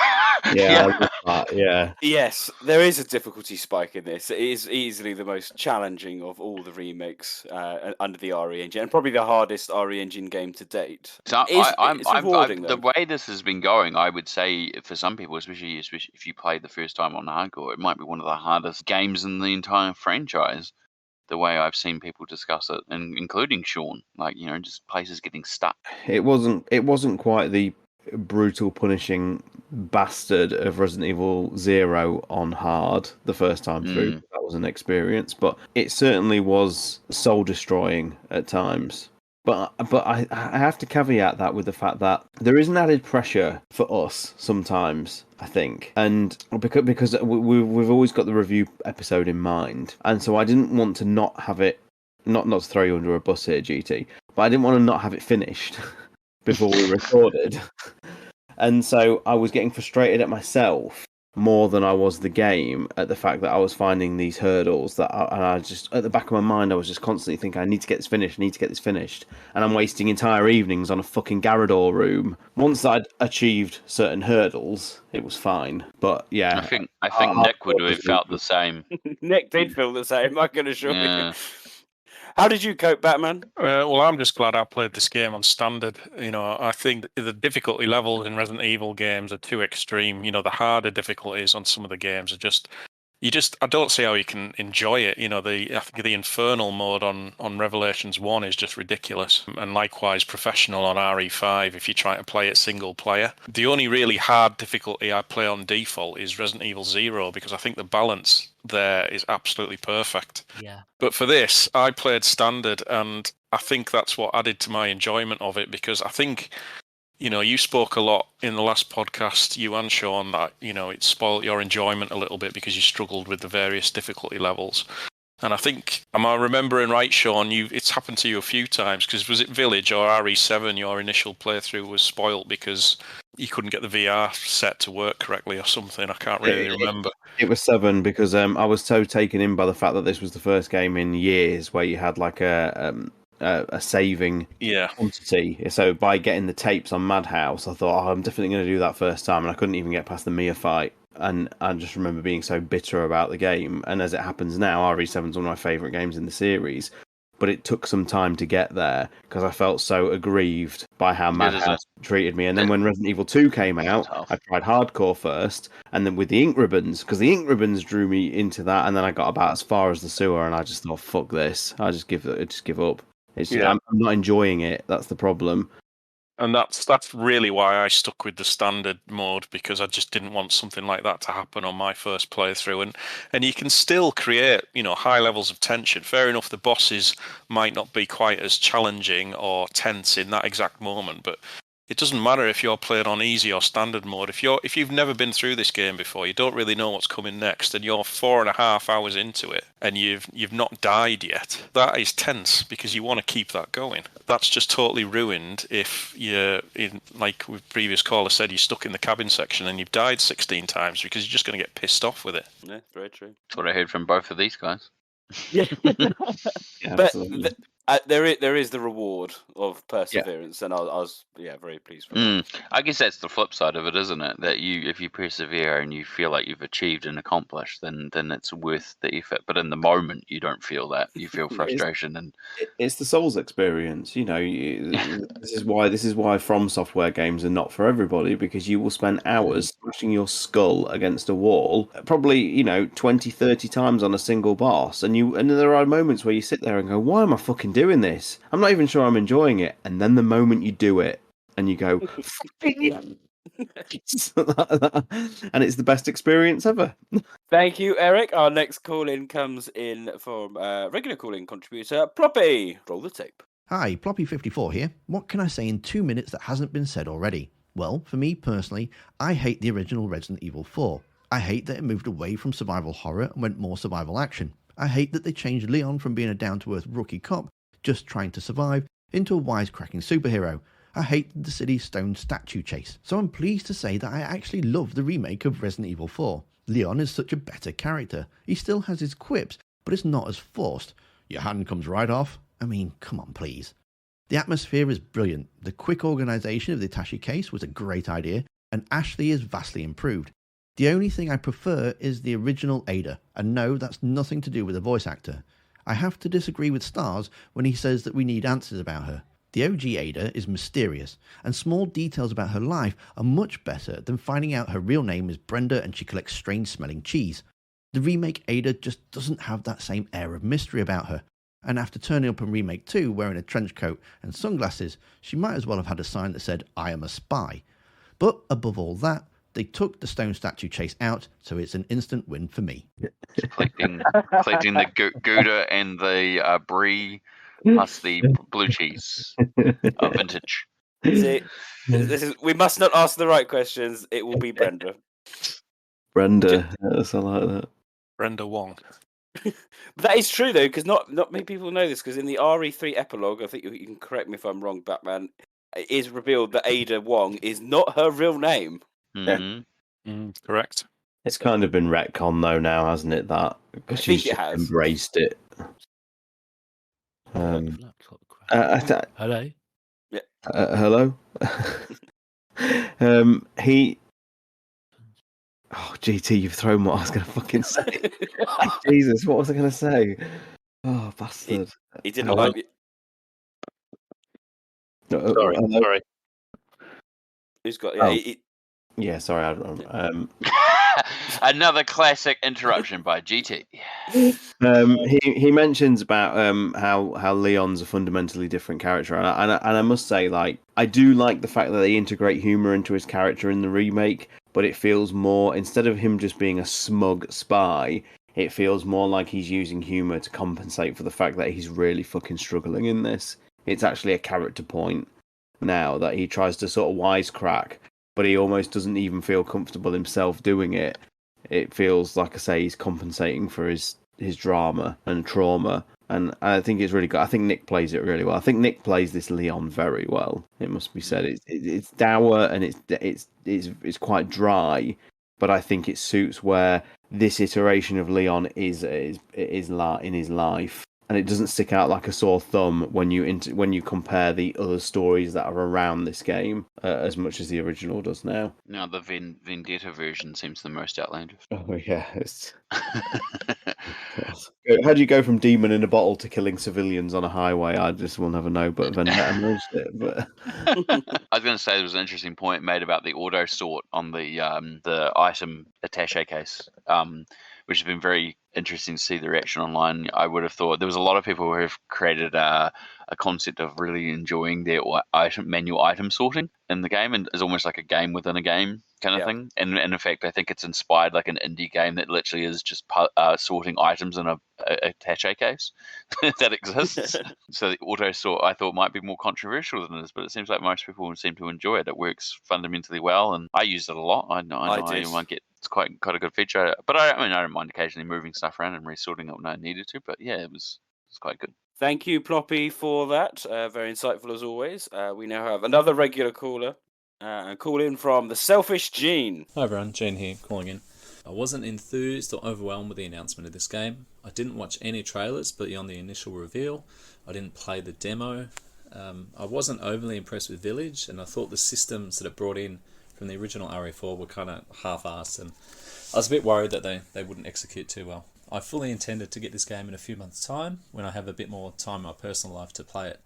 Yeah, I love that. Yeah. Yes, there is a difficulty spike in this. It is easily the most challenging of all the remakes under the RE engine, and probably the hardest RE engine game to date. So It's rewarding, the way this has been going, I would say for some people, especially if you played the first time on hardcore, it might be one of the hardest games in the entire franchise. The way I've seen people discuss it, and including Sean, just places getting stuck. It wasn't quite the brutal, punishing bastard of Resident Evil 0 on hard the first time through. That was an experience, but it certainly was soul destroying at times. But I have to caveat that with the fact that there is an added pressure for us sometimes, I think, and because we've always got the review episode in mind, and so I didn't want to not have it, not to throw you under a bus here, GT, but I didn't want to not have it finished before we recorded, and so I was getting frustrated at myself more than I was the game at the fact that I was finding these hurdles and I just, at the back of my mind, I was just constantly thinking, I need to get this finished, and I'm wasting entire evenings on a fucking Garrador room. Once I'd achieved certain hurdles, it was fine, but yeah. I think Nick would have felt the same. Nick did feel the same, I can assure you. How did you cope, Batman? Well, I'm just glad I played this game on standard. I think the difficulty levels in Resident Evil games are too extreme. The harder difficulties on some of the games are just... I don't see how you can enjoy it. I think the Infernal mode on Revelations 1 is just ridiculous. And likewise, Professional on RE5 if you try to play it single player. The only really hard difficulty I play on default is Resident Evil 0 because I think the balance there is absolutely perfect. Yeah. But for this, I played standard, and I think that's what added to my enjoyment of it because I think... you spoke a lot in the last podcast, you and Sean, that, it spoiled your enjoyment a little bit because you struggled with the various difficulty levels. And I think, am I remembering right, Sean, it's happened to you a few times, because was it Village or RE7, your initial playthrough was spoilt because you couldn't get the VR set to work correctly or something? I can't really remember. It was 7 because I was so taken in by the fact that this was the first game in years where you had like a saving quantity. So by getting the tapes on Madhouse, I thought, I'm definitely going to do that first time, and I couldn't even get past the Mia fight. And I just remember being so bitter about the game. And as it happens now, RE7 is one of my favourite games in the series. But it took some time to get there because I felt so aggrieved by how Madhouse treated me. And then when Resident Evil 2 came out, I tried hardcore first, and then with the ink ribbons, because the ink ribbons drew me into that. And then I got about as far as the sewer, and I just thought, fuck this. I just give up. I'm not enjoying it. That's the problem. And that's really why I stuck with the standard mode, because I just didn't want something like that to happen on my first playthrough. And you can still create, high levels of tension. Fair enough, the bosses might not be quite as challenging or tense in that exact moment, but it doesn't matter if you're playing on easy or standard mode. If you've never been through this game before, you don't really know what's coming next, and you're 4.5 hours into it, and you've not died yet. That is tense because you want to keep that going. That's just totally ruined if you're in, like with previous caller said, you're stuck in the cabin section and you've died 16 times because you're just going to get pissed off with it. Yeah, very true. That's what I heard from both of these guys. Yeah. But There is the reward of perseverance, and I was very pleased with that. I guess that's the flip side of it, isn't it? That if you persevere and you feel like you've achieved and accomplished, then it's worth the effort. But in the moment, you don't feel that. You feel frustration and It's the Souls experience, this is why From Software games are not for everybody, because you will spend hours smashing your skull against a wall, probably 20, 30 times on a single boss, and there are moments where you sit there and go, "Why am I fucking doing this? I'm not even sure I'm enjoying it." And then the moment you do it, and you go, "Fucking yes!" and it's the best experience ever. Thank you, Eric. Our next call-in comes in from regular call-in contributor, Ploppy. Roll the tape. Hi, Ploppy54 here. What can I say in 2 minutes that hasn't been said already? Well, for me personally, I hate the original Resident Evil 4. I hate that it moved away from survival horror and went more survival action. I hate that they changed Leon from being a down-to-earth rookie cop, just trying to survive, into a wisecracking superhero. I hate the city stone statue chase. So I'm pleased to say that I actually love the remake of Resident Evil 4. Leon is such a better character. He still has his quips, but it's not as forced. Your hand comes right off. I mean, come on, please. The atmosphere is brilliant. The quick organisation of the attaché case was a great idea, and Ashley is vastly improved. The only thing I prefer is the original Ada, and no, that's nothing to do with the voice actor. I have to disagree with Stars when he says that we need answers about her. The OG Ada is mysterious, and small details about her life are much better than finding out her real name is Brenda and she collects strange-smelling cheese. The remake Ada just doesn't have that same air of mystery about her, and after turning up in Remake 2 wearing a trench coat and sunglasses, she might as well have had a sign that said, "I am a spy." But above all that, they took the stone statue chase out, so it's an instant win for me. collecting the Gouda and the Brie plus the blue cheese vintage. See, we must not ask the right questions. It will be Brenda. Brenda, yes, I like that. Brenda Wong. But that is true though, because not many people know this. Because in the RE3 epilogue, I think you can correct me if I'm wrong, Batman, it is revealed that Ada Wong is not her real name. Correct. It's kind of been retconned though now, hasn't it? That because she's just embraced it. Hello. Yeah. Hello. Oh, GT, you've thrown what I was going to fucking say. Jesus, what was I going to say? Oh, bastard. He didn't like it. Sorry. Who's got? Yeah, sorry. Another classic interruption by GT. He mentions about how Leon's a fundamentally different character, and I must say, like, I do like the fact that they integrate humor into his character in the remake, but it feels more, instead of him just being a smug spy, it feels more like he's using humor to compensate for the fact that he's really fucking struggling in this. It's actually a character point now that he tries to sort of wisecrack, but he almost doesn't even feel comfortable himself doing it. It feels like, I say, he's compensating for his drama and trauma, and I think it's really good. I think Nick plays it really well. I think Nick plays this Leon very well. It must be said. It's dour and it's quite dry, but I think it suits where this iteration of Leon is in his life. And it doesn't stick out like a sore thumb when you compare the other stories that are around this game as much as the original does now. Now the Vendetta version seems the most outlandish. Oh yeah, how do you go from demon in a bottle to killing civilians on a highway? I just will never know. But Vendetta merged it. But I was going to say there was an interesting point made about the auto sort on the item attaché case, which has been very interesting to see the reaction online. I would have thought there was a lot of people who have created a concept of really enjoying their manual item sorting in the game, and it's almost like a game within a game kind of thing. And in fact, I think it's inspired like an indie game that literally is just sorting items in a attaché case that exists. So the auto sort I thought might be more controversial than this, but it seems like most people seem to enjoy it. It works fundamentally well, and I used it a lot. I might get. It's quite a good feature, but I don't mind occasionally moving stuff around and resorting it when I needed to. But yeah, it's quite good. Thank you, Ploppy, for that. Very insightful as always. We now have another regular caller. Call in from the Selfish Gene. Hi everyone, Gene here, calling in. I wasn't enthused or overwhelmed with the announcement of this game. I didn't watch any trailers beyond the initial reveal. I didn't play the demo. I wasn't overly impressed with Village, and I thought the systems that it brought in from the original RE4 were kind of half-assed, and I was a bit worried that they wouldn't execute too well. I fully intended to get this game in a few months' time, when I have a bit more time in my personal life to play it.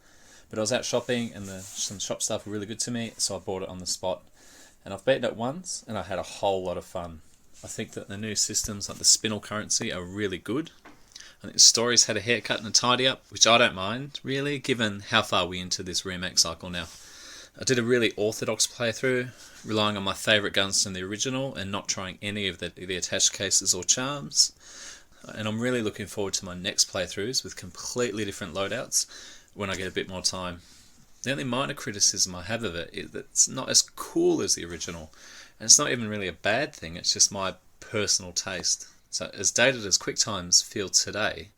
But I was out shopping, and some shop stuff were really good to me, so I bought it on the spot. And I've beaten it once, and I had a whole lot of fun. I think that the new systems like the spinel currency are really good. I think the stories had a haircut and a tidy up, which I don't mind, really, given how far we're into this remake cycle now. I did a really orthodox playthrough, relying on my favourite guns from the original and not trying any of the attached cases or charms. And I'm really looking forward to my next playthroughs with completely different loadouts when I get a bit more time. The only minor criticism I have of it is that it's not as cool as the original. And it's not even really a bad thing, it's just my personal taste. So as dated as QuickTimes feel today,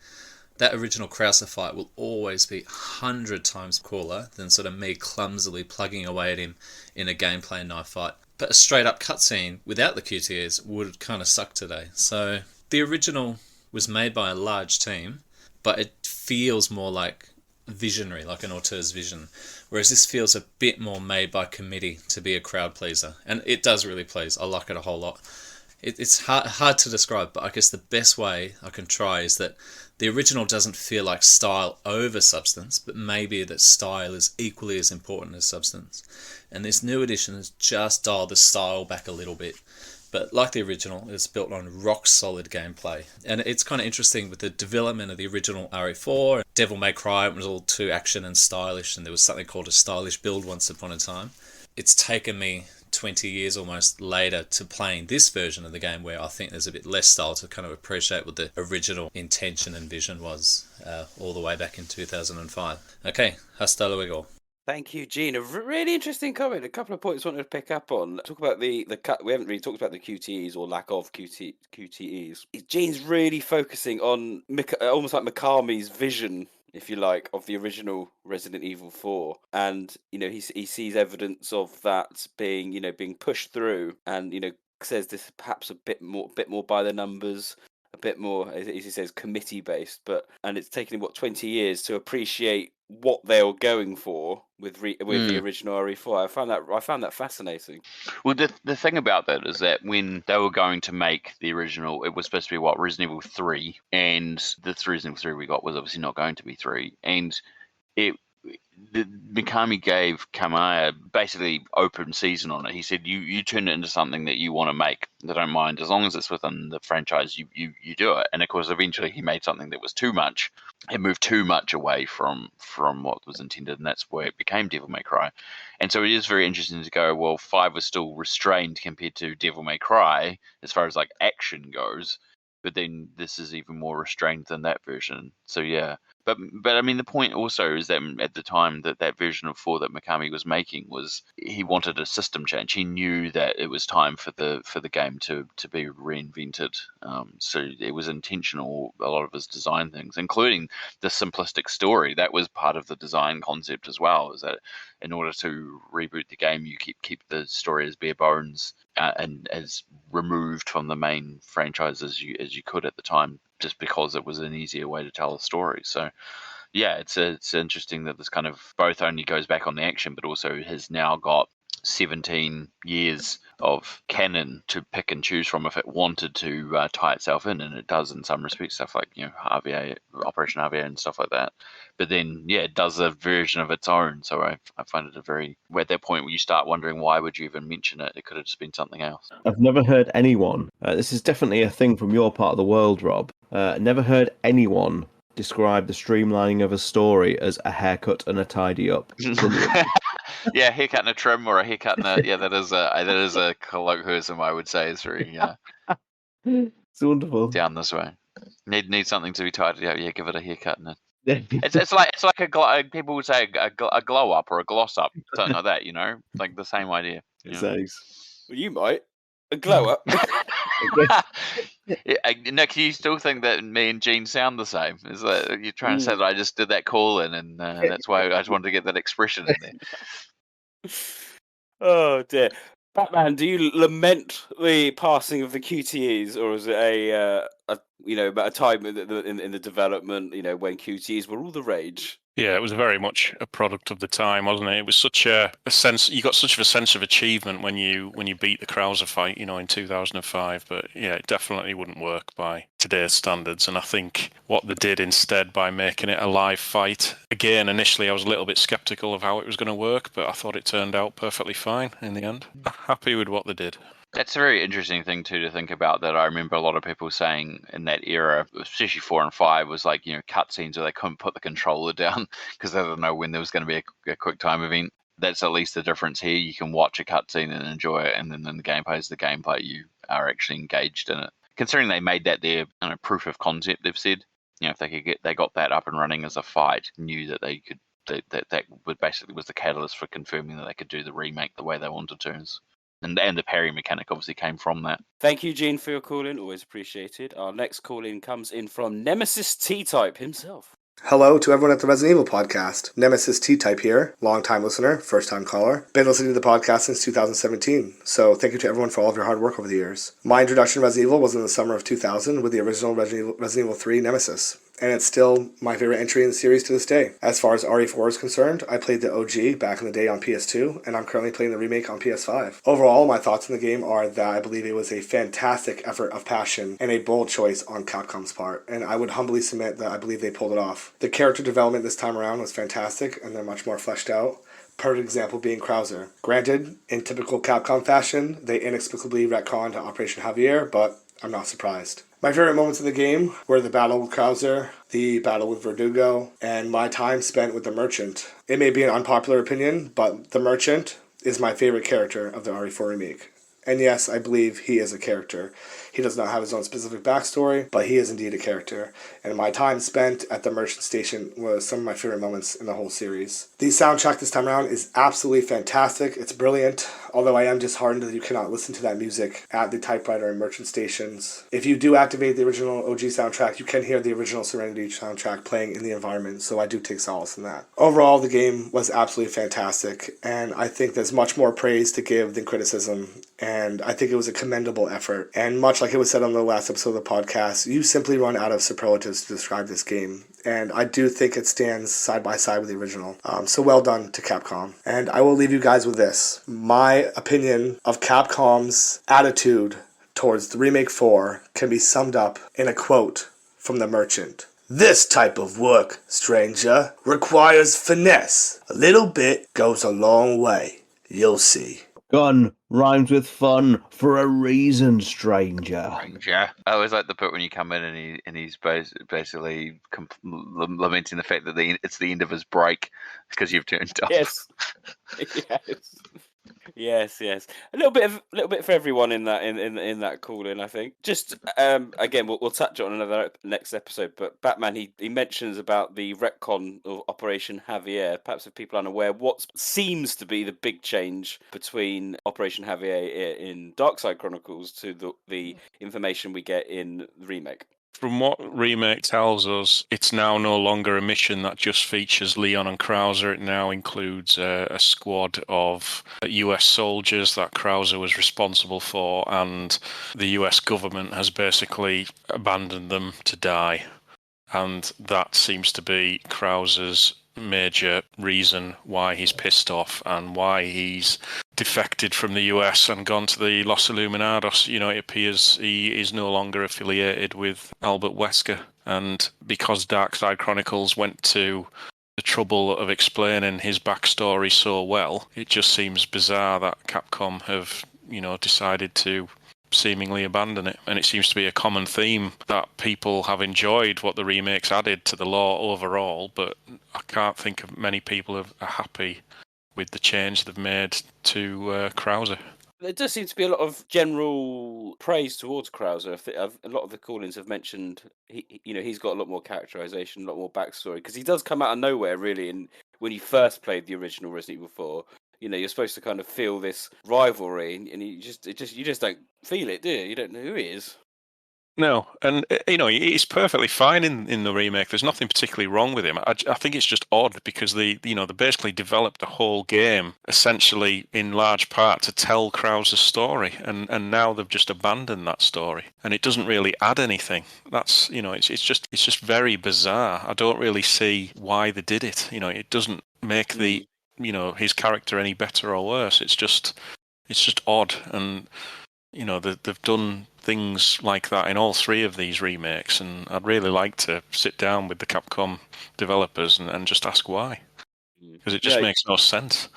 that original Krauser fight will always be 100 times cooler than sort of me clumsily plugging away at him in a gameplay knife fight. But a straight up cutscene without the QTEs would kind of suck today. So the original was made by a large team, but it feels more like visionary, like an auteur's vision, whereas this feels a bit more made by committee to be a crowd pleaser, and it does really please. I like it a whole lot. It's hard to describe, but I guess the best way I can try is that the original doesn't feel like style over substance, but maybe that style is equally as important as substance, and this new edition has just dialed the style back a little bit. But like the original, it's built on rock-solid gameplay. And it's kind of interesting with the development of the original RE4. Devil May Cry was all too action and stylish, and there was something called a stylish build once upon a time. It's taken me 20 years almost later to playing this version of the game where I think there's a bit less style to kind of appreciate what the original intention and vision was all the way back in 2005. Okay, hasta luego. Thank you, Gene. A really interesting comment. A couple of points I wanted to pick up on. Talk about the cut. We haven't really talked about the QTEs or lack of QTEs. Gene's really focusing on almost like Mikami's vision, if you like, of the original Resident Evil 4, and he sees evidence of that being pushed through, and says this perhaps a bit more by the numbers. A bit more, as he says, committee based, and it's taken him 20 years to appreciate what they were going for with the original RE4. I found that fascinating. Well, the thing about that is that when they were going to make the original, it was supposed to be Resident Evil 3, and the Resident Evil 3 we got was obviously not going to be 3, and Mikami gave Kamiya basically open season on it. He said, you turn it into something that you want to make. I don't mind, as long as it's within the franchise, you do it. And of course, eventually he made something that was too much. It moved too much away from what was intended, and that's where it became Devil May Cry. And so it is very interesting to go, well, 5 was still restrained compared to Devil May Cry as far as like action goes, but then this is even more restrained than that version. So yeah. But I mean, the point also is that at the time that version of 4 that Mikami was making was he wanted a system change. He knew that it was time for the game to be reinvented. So it was intentional. A lot of his design things, including the simplistic story, that was part of the design concept as well. Is that in order to reboot the game, you keep the story as bare bones and as removed from the main franchise as you could at the time, just because it was an easier way to tell a story. So yeah, it's interesting that this kind of both only goes back on the action, but also has now got 17 years of canon to pick and choose from if it wanted to tie itself in, and it does in some respects, stuff like RVA, Operation RVA and stuff like that. But then it does a version of its own. So I find it at that point where you start wondering, why would you even mention it? It could have just been something else. I've never heard anyone, this is definitely a thing from your part of the world, Rob, never heard anyone describe the streamlining of a story as a haircut and a tidy up. Yeah, haircut and a trim, or a haircut and a that is a colloquialism, I would say. Is very it's wonderful. Down this way. Need something to be tidied up. Yeah, give it a haircut and it's like a people would say a glow up or a gloss up, something like that. Like the same idea. Well, you might a glow up. Nick, you still think that me and Gene sound the same? Is that you're trying to say that I just did that call in, and that's why I just wanted to get that expression in there? Oh dear. Batman, do you lament the passing of the QTEs, or is it about a time in the development, when QTEs were all the rage? Yeah, it was very much a product of the time, wasn't it? It was such a sense. You got such of a sense of achievement when you beat the Krauser fight, in 2005. But yeah, it definitely wouldn't work by today's standards. And I think what they did instead by making it a live fight, again, initially I was a little bit skeptical of how it was going to work, but I thought it turned out perfectly fine in the end. Happy with what they did. That's a very interesting thing too to think about. That I remember a lot of people saying in that era, especially 4 and 5, was like cutscenes where they couldn't put the controller down because they didn't know when there was going to be a quick time event. That's at least the difference here. You can watch a cutscene and enjoy it, and then the gameplay is the gameplay. You are actually engaged in it. Considering they made that their proof of concept, they've said, if they got that up and running as a fight, knew that they could. That would basically was the catalyst for confirming that they could do the remake the way they wanted to. And the parry mechanic obviously came from that. Thank you, Gene, for your call-in. Always appreciated. Our next call-in comes in from Nemesis T-Type himself. Hello to everyone at the Resident Evil podcast. Nemesis T-Type here, long-time listener, first-time caller. Been listening to the podcast since 2017, so thank you to everyone for all of your hard work over the years. My introduction to Resident Evil was in the summer of 2000 with the original Resident Evil 3 Nemesis, and it's still my favorite entry in the series to this day. As far as RE4 is concerned, I played the OG back in the day on PS2, and I'm currently playing the remake on PS5. Overall, my thoughts on the game are that I believe it was a fantastic effort of passion and a bold choice on Capcom's part, and I would humbly submit that I believe they pulled it off. The character development this time around was fantastic, and they're much more fleshed out. Perfect example being Krauser. Granted, in typical Capcom fashion, they inexplicably retconned Operation Javier, but I'm not surprised. My favorite moments of the game were the battle with Krauser, the battle with Verdugo, and my time spent with the Merchant. It may be an unpopular opinion, but the Merchant is my favorite character of the RE4 remake. And yes, I believe he is a character. He does not have his own specific backstory, but he is indeed a character. And my time spent at the Merchant Station was some of my favorite moments in the whole series. The soundtrack this time around is absolutely fantastic. It's brilliant, although I am disheartened that you cannot listen to that music at the typewriter and Merchant Stations. If you do activate the original OG soundtrack, you can hear the original Serenity soundtrack playing in the environment, so I do take solace in that. Overall, the game was absolutely fantastic, and I think there's much more praise to give than criticism, and I think it was a commendable effort. And much like it was said on the last episode of the podcast, you simply run out of superlatives to describe this game. And I do think it stands side by side with the original. So well done to Capcom. And I will leave you guys with this. My opinion of Capcom's attitude towards the Remake 4 can be summed up in a quote from the Merchant. "This type of work, stranger, requires finesse. A little bit goes a long way. You'll see." Gun rhymes with fun for a reason, stranger. I always like the bit when you come in and he's basically lamenting the fact that it's the end of his break because you've turned up. Yes. Yes. A little bit for everyone in that call in, I think. Just again, we'll touch on another next episode. But Batman, he mentions about the retcon of Operation Javier. Perhaps if people aren't aware, what seems to be the big change between Operation Javier in Darkside Chronicles to the information we get in the remake. From what Remake tells us, it's now no longer a mission that just features Leon and Krauser. It now includes a squad of US soldiers that Krauser was responsible for, and the US government has basically abandoned them to die. And that seems to be Krauser's major reason why he's pissed off and why he's defected from the US and gone to the Los Illuminados. It appears he is no longer affiliated with Albert Wesker. And because Darkside Chronicles went to the trouble of explaining his backstory so well, it just seems bizarre that Capcom have, decided to seemingly abandon it. And it seems to be a common theme that people have enjoyed what the remakes added to the lore overall, but I can't think of many people are happy with the change they've made to Krauser. There does seem to be a lot of general praise towards Krauser. A lot of the call-ins have mentioned he's got a lot more characterization, a lot more backstory, because he does come out of nowhere, really. And when you first played the original Resident Evil 4, you're supposed to kind of feel this rivalry, and you just don't feel it, do you? You don't know who he is. No, and he's perfectly fine in the remake. There's nothing particularly wrong with him. I think it's just odd because they basically developed the whole game essentially in large part to tell Krauser's story, and now they've just abandoned that story, and it doesn't really add anything. That's it's just very bizarre. I don't really see why they did it. It doesn't make the his character any better or worse. It's just odd, and they've done things like that in all three of these remakes, and I'd really like to sit down with the Capcom developers and just ask why, because it just makes no sense.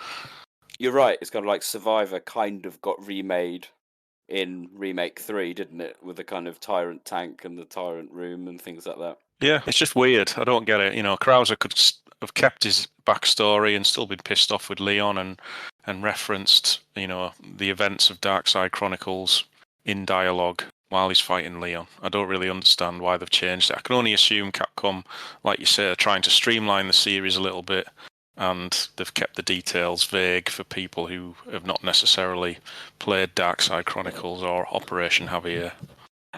You're right. It's kind of like Survivor kind of got remade in Remake 3, didn't it? With the kind of TyranT tank and the TyranT room and things like that. Yeah, it's just weird. I don't get it. Krauser could have kept his backstory and still been pissed off with Leon and referenced, the events of Darkside Chronicles in dialogue while he's fighting Leon. I don't really understand why they've changed it. I can only assume Capcom, like you say, are trying to streamline the series a little bit, and they've kept the details vague for people who have not necessarily played Darkside Chronicles or Operation Javier.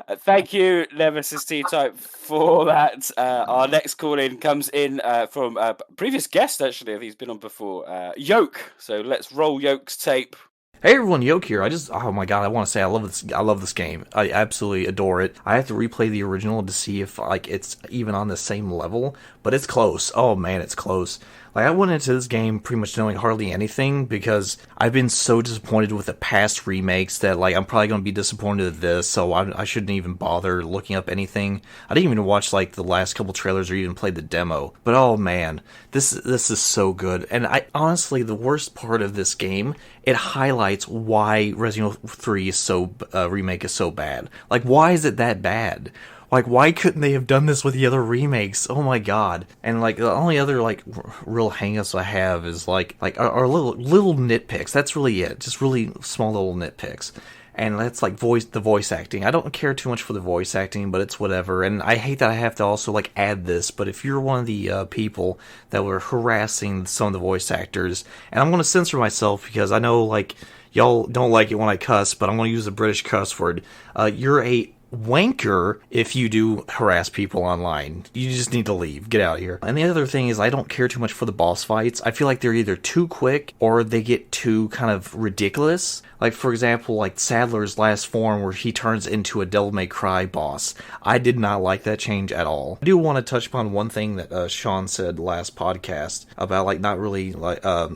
Thank you, Nemesis T-Type, for that. Our next call in comes in from a previous guest, actually, if he's been on before, Yoke. So let's roll Yoke's tape. Hey everyone, Yoke here. Oh my god, I want to say I love this game. I absolutely adore it. I have to replay the original to see if it's even on the same level, but it's close. Oh man, it's close. I went into this game pretty much knowing hardly anything because I've been so disappointed with the past remakes that I'm probably going to be disappointed at this, so I shouldn't even bother looking up anything. I didn't even watch the last couple trailers or even play the demo. But oh man, this is so good. And honestly, the worst part of this game, it highlights why Resident Evil 3 remake is so bad. Why is it that bad? Why couldn't they have done this with the other remakes? Oh my god. And the only other real hangups I have is are little nitpicks. That's really it. Just really small little nitpicks. And that's the voice acting. I don't care too much for the voice acting, but it's whatever. And I hate that I have to also add this, but if you're one of the people that were harassing some of the voice actors, and I'm going to censor myself because I know y'all don't like it when I cuss, but I'm going to use a British cuss word. You're a wanker if you do harass people online. You just need to leave. Get out of here. And the other thing is I don't care too much for the boss fights. I feel like they're either too quick or they get too kind of ridiculous. For example, Sadler's last form where he turns into a Devil May Cry boss. I did not like that change at all. I do want to touch upon one thing that Sean said last podcast about not really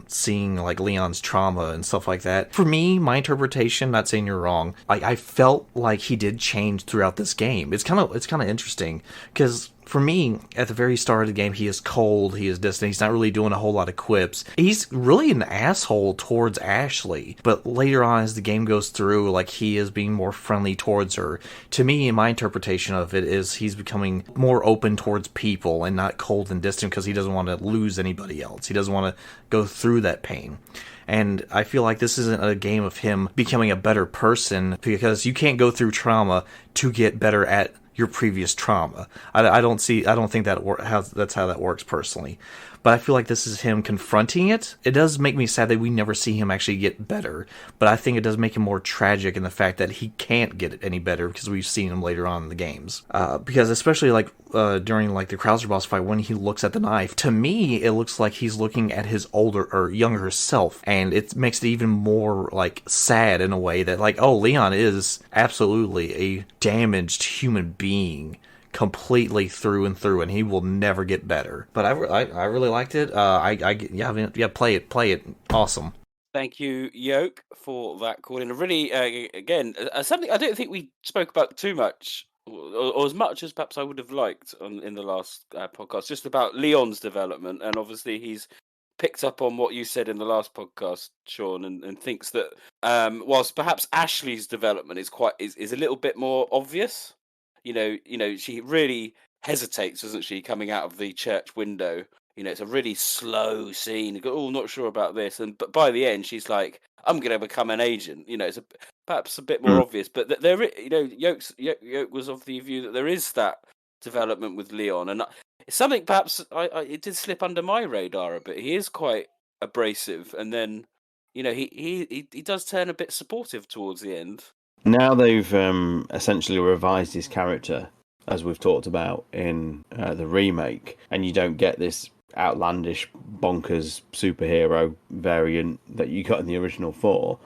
seeing Leon's trauma and stuff like that. For me, my interpretation, not saying you're wrong, I felt like he did change throughout this game. It's kind of interesting because for me, at the very start of the game, he is cold, he is distant, he's not really doing a whole lot of quips. He's really an asshole towards Ashley, but later on as the game goes through, he is being more friendly towards her. To me, in my interpretation of it, is he's becoming more open towards people and not cold and distant because he doesn't want to lose anybody else. He doesn't want to go through that pain. And I feel like this isn't a game of him becoming a better person because you can't go through trauma to get better at your previous trauma. I don't think that's how that works personally. But I feel like this is him confronting it. It does make me sad that we never see him actually get better, but I think it does make him more tragic in the fact that he can't get it any better because we've seen him later on in the games. Because especially during the Krauser boss fight when he looks at the knife, to me it looks like he's looking at his older or younger self, and it makes it even more sad in a way that Leon is absolutely a damaged human being. Completely through and through, and he will never get better. But I really liked it. Play it. Awesome. Thank you, Yoke, for that call in. Really, again, something I don't think we spoke about too much, or as much as perhaps I would have liked in the last podcast, just about Leon's development. And obviously, he's picked up on what you said in the last podcast, Sean, and thinks that whilst perhaps Ashley's development is a little bit more obvious. She really hesitates, doesn't she, coming out of the church window? It's a really slow scene. You go, oh, not sure about this, but by the end, she's like, "I'm going to become an agent." It's perhaps a bit more obvious, but there, Yoke was of the view that there is that development with Leon, and it's something perhaps it did slip under my radar a bit. He is quite abrasive, and then he does turn a bit supportive towards the end. Now they've essentially revised his character, as we've talked about in the remake, and you don't get this outlandish, bonkers superhero variant that you got in the original 4.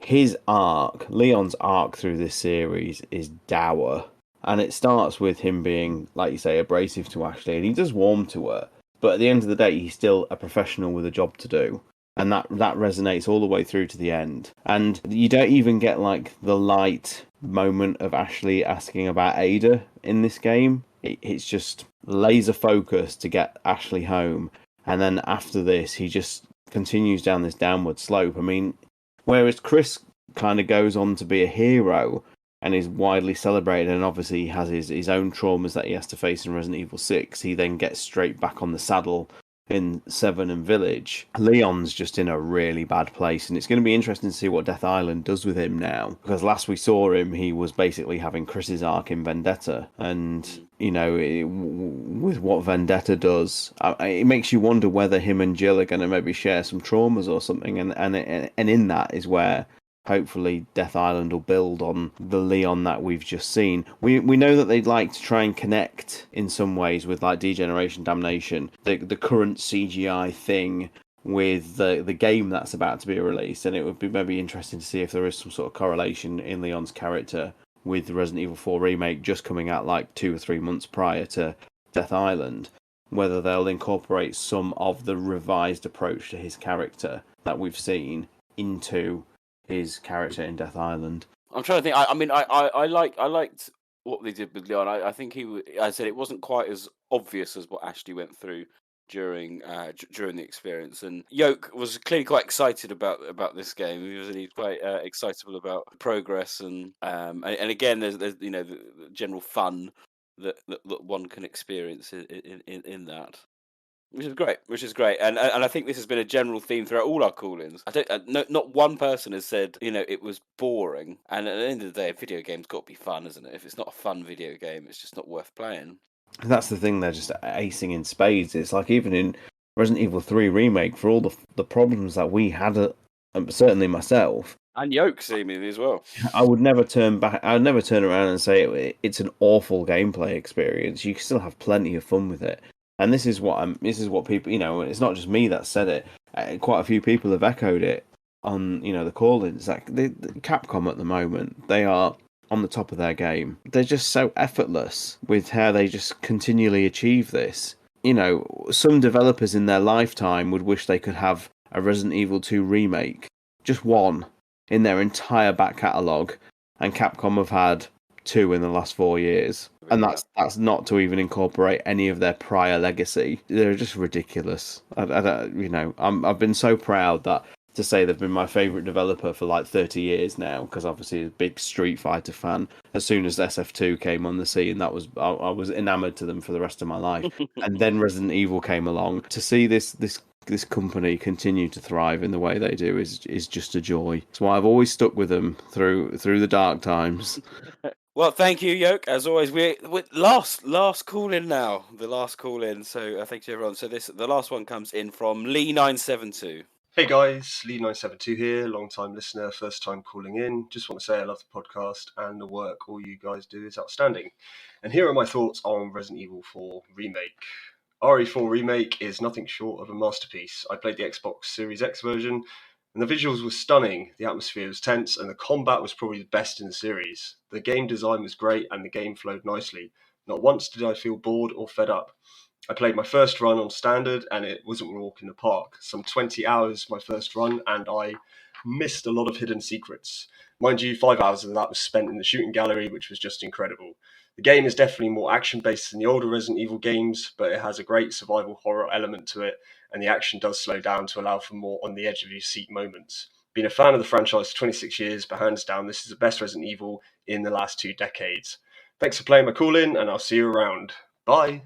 His arc, Leon's arc through this series, is dour. And it starts with him being, like you say, abrasive to Ashley, and he does warm to her. But at the end of the day, he's still a professional with a job to do. And that resonates all the way through to the end. And you don't even get, like, the light moment of Ashley asking about Ada in this game. It's just laser focus to get Ashley home. And then after this, he just continues down this downward slope. I mean, whereas Chris kind of goes on to be a hero and is widely celebrated, and obviously he has his own traumas that he has to face in Resident Evil 6, he then gets straight back on the saddle in 7 and Village. Leon's just in a really bad place, and it's going to be interesting to see what Death Island does with him now, because last we saw him, he was basically having Chris's arc in Vendetta, and, you know, with what Vendetta does, it makes you wonder whether him and Jill are going to maybe share some traumas or something, and in that is where hopefully Death Island will build on the Leon that we've just seen. We know that they'd like to try and connect in some ways with like Degeneration Damnation, the current CGI thing with the game that's about to be released, and it would be maybe interesting to see if there is some sort of correlation in Leon's character with the Resident Evil 4 remake just coming out like 2 or 3 months prior to Death Island, whether they'll incorporate some of the revised approach to his character that we've seen into his character in Death Island. I'm trying to think. I liked what they did with Leon. I think I said it wasn't quite as obvious as what Ashley went through during the experience. And Yoke was clearly quite excited about this game. He's quite excitable about progress and again, there's you know the general fun that one can experience in that. Which is great, and I think this has been a general theme throughout all our call-ins. Not one person has said, you know, it was boring. And at the end of the day, a video game's got to be fun, isn't it? If it's not a fun video game, it's just not worth playing. And that's the thing; they're just acing in spades. It's like even in Resident Evil 3 remake, for all the problems that we had, certainly myself, and Yoke seemingly as well, I would never turn back. I would never turn around and say it's an awful gameplay experience. You can still have plenty of fun with it. And this is what people, you know, it's not just me that said it. Quite a few people have echoed it on, you know, the call-ins. Like the Capcom at the moment, they are on the top of their game. They're just so effortless with how they just continually achieve this. You know, some developers in their lifetime would wish they could have a Resident Evil 2 remake, just one, in their entire back catalogue, and Capcom have had 2 in the last 4 years. And that's not to even incorporate any of their prior legacy. They're just ridiculous. I've been so proud that to say they've been my favourite developer for like 30 years now, because obviously a big Street Fighter fan. As soon as SF2 came on the scene, I was enamoured to them for the rest of my life. And then Resident Evil came along. To see this company continue to thrive in the way they do is just a joy. That's why I've always stuck with them through the dark times. Well, thank you, Yoke. As always, we're last call in now. The last call in. So thank you, everyone. So the last one comes in from Lee972. Hey guys, Lee972 here, long time listener, first time calling in. Just want to say I love the podcast and the work all you guys do is outstanding. And here are my thoughts on Resident Evil 4 Remake. RE4 Remake is nothing short of a masterpiece. I played the Xbox Series X version, and the visuals were stunning, the atmosphere was tense, and the combat was probably the best in the series. The game design was great, and the game flowed nicely. Not once did I feel bored or fed up. I played my first run on standard, and it wasn't a walk in the park. Some 20 hours my first run, and I missed a lot of hidden secrets. Mind you, 5 hours of that was spent in the shooting gallery, which was just incredible. The game is definitely more action-based than the older Resident Evil games, but it has a great survival horror element to it, and the action does slow down to allow for more on-the-edge-of-your-seat moments. Been a fan of the franchise for 26 years, but hands down, this is the best Resident Evil in the last 2 decades. Thanks for playing my call-in, and I'll see you around. Bye!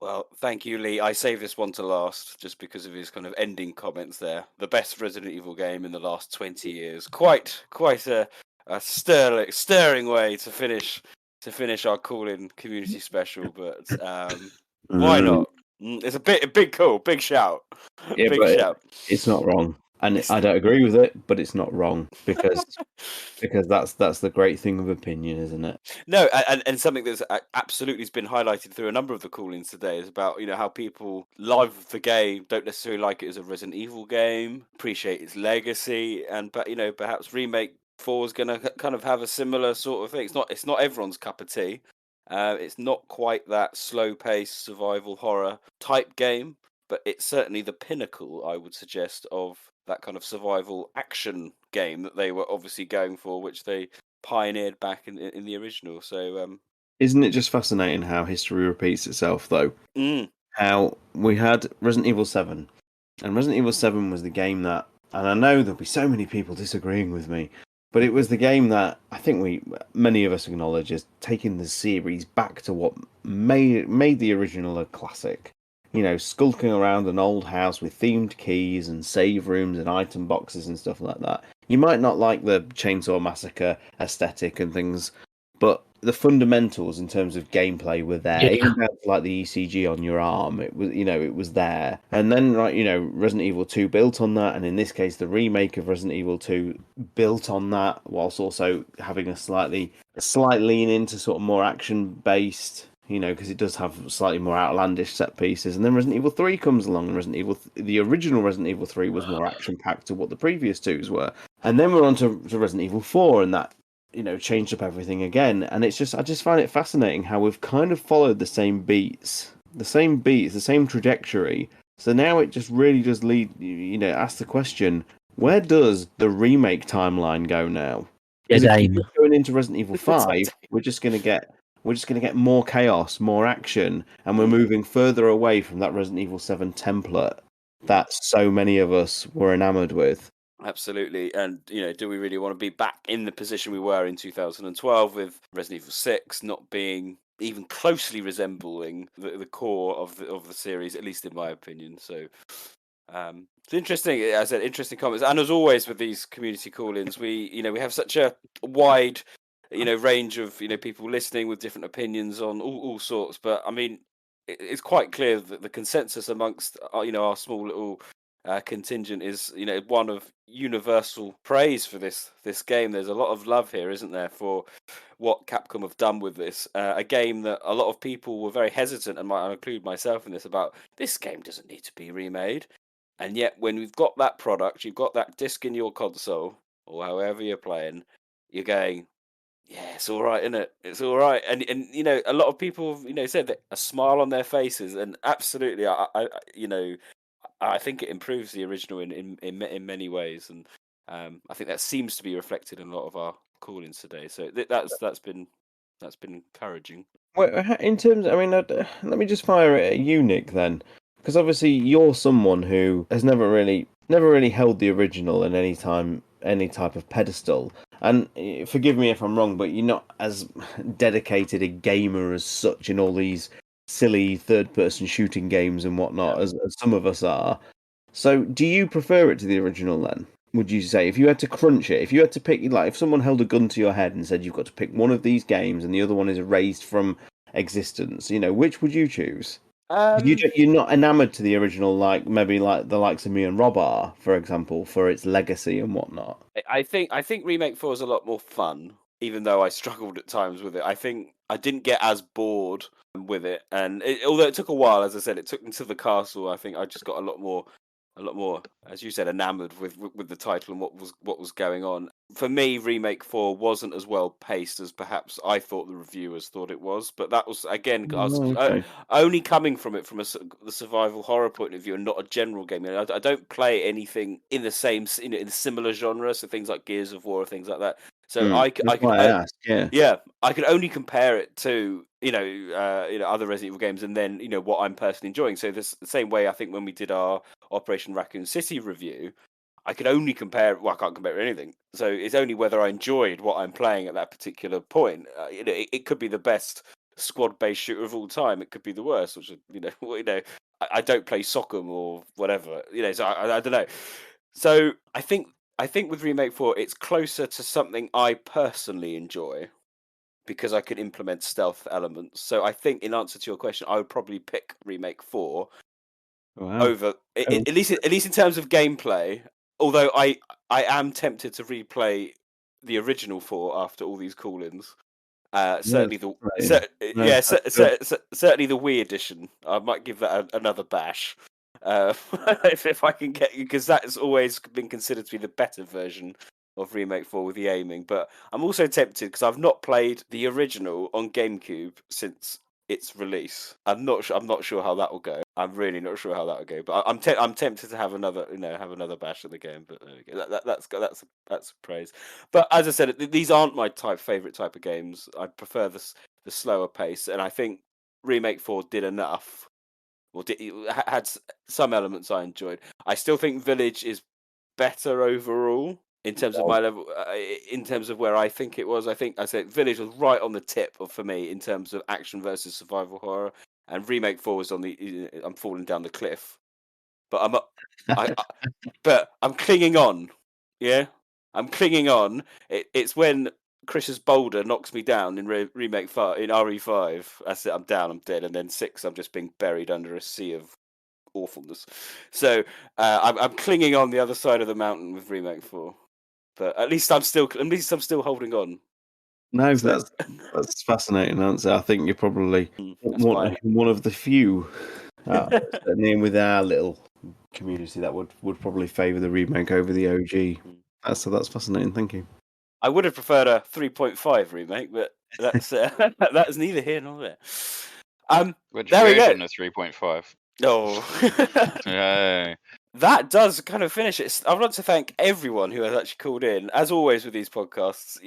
Well, thank you, Lee. I saved this one to last just because of his kind of ending comments there. The best Resident Evil game in the last 20 years. Quite a stirring way to finish our call-in community special, but why not? It's a big call, big shout. Yeah, big but shout. It's not wrong. And I don't agree with it, but it's not wrong because that's the great thing of opinion, isn't it? No, and something that's absolutely has been highlighted through a number of the call-ins today is about how people love the game, don't necessarily like it as a Resident Evil game, appreciate its legacy, but perhaps Remake 4 is going to kind of have a similar sort of thing. It's not everyone's cup of tea. It's not quite that slow-paced survival horror type game, but it's certainly the pinnacle, I would suggest, of that kind of survival action game that they were obviously going for, which they pioneered back in the original. So Isn't it just fascinating how history repeats itself, though? How we had Resident Evil 7, and Resident Evil 7 was the game that, and I know there'll be so many people disagreeing with me, but it was the game that I think many of us acknowledge as taking the series back to what made the original a classic. Skulking around an old house with themed keys and save rooms and item boxes and stuff like that. You might not like the Chainsaw Massacre aesthetic and things, but the fundamentals in terms of gameplay were there. Yeah. Even down to like the ECG on your arm, it was there. And then Resident Evil 2 built on that, and in this case, the remake of Resident Evil 2 built on that, whilst also having a slight lean into sort of more action based. Because it does have slightly more outlandish set pieces. And then Resident Evil 3 comes along, and the original Resident Evil 3 was more action-packed to what the previous twos were. And then we're on to Resident Evil 4, and that, changed up everything again. And I just find it fascinating how we've kind of followed the same beats, the same trajectory. So now it just really does ask the question, where does the remake timeline go now? Because if we keep going into Resident Evil 5, we're just going to get more chaos, more action, and we're moving further away from that Resident Evil 7 template that so many of us were enamored with. Absolutely. And, do we really want to be back in the position we were in 2012 with Resident Evil 6 not being even closely resembling the core of the series, at least in my opinion? So it's interesting. As I said, interesting comments. And as always with these community call-ins, we have such a wide range of people listening with different opinions on all sorts. But I mean, it's quite clear that the consensus amongst our small little contingent is one of universal praise for this game. There's a lot of love here, isn't there, for what Capcom have done with this, a game that a lot of people were very hesitant, and I include myself in this, about this game doesn't need to be remade. And yet when we've got that product, you've got that disc in your console or however you're playing, you're going, yeah, it's all right, isn't it? It's all right. And a lot of people said that a smile on their faces, and absolutely, I think it improves the original in many ways, and I think that seems to be reflected in a lot of our call-ins today. So that's been encouraging. Well, in terms, let me just fire it at you, Nick, then, because obviously you're someone who has never really held the original in any type of pedestal. And forgive me if I'm wrong, but you're not as dedicated a gamer as such in all these silly third-person shooting games and whatnot as some of us are. So, do you prefer it to the original then? Would you say, if you had to crunch it, if you had to pick, like, if someone held a gun to your head and said you've got to pick one of these games and the other one is erased from existence, which would you choose? You're not enamored to the original, like maybe like the likes of me and Rob are, for example, for its legacy and whatnot. I think Remake 4 is a lot more fun, even though I struggled at times with it. I think I didn't get as bored with it, and although it took a while, as I said, it took me to the castle. I think I just got a lot more, as you said, enamored with the title and what was going on. For me, Remake 4 wasn't as well paced as perhaps I thought the reviewers thought it was, but that was again only coming from it from the survival horror point of view and not a general game. I don't play anything in the same in a similar genre, so things like Gears of War or things like that. So I could only compare it to other Resident Evil games, and then what I'm personally enjoying. So the same way I think when we did our Operation Raccoon City review, I could only compare. Well, I can't compare anything. So it's only whether I enjoyed what I'm playing at that particular point. It could be the best squad-based shooter of all time. It could be the worst, which I don't play Soccer or whatever. So I don't know. So I think with Remake 4, it's closer to something I personally enjoy because I can implement stealth elements. So I think, in answer to your question, I would probably pick Remake 4 over at least in terms of gameplay. although I am tempted to replay the original 4 after all these call-ins. Certainly the certainly the Wii edition. I might give that another bash if I can get, because that's always been considered to be the better version of Remake 4 with the aiming. But I'm also tempted because I've not played the original on GameCube since its release. I'm not sure how that will go. I'm really not sure how that will go. But I'm tempted to have another bash of the game. But there we go. That's praise. But as I said, these aren't my favorite type of games. I prefer the slower pace, and I think Remake 4 did enough. Well, had some elements I enjoyed. I still think Village is better overall in terms of my level, in terms of where I think it was. I said Village was right on the tip for me in terms of action versus survival horror, and Remake 4 was I'm falling down the cliff. But I'm clinging on. Yeah, I'm clinging on. It's when Chris's boulder knocks me down in Remake 5, in RE5. That's it. I'm down. I'm dead. And then 6, I'm just being buried under a sea of awfulness. So I'm clinging on the other side of the mountain with Remake 4. But at least I'm still holding on. No, that's a fascinating answer. I think you're probably one of the few, certainly with our little community, that would probably favour the remake over the OG. That's fascinating. Thank you. I would have preferred a 3.5 remake, but that's that's neither here nor there. Which there we go. version of 3.5? Oh. Yay. That does kind of finish it. I would like to thank everyone who has actually called in. As always with these podcasts,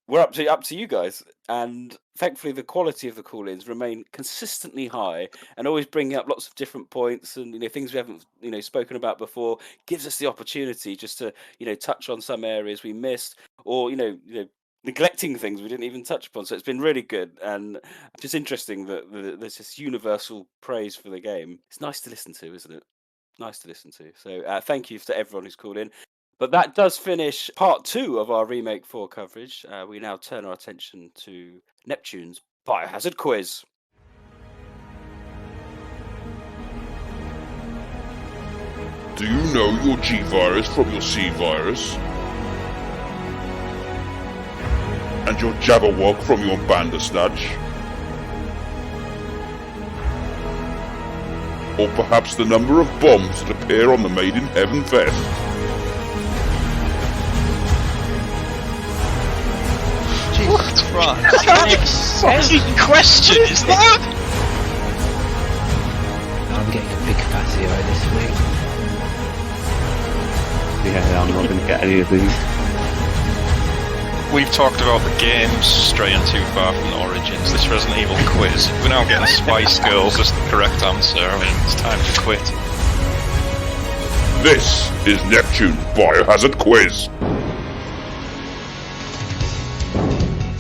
we're up to you guys, and thankfully the quality of the call-ins remain consistently high, and always bringing up lots of different points and things we haven't spoken about before. Gives us the opportunity just to touch on some areas we missed, or neglecting things we didn't even touch upon. So it's been really good, and just interesting that there's this universal praise for the game. It's nice to listen to, isn't it? Nice to listen to. So thank you to everyone who's called in. But that does finish part 2 of our Remake 4 coverage. We now turn our attention to Neptune's Biohazard quiz. Do you know your G virus from your C virus? And your Jabberwock from your Bandersnatch? Or perhaps the number of bombs that appear on the Made in Heaven vest? Jesus Christ. What kind of fucking question is that? I'm getting a big fatty eye this week. Yeah, I'm not going to get any of these. We've talked about the games straying too far from the origins. This Resident Evil quiz, we're now getting Spice Girls as the correct answer. I mean, it's time to quit. This is Neptune's Biohazard quiz.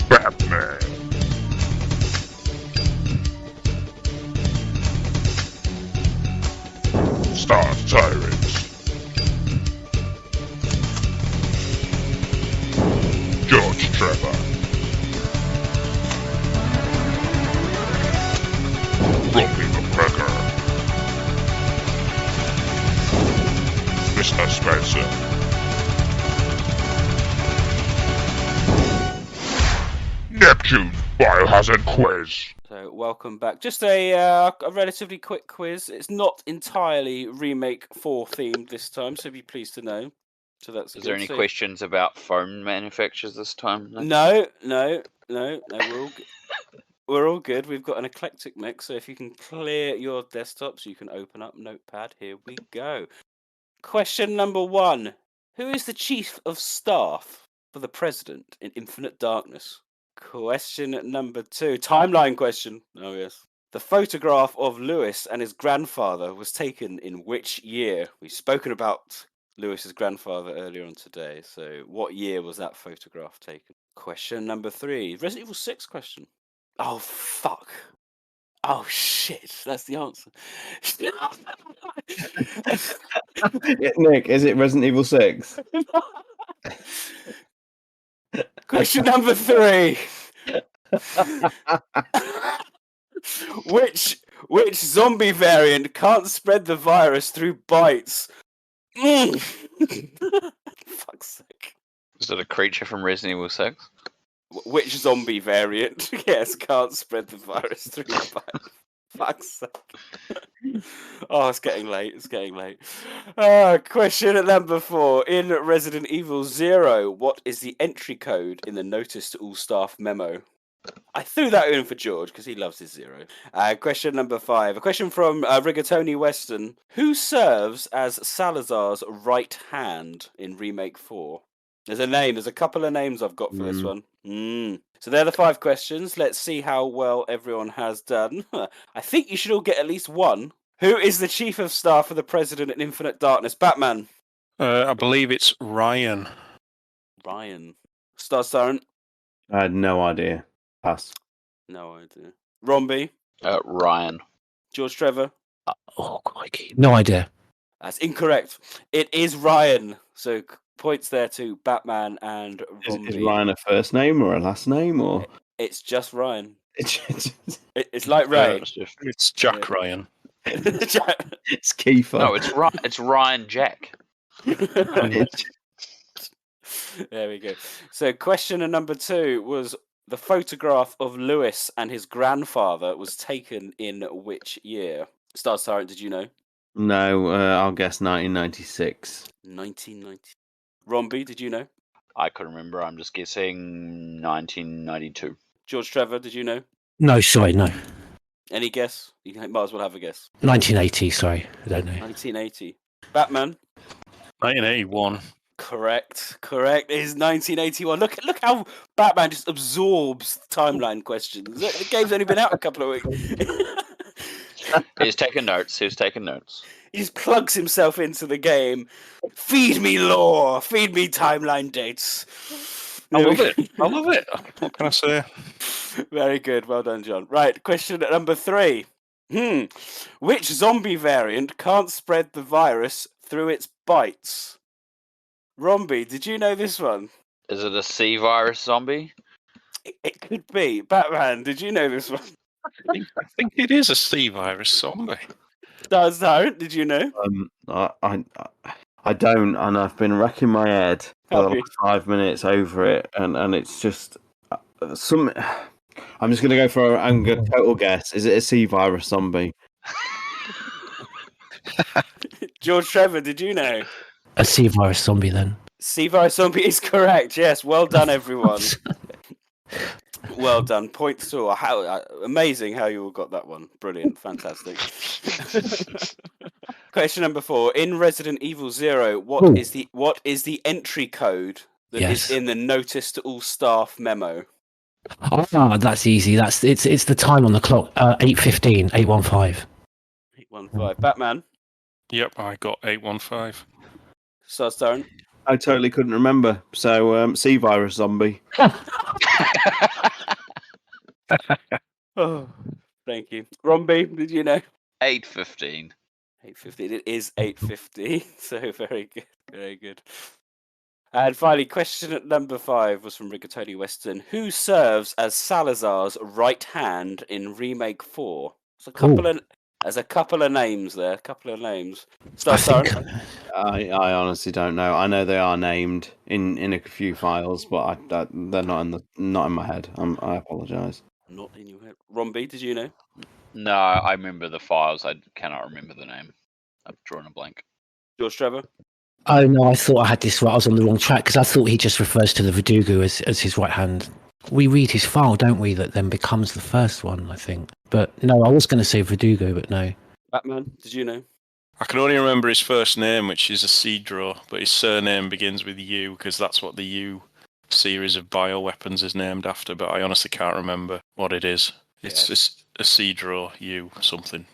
Batman. Stars TyranT. George Trevor. Rombie Mr. Spencer. Neptune Biohazard quiz. So welcome back. Just a relatively quick quiz. It's not entirely Remake 4 themed this time, so be pleased to know. So that's Is there any questions about phone manufacturers this time? No. We're all good. We've got an eclectic mix. So if you can clear your desktops, you can open up Notepad. Here we go. Question number 1: Who is the chief of staff for the president in Infinite Darkness? Question number 2: Timeline question. Oh yes. The photograph of Lewis and his grandfather was taken in which year? We've spoken about Lewis's grandfather earlier on today. So what year was that photograph taken? Question number 3. Resident Evil 6 question. Oh, fuck. Oh, shit. That's the answer. Nick, is it Resident Evil 6? Question number 3. Which zombie variant can't spread the virus through bites? Fuck's sake. Is it a creature from Resident Evil 6? Which zombie variant? Yes, can't spread the virus through your body. Fuck's sake. Oh, it's getting late. It's getting late. Question at number 4. In Resident Evil 0, what is the entry code in the Notice to All Staff memo? I threw that in for George because he loves his 0. Question number 5. A question from Rigatoni Weston. Who serves as Salazar's right hand in Remake 4? There's a name. There's a couple of names I've got for this one. So they're the 5 questions. Let's see how well everyone has done. I think you should all get at least one. Who is the Chief of Staff for the President in Infinite Darkness? Batman. I believe it's Ryan. Ryan. TyranT. I had no idea. Pass. No idea. Rombie. Ryan. George Trevor. Oh, crikey. No idea. That's incorrect. It is Ryan. So points there to Batman and Rombie. Is Ryan a first name or a last name, or It's just Ryan. It's like Ray. It's Jack Ryan. It's Kiefer. No, it's Ryan Jack. There we go. So question number 2 was the photograph of Lewis and his grandfather was taken in which year? TyranT, did you know? No, I'll guess 1996. 1990. Rombie, did you know? I couldn't remember. I'm just guessing 1992. George Trevor, did you know? No, sorry, no. Any guess? You might as well have a guess. 1980, sorry. I don't know. 1980. Batman? 1981. Correct. It is 1981. Look how Batman just absorbs timeline questions. Look, the game's only been out a couple of weeks. He's taking notes. He just plugs himself into the game. Feed me lore. Feed me timeline dates. I love it. What can I say? Very good. Well done, John. Right, question number 3. Which zombie variant can't spread the virus through its bites? Rombie, did you know this one? Is it a C virus zombie? It could be. Batman, did you know this one? I think it is a C virus zombie. TyranT, did you know? I don't, and I've been racking my head for Have the you? last 5 minutes over it, and it's just some. I'm just gonna go for a total guess. Is it a C virus zombie? George Trevor, did you know? A C virus zombie then. C virus zombie is correct. Yes, well done, everyone. Well done. Points to all. How amazing how you all got that one. Brilliant, fantastic. Question number 4. In Resident Evil 0, what is the entry code that is in the Notice to All Staff memo? Oh, that's easy. It's the time on the clock. 8:15, 8:15. 815. Batman. Yep, I got 815. TyranT. I totally couldn't remember. So C virus zombie. Oh, thank you. Rombie, did you know? 815. 8:15. It is 8:15. So very good. Very good. And finally, question number 5 was from Rigatoni Weston. Who serves as Salazar's right hand in Remake 4? There's a couple of names there. TyranT. I honestly don't know. I know they are named in a few files, but they're not in my head. I apologise. Not in your head. Rombie, did you know? No, I remember the files. I cannot remember the name. I've drawn a blank. George Trevor? Oh no, I thought I had this right. I was on the wrong track because I thought he just refers to the Verdugo as his right hand. We read his file, don't we? That then becomes the first one, I think. But no, I was going to say Verdugo, but no. Batman, did you know? I can only remember his first name, which is Isidro, but his surname begins with U because that's what the U series of bioweapons is named after. But I honestly can't remember what it is. It's Isidro U something.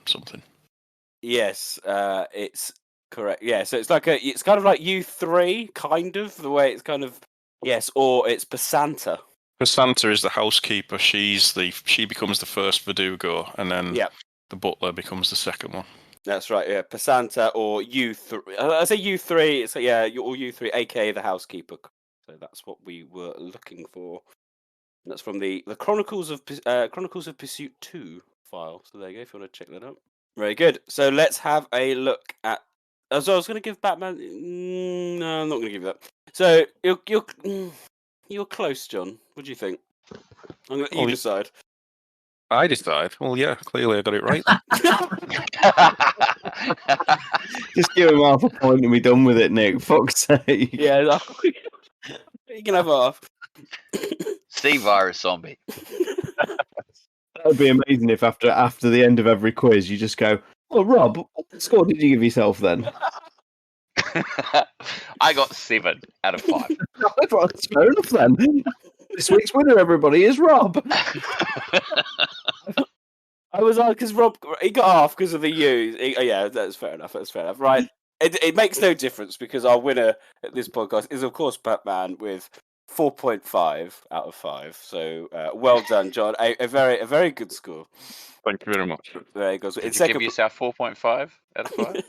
Yes, it's correct. Yeah, so it's kind of like U3, kind of the way it's kind of or it's Pasanta. Pasanta is the housekeeper. She becomes the first Verdugo, and then the butler becomes the second one. That's right. Yeah, Pasanta or U3. I say U3. It's or U3, aka the housekeeper. So that's what we were looking for. And that's from the Chronicles of Pursuit 2 file. So there you go. If you want to check that out. Very good. So let's have a look at was going to give Batman. No, I'm not going to give you that. So you're close, John. What do you think? You decide. I decide. Well, yeah, clearly I got it right. Just give him half a point and be done with it, Nick. Fuck's sake. Yeah, you can have half. C-Virus zombie. That would be amazing if after the end of every quiz you just go, "Well, Rob, what score did you give yourself then?" I got 7 out of 5. That's fair enough then. This week's winner, everybody, is Rob. I was on because Rob he got half because of the U. Yeah, that's fair enough. That's fair enough. Right. It makes no difference because our winner at this podcast is, of course, Batman with 4.5 out of 5. So well done, John. A very good score. Thank you very much. There you go. Did you give yourself 4.5 out of 5?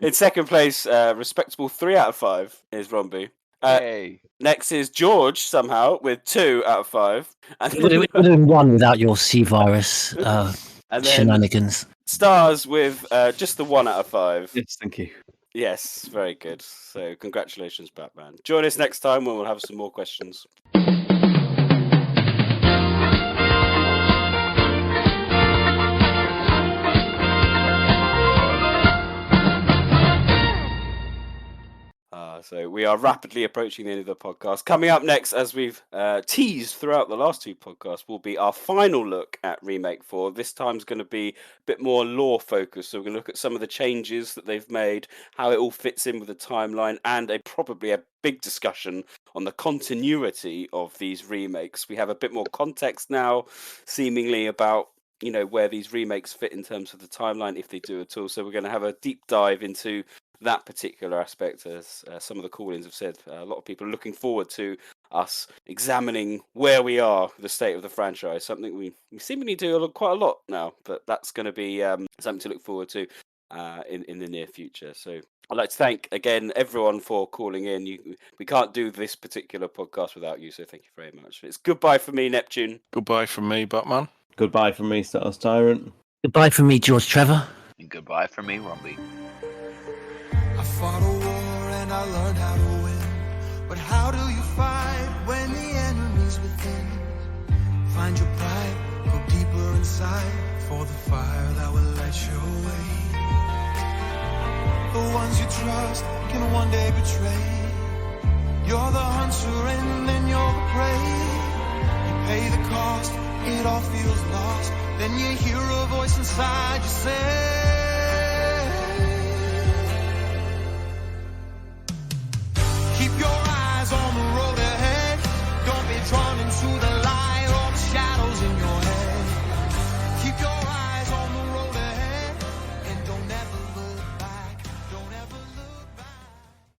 In second place, respectable 3 out of 5 is Rombie. Hey. Next is George somehow with 2 out of 5. It would have been 1 without your C-Virus and then shenanigans. Stars with just the 1 out of 5. Yes, thank you. Yes, very good. So congratulations, Batman. Join us next time when we'll have some more questions. So we are rapidly approaching the end of the podcast. Coming up next, as we've teased throughout the last 2 podcasts, will be our final look at Remake 4. This time's going to be a bit more lore-focused. So we're going to look at some of the changes that they've made, how it all fits in with the timeline, and probably a big discussion on the continuity of these remakes. We have a bit more context now, seemingly, about where these remakes fit in terms of the timeline, if they do at all. So we're going to have a deep dive into that particular aspect, as some of the call-ins have said. A lot of people are looking forward to us examining where we are, the state of the franchise, something we seemingly do quite a lot now, but that's going to be something to look forward to in the near future. So I'd like to thank again everyone for calling in. We can't do this particular podcast without you, so thank you very much. It's goodbye from me, Neptune. Goodbye from me, Batman. Goodbye from me, Stars Tyrant. Goodbye from me, George Trevor. And goodbye from me, Rombie. I fought a war and I learned how to win. But how do you fight when the enemy's within? Find your pride, go deeper inside for the fire that will light your way. The ones you trust can one day betray. You're the hunter and then you're the prey. You pay the cost, it all feels lost. Then you hear a voice inside you say,